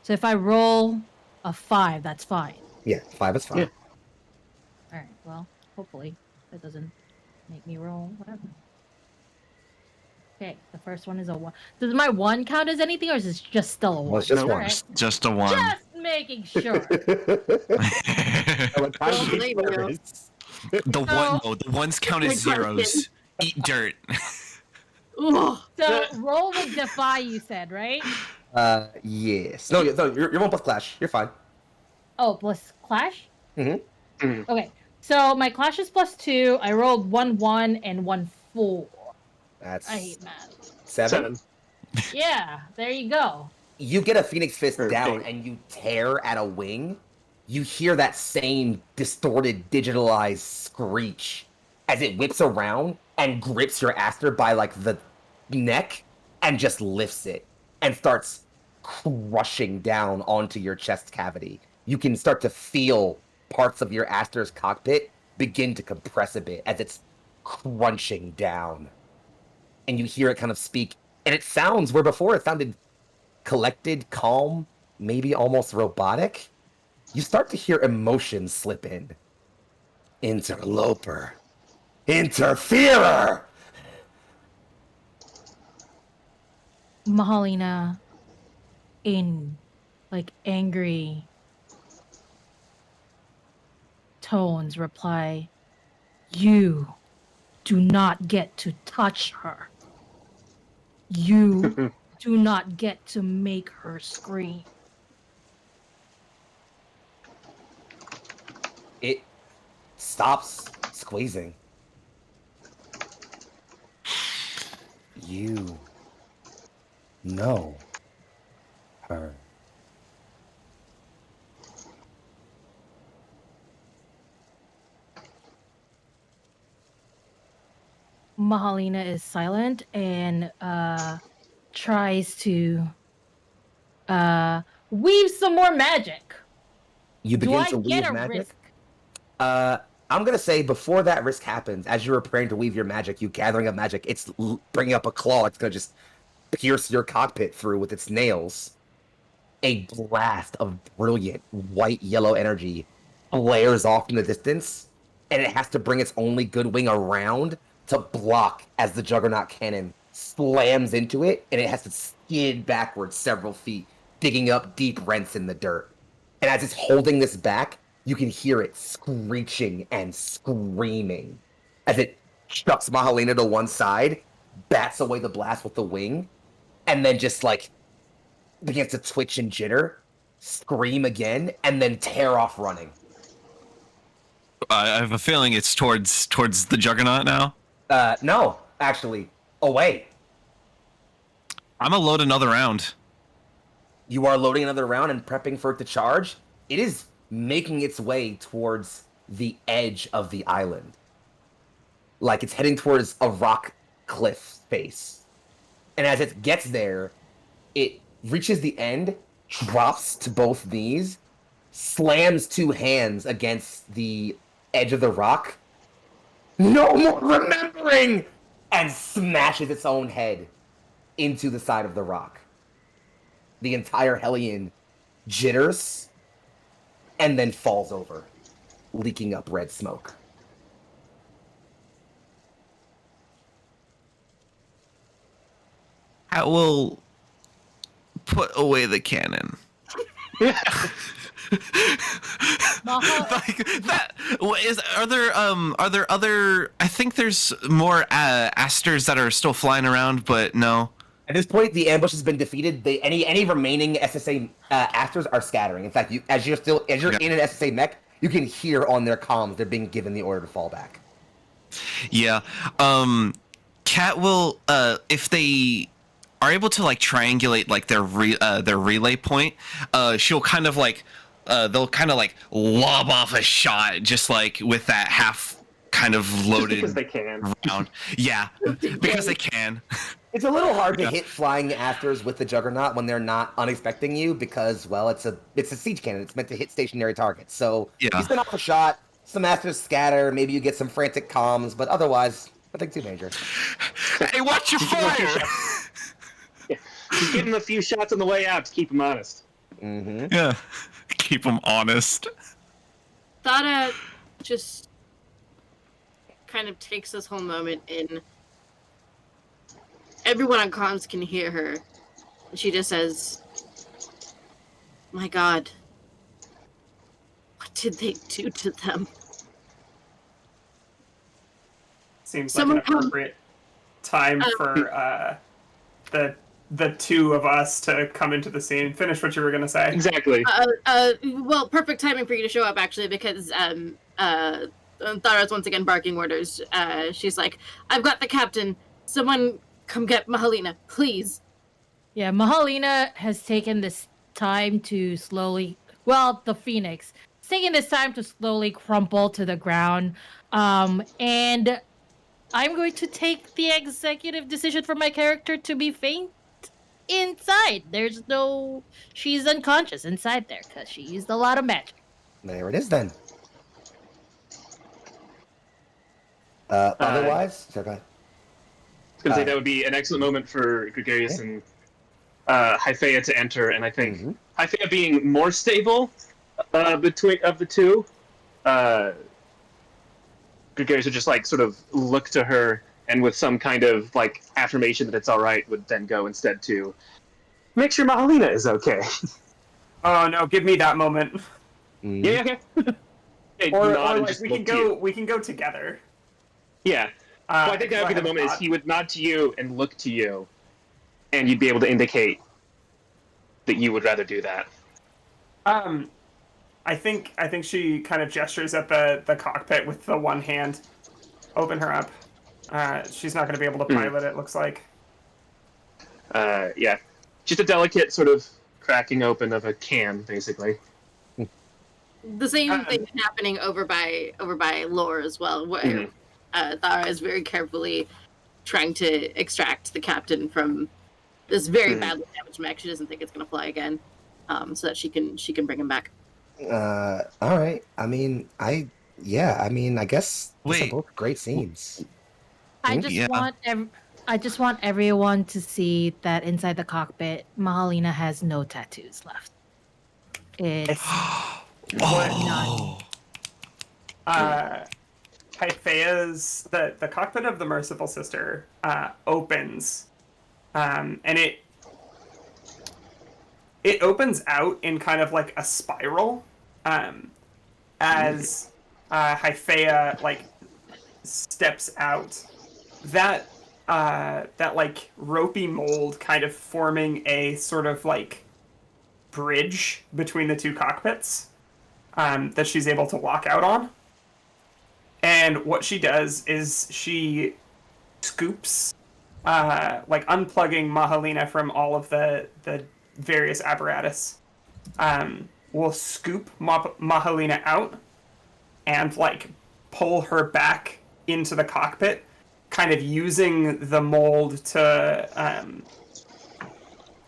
So if I roll a 5, that's fine. Yeah, 5 is fine. Yeah. All right. Well, hopefully that doesn't make me roll whatever. Okay, the first one is a 1. Does my 1 count as anything, or is it just still a 1? Well, it's just No. one. Alright. Just a 1. Just making sure. Don't blame you. The ones count as Good question. zeros. Eat dirt. Ooh. So roll with defy, you said, right? Yes. No, you're 1 plus clash. You're fine. Oh, plus clash? Mm-hmm. Okay. So my clash is +2. I rolled 1 and 1 4. That's I hate math. 7. Yeah, there you go. You get a Phoenix Fist Or down 8. and you tear at a wing. You hear that same distorted, digitalized screech as it whips around and grips your Aster by like the neck and just lifts it and starts crushing down onto your chest cavity. You can start to feel parts of your Aster's cockpit begin to compress a bit as it's crunching down. And you hear it kind of speak, and it sounds where before it sounded collected, calm, maybe almost robotic. You start to hear emotions slip in. Interloper. Interferer! Mahalina, in like angry tones, reply, "You do not get to touch her. You do not get to make her scream." It stops squeezing. You know her. Mahalina is silent and tries to weave some more magic. You Do begin I to get weave a magic. risk? I'm gonna say before that risk happens, as you're preparing to weave your magic, you gathering up magic, it's bringing up a claw. It's gonna just pierce your cockpit through with its nails. A blast of brilliant white-yellow energy flares off in the distance, and it has to bring its only good wing around to block as the Juggernaut cannon slams into it, and it has to skid backwards several feet, digging up deep rents in the dirt. And as it's holding this back, you can hear it screeching and screaming as it chucks Mahalina to one side, bats away the blast with the wing, and then just like begins to twitch and jitter, scream again, and then tear off running. I have a feeling it's towards the Juggernaut now. No, actually, away. I'm gonna load another round. You are loading another round and prepping for it to charge. It is making its way towards the edge of the island. Like it's heading towards a rock cliff face. And as it gets there, it reaches the end, drops to both knees, slams 2 hands against the edge of the rock. No more remembering! And smashes its own head into the side of the rock. The entire Hellion jitters and then falls over, leaking up red smoke. I will put away the cannon. Like that. Are there other? I think there's more asters that are still flying around, but no. At this point, the ambush has been defeated. Any remaining SSA asters are scattering. In fact, as you're in an SSA mech, you can hear on their comms they're being given the order to fall back. Yeah. Cat will if they are able to like triangulate like their relay point, she'll kind of like they'll kind of like lob off a shot just like with that half kind of loaded Because they can. round. Yeah, because they can. It's a little hard to hit flying afters with the Juggernaut when they're not unexpecting you because, well, it's a siege cannon. It's meant to hit stationary targets. So you send off a shot, some afters scatter, maybe you get some frantic comms, but otherwise, nothing too major. Hey, watch your fire! Just give him a few shots on the way out to keep him honest. Mm-hmm. Yeah, keep them honest. Thada just kind of takes this whole moment in. Everyone on comms can hear her. She just says, "My God, what did they do to them?" Seems Someone like an appropriate time for the two of us to come into the scene. Finish what you were gonna say. Exactly. Well, perfect timing for you to show up, actually, because Thara's once again barking orders. She's like, "I've got the captain. Someone come get Mahalina, please." Yeah, Mahalina has taken this time to slowly, well, the Phoenix, it's taking this time to slowly crumple to the ground. And I'm going to take the executive decision for my character to be faint inside. She's unconscious inside there because she used a lot of magic. There it is then. Otherwise, so go ahead. I was going to say that would be an excellent moment for Gregarious and Hyphaea to enter, and I think Hyphaea being more stable between of the two, Gregarious would just like sort of look to her, and with some kind of like affirmation that it's all right, would then go instead to make sure Mahalina is okay. Oh no, give me that moment. Yeah, okay. Hey, Or nod and like just we look can to you. go we can go together. Yeah. Well, I think that would be the moment. Is he would nod to you and look to you, and you'd be able to indicate that you would rather do that. I think she kind of gestures at the cockpit with the one hand. Open her up. She's not going to be able to pilot it, looks like. Yeah. Just a delicate sort of cracking open of a can, basically. The same thing is happening over by Lore as well, where Thara is very carefully trying to extract the captain from this very badly damaged mech. She doesn't think it's going to fly again, so that she can bring him back. All right. I guess these are both great scenes. I just want everyone to see that inside the cockpit, Mahalina has no tattoos left. It's none. Hyphaea's the cockpit of the Merciful Sister opens, and it opens out in kind of like a spiral, as Hyphaea like steps out. That like ropey mold kind of forming a sort of like bridge between the two cockpits that she's able to walk out on. And what she does is she scoops, like unplugging Mahalina from all of the various apparatus. Will scoop Mahalina out and like pull her back into the cockpit, kind of using the mold to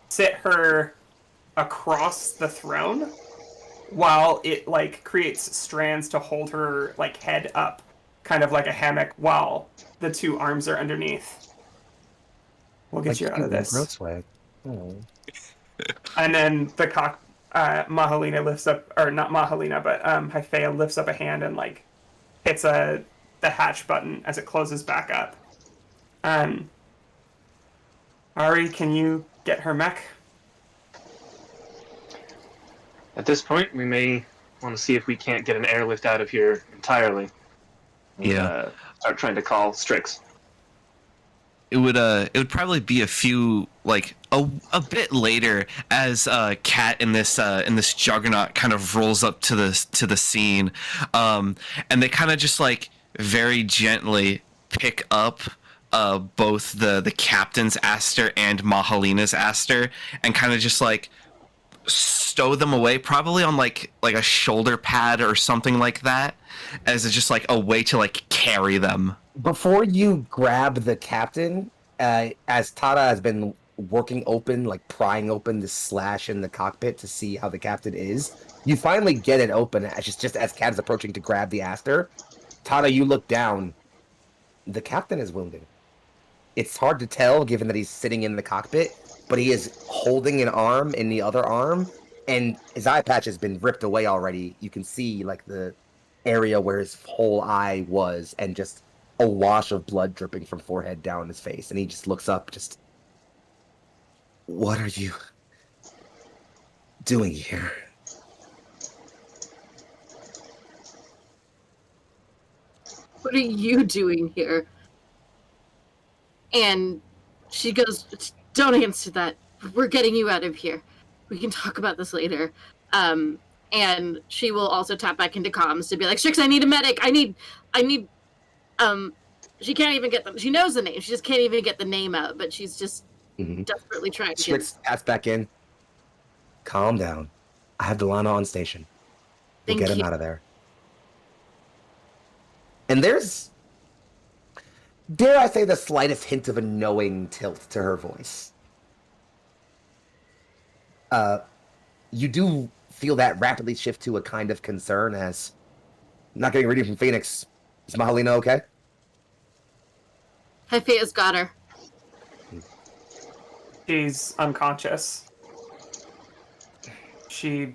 sit her across the throne, while it like creates strands to hold her like head up, kind of like a hammock, while the two arms are underneath. We'll get you out of this. Swag. Oh. And then the Mahalina lifts up, or not Mahalina, but Hyphaea lifts up a hand and like hits the hatch button as it closes back up. Ari, can you get her mech? At this point, we may want to see if we can't get an airlift out of here entirely. And, start trying to call Strix. It would probably be a few like a bit later as Kat in this juggernaut kind of rolls up to the scene, and they kind of just like very gently pick up both the captain's aster and Mahalina's aster and kind of just like stow them away, probably on like a shoulder pad or something like that, as just like a way to like carry them. Before you grab the captain, as Tada has been working open, like prying open the slash in the cockpit to see how the captain is, you finally get it open just as Cat is approaching to grab the Aster. Tada, you look down. The captain is wounded. It's hard to tell given that he's sitting in the cockpit, but he is holding an arm in the other arm, and his eye patch has been ripped away already. You can see like the area where his whole eye was, and just a wash of blood dripping from forehead down his face, and he just looks up, just, what are you doing here? What are you doing here? And she goes, don't answer that. We're getting you out of here. We can talk about this later. And she will also tap back into comms to be like, Strix, I need a medic. I need, she can't even get them. She knows the name. She just can't even get the name out, but she's just desperately trying to Strix taps back in. Calm down. I have Delana on station. We'll get him out of there. And there's, dare I say, the slightest hint of a knowing tilt to her voice. You do feel that rapidly shift to a kind of concern as, not getting ready from Phoenix. Is Mahalina okay? Hefea's got her. She's unconscious. She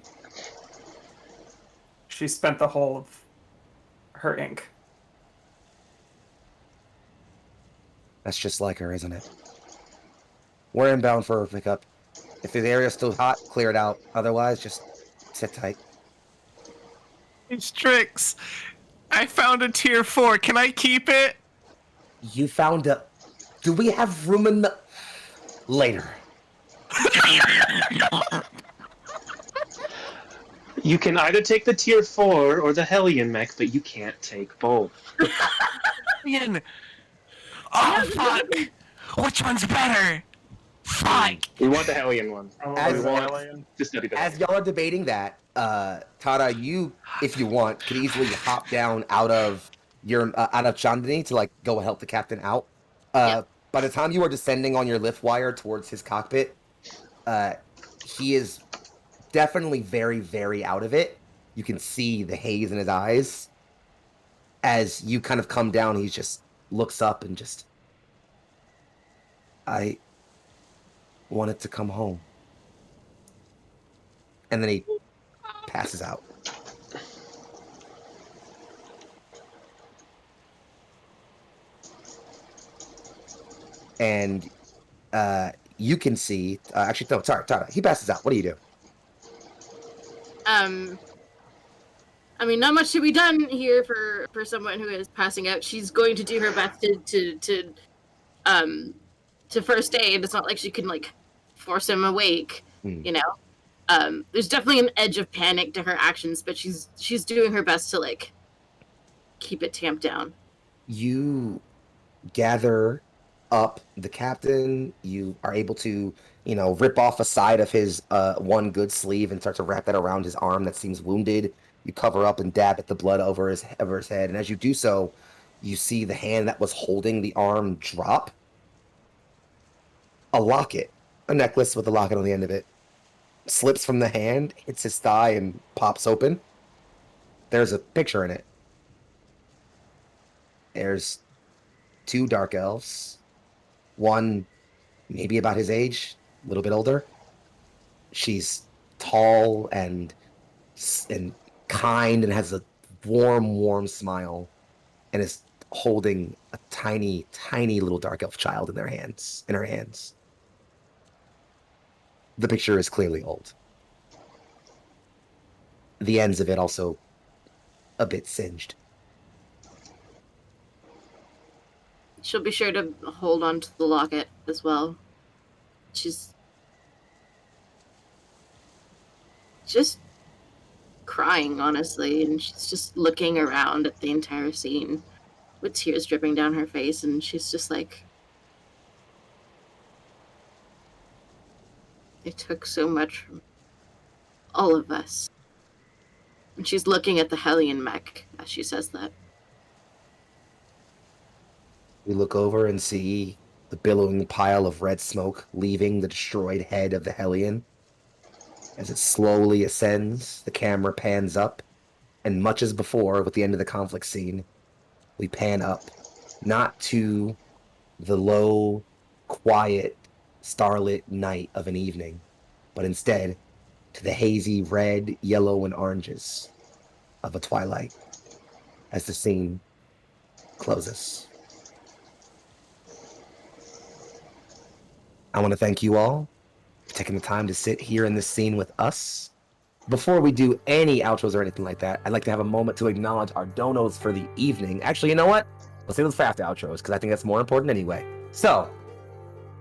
spent the whole of her ink. That's just like her, isn't it? We're inbound for a pickup. If the area's still hot, clear it out. Otherwise, just sit tight. Strix, I found a tier 4. Can I keep it? You found a... Do we have room in the... Later. You can either take the tier 4 or the Hellion mech, but you can't take both. Ian. Oh, fuck! Which one's better? Fuck! We want the Hellion one. As y'all are debating that, Tada, you, if you want, could easily hop down out of your out of Chandani to like go help the captain out. By the time you are descending on your lift wire towards his cockpit, he is definitely very, very out of it. You can see the haze in his eyes. As you kind of come down, he just looks up and just, I wanted to come home. And then he passes out. And you can see, actually, no, sorry, Tara, he passes out. What do you do? I mean, not much to be done here for someone who is passing out. She's going to do her best to first aid. It's not like she can like force him awake, you know. There's definitely an edge of panic to her actions, but she's doing her best to like keep it tamped down. You gather up the captain. You are able to, rip off a side of his one good sleeve and start to wrap that around his arm that seems wounded. You cover up and dab at the blood over his head, and as you do so, you see the hand that was holding the arm drop. A locket, a necklace with a locket on the end of it, slips from the hand, hits his thigh, and pops open. There's a picture in it. There's 2 dark elves. One, maybe about his age, a little bit older. She's tall and kind and has a warm smile, and is holding a tiny little dark elf child in her hands. The picture is clearly old. The ends of it also a bit singed. She'll be sure to hold on to the locket as well. She's just crying, honestly, and she's just looking around at the entire scene with tears dripping down her face, and she's just like, it took so much from all of us. And she's looking at the Hellion mech as she says that. We look over and see the billowing pile of red smoke leaving the destroyed head of the Hellion. As it slowly ascends, the camera pans up, and much as before with the end of the conflict scene, we pan up, not to the low, quiet, starlit night of an evening, but instead to the hazy red, yellow, and oranges of a twilight as the scene closes. I want to thank you all for taking the time to sit here in this scene with us. Before we do any outros or anything like that, I'd like to have a moment to acknowledge our donos for the evening. Actually, you know what? Let's do those for after outros, because I think that's more important anyway. So,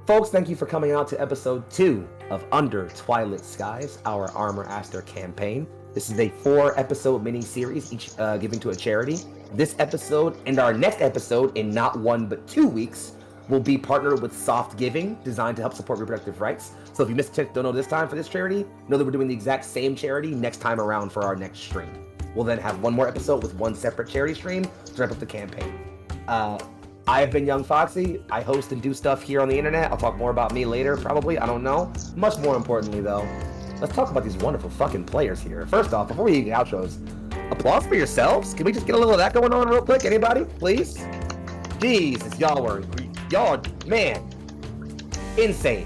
folks, thank you for coming out to episode 2 of Under Twilight Skies, our Armor Aster campaign. This is a 4-episode mini-series, each giving to a charity. This episode and our next episode in not 1 but 2 weeks will be partnered with Soft Giving, designed to help support reproductive rights. So if you missed a dono this time for this charity, know that we're doing the exact same charity next time around for our next stream. We'll then have one more episode with one separate charity stream to wrap up the campaign. I have been Young Foxy. I host and do stuff here on the internet. I'll talk more about me later, probably. I don't know. Much more importantly, though, let's talk about these wonderful fucking players here. First off, before we get outros, applause for yourselves. Can we just get a little of that going on real quick? Anybody, please? Jesus, y'all, man, insane.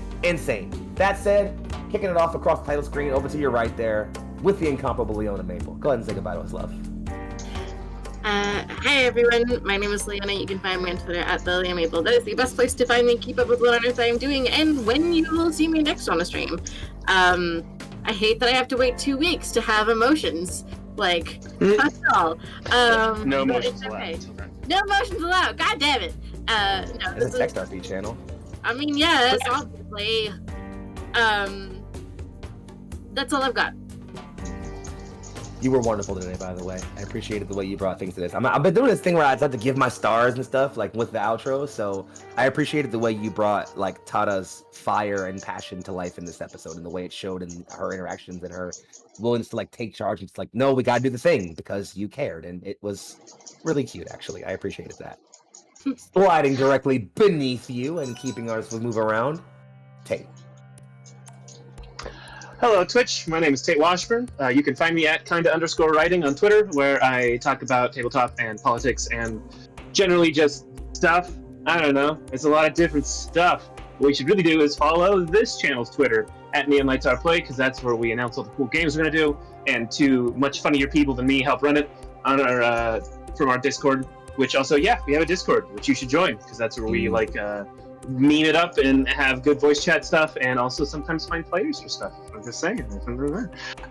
That said, kicking it off across the title screen over to your right there with the incomparable Leona Maple. Go ahead and say goodbye to us, love. Hi everyone, my name is Leona. You can find me on Twitter at @LeonaMaple. That is the best place to find me, keep up with what on earth I am doing, and when you will see me next on a stream. I hate that I have to wait 2 weeks to have emotions. Like, that's all. No but emotions it's okay. allowed. No emotions allowed. God damn it. No, It's a text RP channel. I mean, yes, obviously. That's all I've got. You were wonderful today, by the way. I appreciated the way you brought things to this. I've been doing this thing where I had to give my stars and stuff, like with the outro. So I appreciated the way you brought like Tada's fire and passion to life in this episode, and the way it showed in her interactions and her willingness to like take charge. And it's like, no, we gotta do the thing because you cared, and it was really cute. Actually, I appreciated that. Sliding directly beneath you and keeping ours move around, Tate. Hello, Twitch. My name is Tate Washburn. You can find me at kinda_writing on Twitter, where I talk about tabletop and politics and generally just stuff. I don't know. It's a lot of different stuff. What you should really do is follow this channel's Twitter at Lights Roleplay, because that's where we announce all the cool games we're gonna do, and two much funnier people than me help run it on our from our Discord. Which also, yeah, we have a Discord, which you should join, because that's where we like mean it up and have good voice chat stuff, and also sometimes find players for stuff. I'm just saying.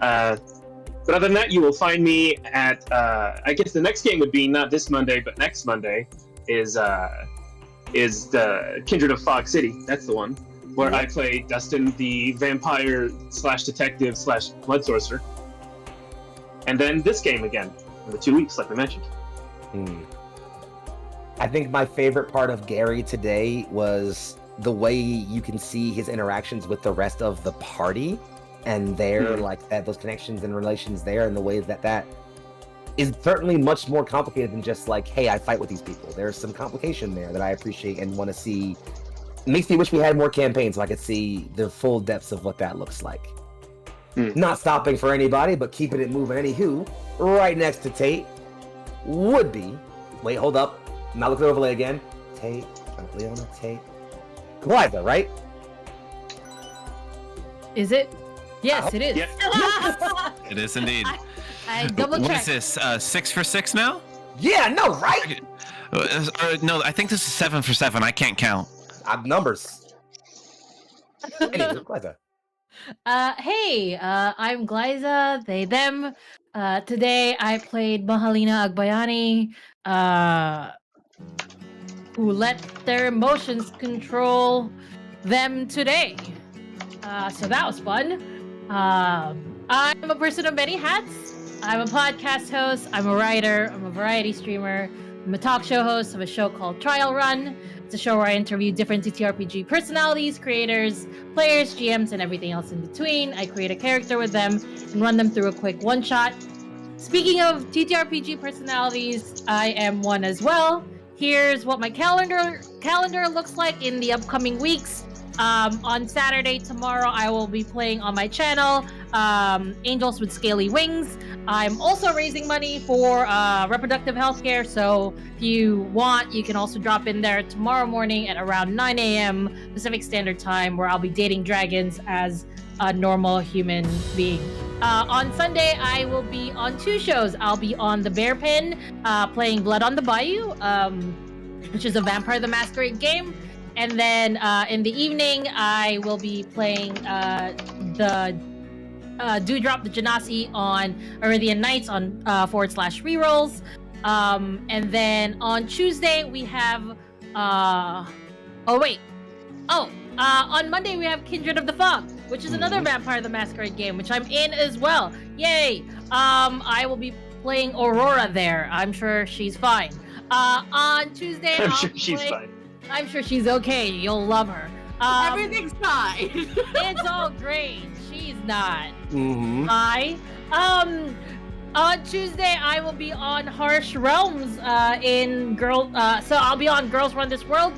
But other than that, you will find me at I guess the next game would be not this Monday, but next Monday is the Kindred of Fog City. That's the one where I play Dustin, the vampire / detective / blood sorcerer. And then this game again in the 2 weeks, like we mentioned. I think my favorite part of Gary today was the way you can see his interactions with the rest of the party, and their like that those connections and relations there, and the way that is certainly much more complicated than just like, hey, I fight with these people. There's some complication there that I appreciate and want to see. It makes me wish we had more campaigns so I could see the full depths of what that looks like. Not stopping for anybody, but keeping it moving. Anywho, right next to Tate would be. Wait, hold up. I'm not looking at overlay again. Tate, Leona, Tate. Glyza, right? Is it? Yes, it is. Yep. It is indeed. I double What is checked. this? 6 for 6 now? Yeah, no, right? No, I think this is 7 for 7. I can't count. Numbers. Anyway, Glyza. Hey, I'm Glyza, they, them. Today I played Mahalina Agbayani, who let their emotions control them today. So that was fun. I'm a person of many hats. I'm a podcast host, I'm a writer, I'm a variety streamer, I'm a talk show host of a show called Trial Run. It's a show where I interview different TTRPG personalities, creators, players, GMs, and everything else in between. I create a character with them and run them through a quick one-shot. Speaking of TTRPG personalities, I am one as well. here's what my calendar looks like in the upcoming weeks. On Saturday, tomorrow, I will be playing on my channel, Angels with Scaly Wings. I'm also raising money for reproductive healthcare, so if you want, you can also drop in there tomorrow morning at around 9 a.m. Pacific Standard Time, where I'll be dating dragons as a normal human being. On Sunday, I will be on 2 shows. I'll be on the Bear Pen, playing Blood on the Bayou, which is a Vampire the Masquerade game. And then in the evening, I will be playing the Dewdrop the Genasi on Iridian Nights on /rerolls. And then on Tuesday, we have... on Monday, we have Kindred of the Fog, which is another Vampire the Masquerade game, which I'm in as well. Yay! I will be playing Aurora there. I'm sure she's fine. On Tuesday, She's fine. I'm sure she's okay. You'll love her. Everything's fine. It's all great. She's not. Mm-hmm. Hi. On Tuesday, I will be on Harsh Realms in so I'll be on Girls Run This World,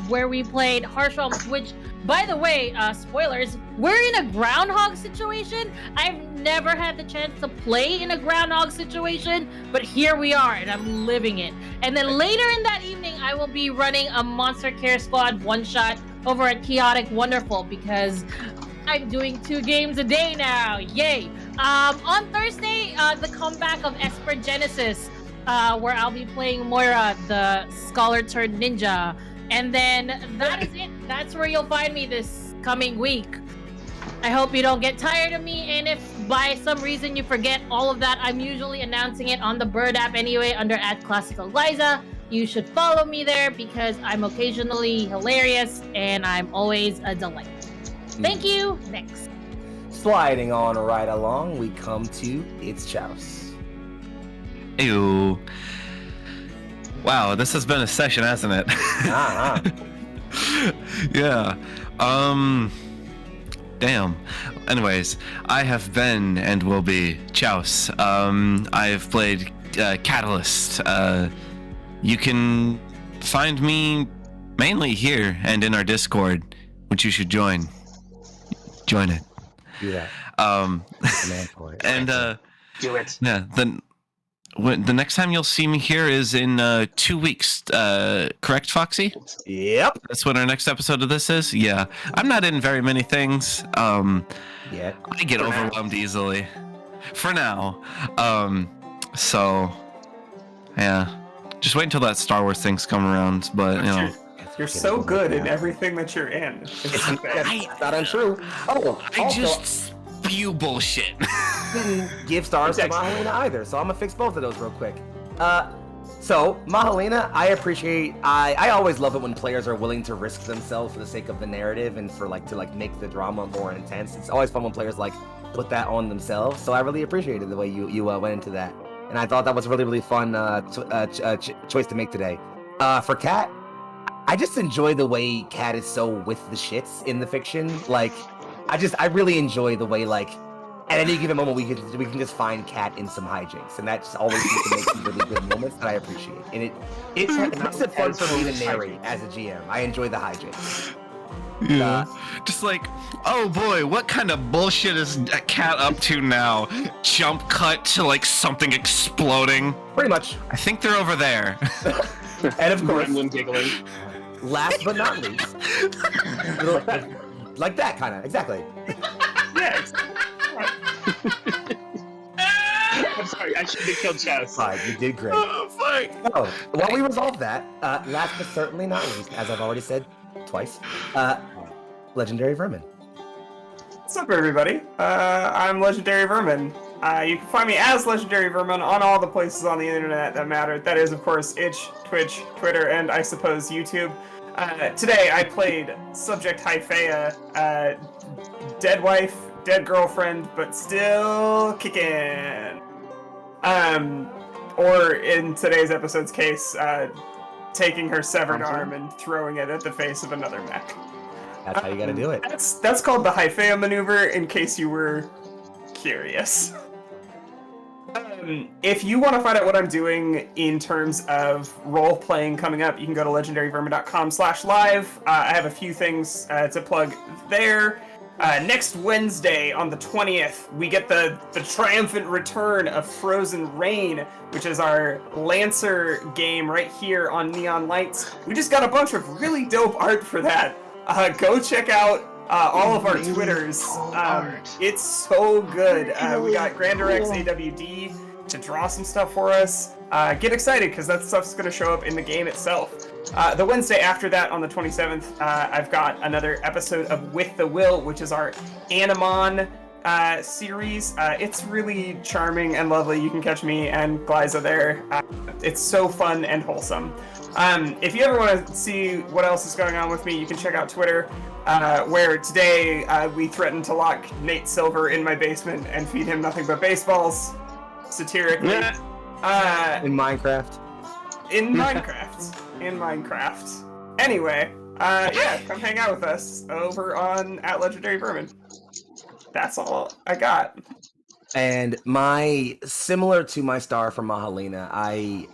where we played Harsh Realms, which, by the way, spoilers, we're in a groundhog situation. I've never had the chance to play in a groundhog situation, but here we are, and I'm living it. And then later in that evening, I will be running a Monster Care Squad one-shot over at Chaotic Wonderful, because I'm doing 2 games a day now. Yay! On Thursday, the comeback of Esper Genesis, where I'll be playing Moira, the scholar turned ninja. And then that is it. That's where you'll find me this coming week. I hope you don't get tired of me, and if by some reason you forget all of that, I'm usually announcing it on the Bird app anyway under @ClassicalLiza. You should follow me there because I'm occasionally hilarious and I'm always a delight. Thank you. Next. Sliding on right along, we come to It's Chouse. Ew. Wow, this has been a session, hasn't it? Uh-huh. Yeah. Damn. Anyways, I have been and will be Chouse. I have played Catalyst. You can find me mainly here and in our Discord, which you should join. Join it. Do that. Um, Man for it. and Do it. yeah, the next time you'll see me here is in 2 weeks. Correct, Foxy? Yep. That's when our next episode of this is? Yeah. I'm not in very many things. Yeah. I get overwhelmed easily. For now. So, yeah. Just wait until that Star Wars thing's come around, but, you know. You're so good in everything that you're in. It's That's not untrue. Oh, I also, just spew bullshit. didn't give stars to Mahalina either, so I'm gonna fix both of those real quick. So Mahalina, I always love it when players are willing to risk themselves for the sake of the narrative and for to make the drama more intense. It's always fun when players put that on themselves. So I really appreciated the way you went into that, and I thought that was a really fun choice to make today. For Kat, I just enjoy the way Kat is so with the shits in the fiction. I really enjoy the way at any given moment we can just find Kat in some hijinks, and that just always seems to make some really good moments that I appreciate. And it makes it fun for me to narrate as a GM. I enjoy the hijinks. Yeah. Just oh boy, what kind of bullshit is a Cat up to now? Jump cut to something exploding. Pretty much. I think they're over there. And of course, Gremlin giggling. last but not least, like that kind of exactly. Yes. I'm sorry, I should have killed Chaz. Fine, you did great. Oh, fuck. Oh, while we resolve that, last but certainly not least, as I've already said twice, Legendary Vermin. What's up, everybody? I'm Legendary Vermin. You can find me as Legendary Vermin on all the places on the internet that matter. That is, of course, Itch, Twitch, Twitter, and I suppose YouTube. Today I played Subject Hyphea, dead wife, dead girlfriend, but still kicking. Or in today's episode's case, taking her severed arm and throwing it at the face of another mech. That's how you gotta do it. That's called the Hyphea maneuver, in case you were curious. If you want to find out what I'm doing in terms of role-playing coming up, you can go to legendaryvermin.com/live. I have a few things to plug there. Next Wednesday on the 20th, we get the triumphant return of Frozen Rain, which is our Lancer game right here on Neon Lights. We just got a bunch of really dope art for that. Go check out all of our Twitters. It's so good. We got Grandirex AWD to draw some stuff for us. Get excited, because that stuff's going to show up in the game itself. The Wednesday after that, on the 27th, I've got another episode of With the Will, which is our Animon series. It's really charming and lovely. You can catch me and Glyza there. It's so fun and wholesome. If you ever want to see what else is going on with me, you can check out Twitter, where today we threatened to lock Nate Silver in my basement and feed him nothing but baseballs, satirically. In Minecraft. In Minecraft. Anyway, yeah, come hang out with us over on @LegendaryVermin. That's all I got. And similar to my star from Mahalina, I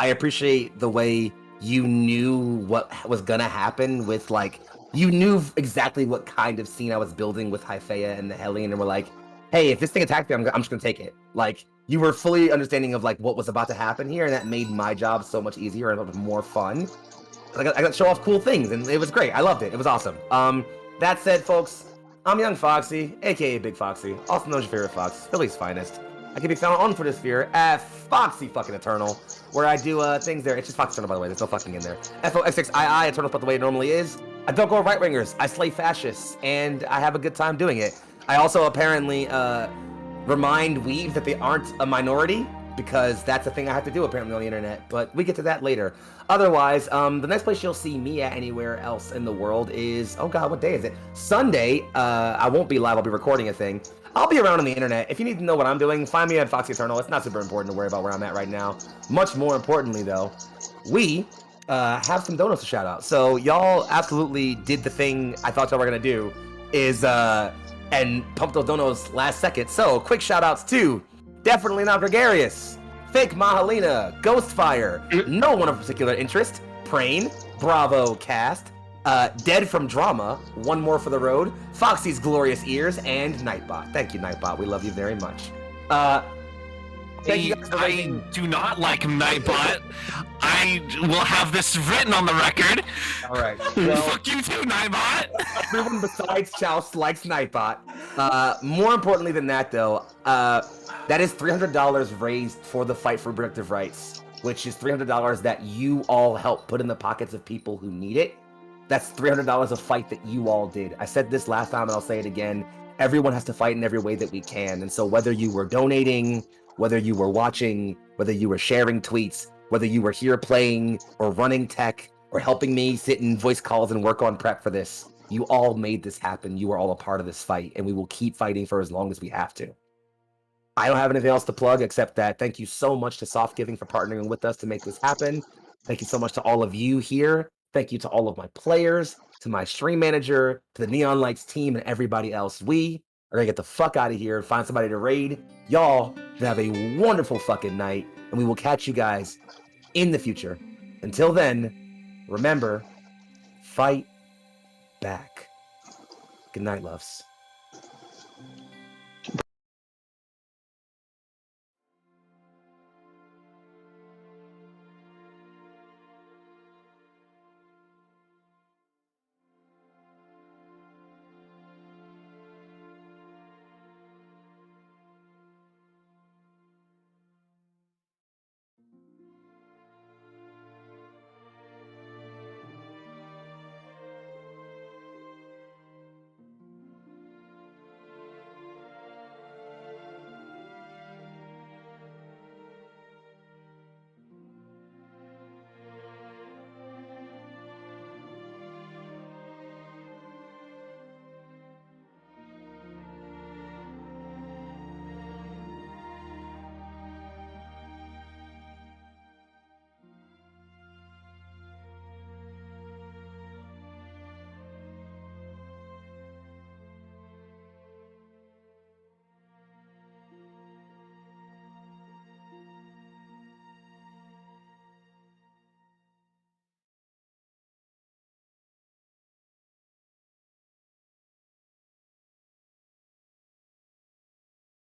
appreciate the way you knew what was gonna happen with, like, you knew exactly what kind of scene I was building with Hyphea and the Hellion, and were like, hey, if this thing attacked me, I'm just gonna take it. Like, you were fully understanding of like what was about to happen here, and that made my job so much easier and more fun. I got to show off cool things, and it was great. I loved it. It was awesome. That said, folks, I'm Young Foxy, aka Big Foxy, also known as your favorite fox, Philly's finest. I can be found on Twitter sphere at Foxy fucking Eternal, where I do things there. It's just Foxy Eternal, by the way. There's no fucking in there. FOX6II, Eternal, but the way it normally is. I don't go right wingers. I slay fascists, and I have a good time doing it. I also apparently remind weebs that they aren't a minority, because that's a thing I have to do apparently on the internet, but we get to that later. Otherwise, the next place you'll see me at anywhere else in the world is, oh god, what day is it? Sunday. I won't be live, I'll be recording a thing. I'll be around on the internet. If you need to know what I'm doing, find me at Foxy Eternal. It's not super important to worry about where I'm at right now. Much more importantly though, we have some donuts to shout out. So y'all absolutely did the thing I thought y'all were gonna do, is and pump those donos last second. So quick shout outs to Definitely Not Gregarious, Fake Mahalina, Ghostfire, No One of Particular Interest, Prane, Bravo Cast, Dead from Drama, One More for the Road, Foxy's Glorious Ears, and Nightbot. Thank you, Nightbot. We love you very much. Thank you guys for I do not like Nightbot. I will have this written on the record. All right. Well, Fuck you too, Nightbot. everyone besides Chouse likes Nightbot. More importantly than that, though, that is $300 raised for the fight for reproductive rights, which is $300 that you all help put in the pockets of people who need it. That's $300 a fight that you all did. I said this last time, and I'll say it again. Everyone has to fight in every way that we can. And so whether you were donating, whether you were watching, whether you were sharing tweets, whether you were here playing or running tech or helping me sit in voice calls and work on prep for this, you all made this happen. You are all a part of this fight, and we will keep fighting for as long as we have to. I don't have anything else to plug except that thank you so much to Soft Giving for partnering with us to make this happen. Thank you so much to all of you here. Thank you to all of my players, to my stream manager, to the Neon Lights team, and everybody else. We are gonna get the fuck out of here and find somebody to raid. Y'all should have a wonderful fucking night, and we will catch you guys in the future. Until then, remember, fight back. Good night, loves.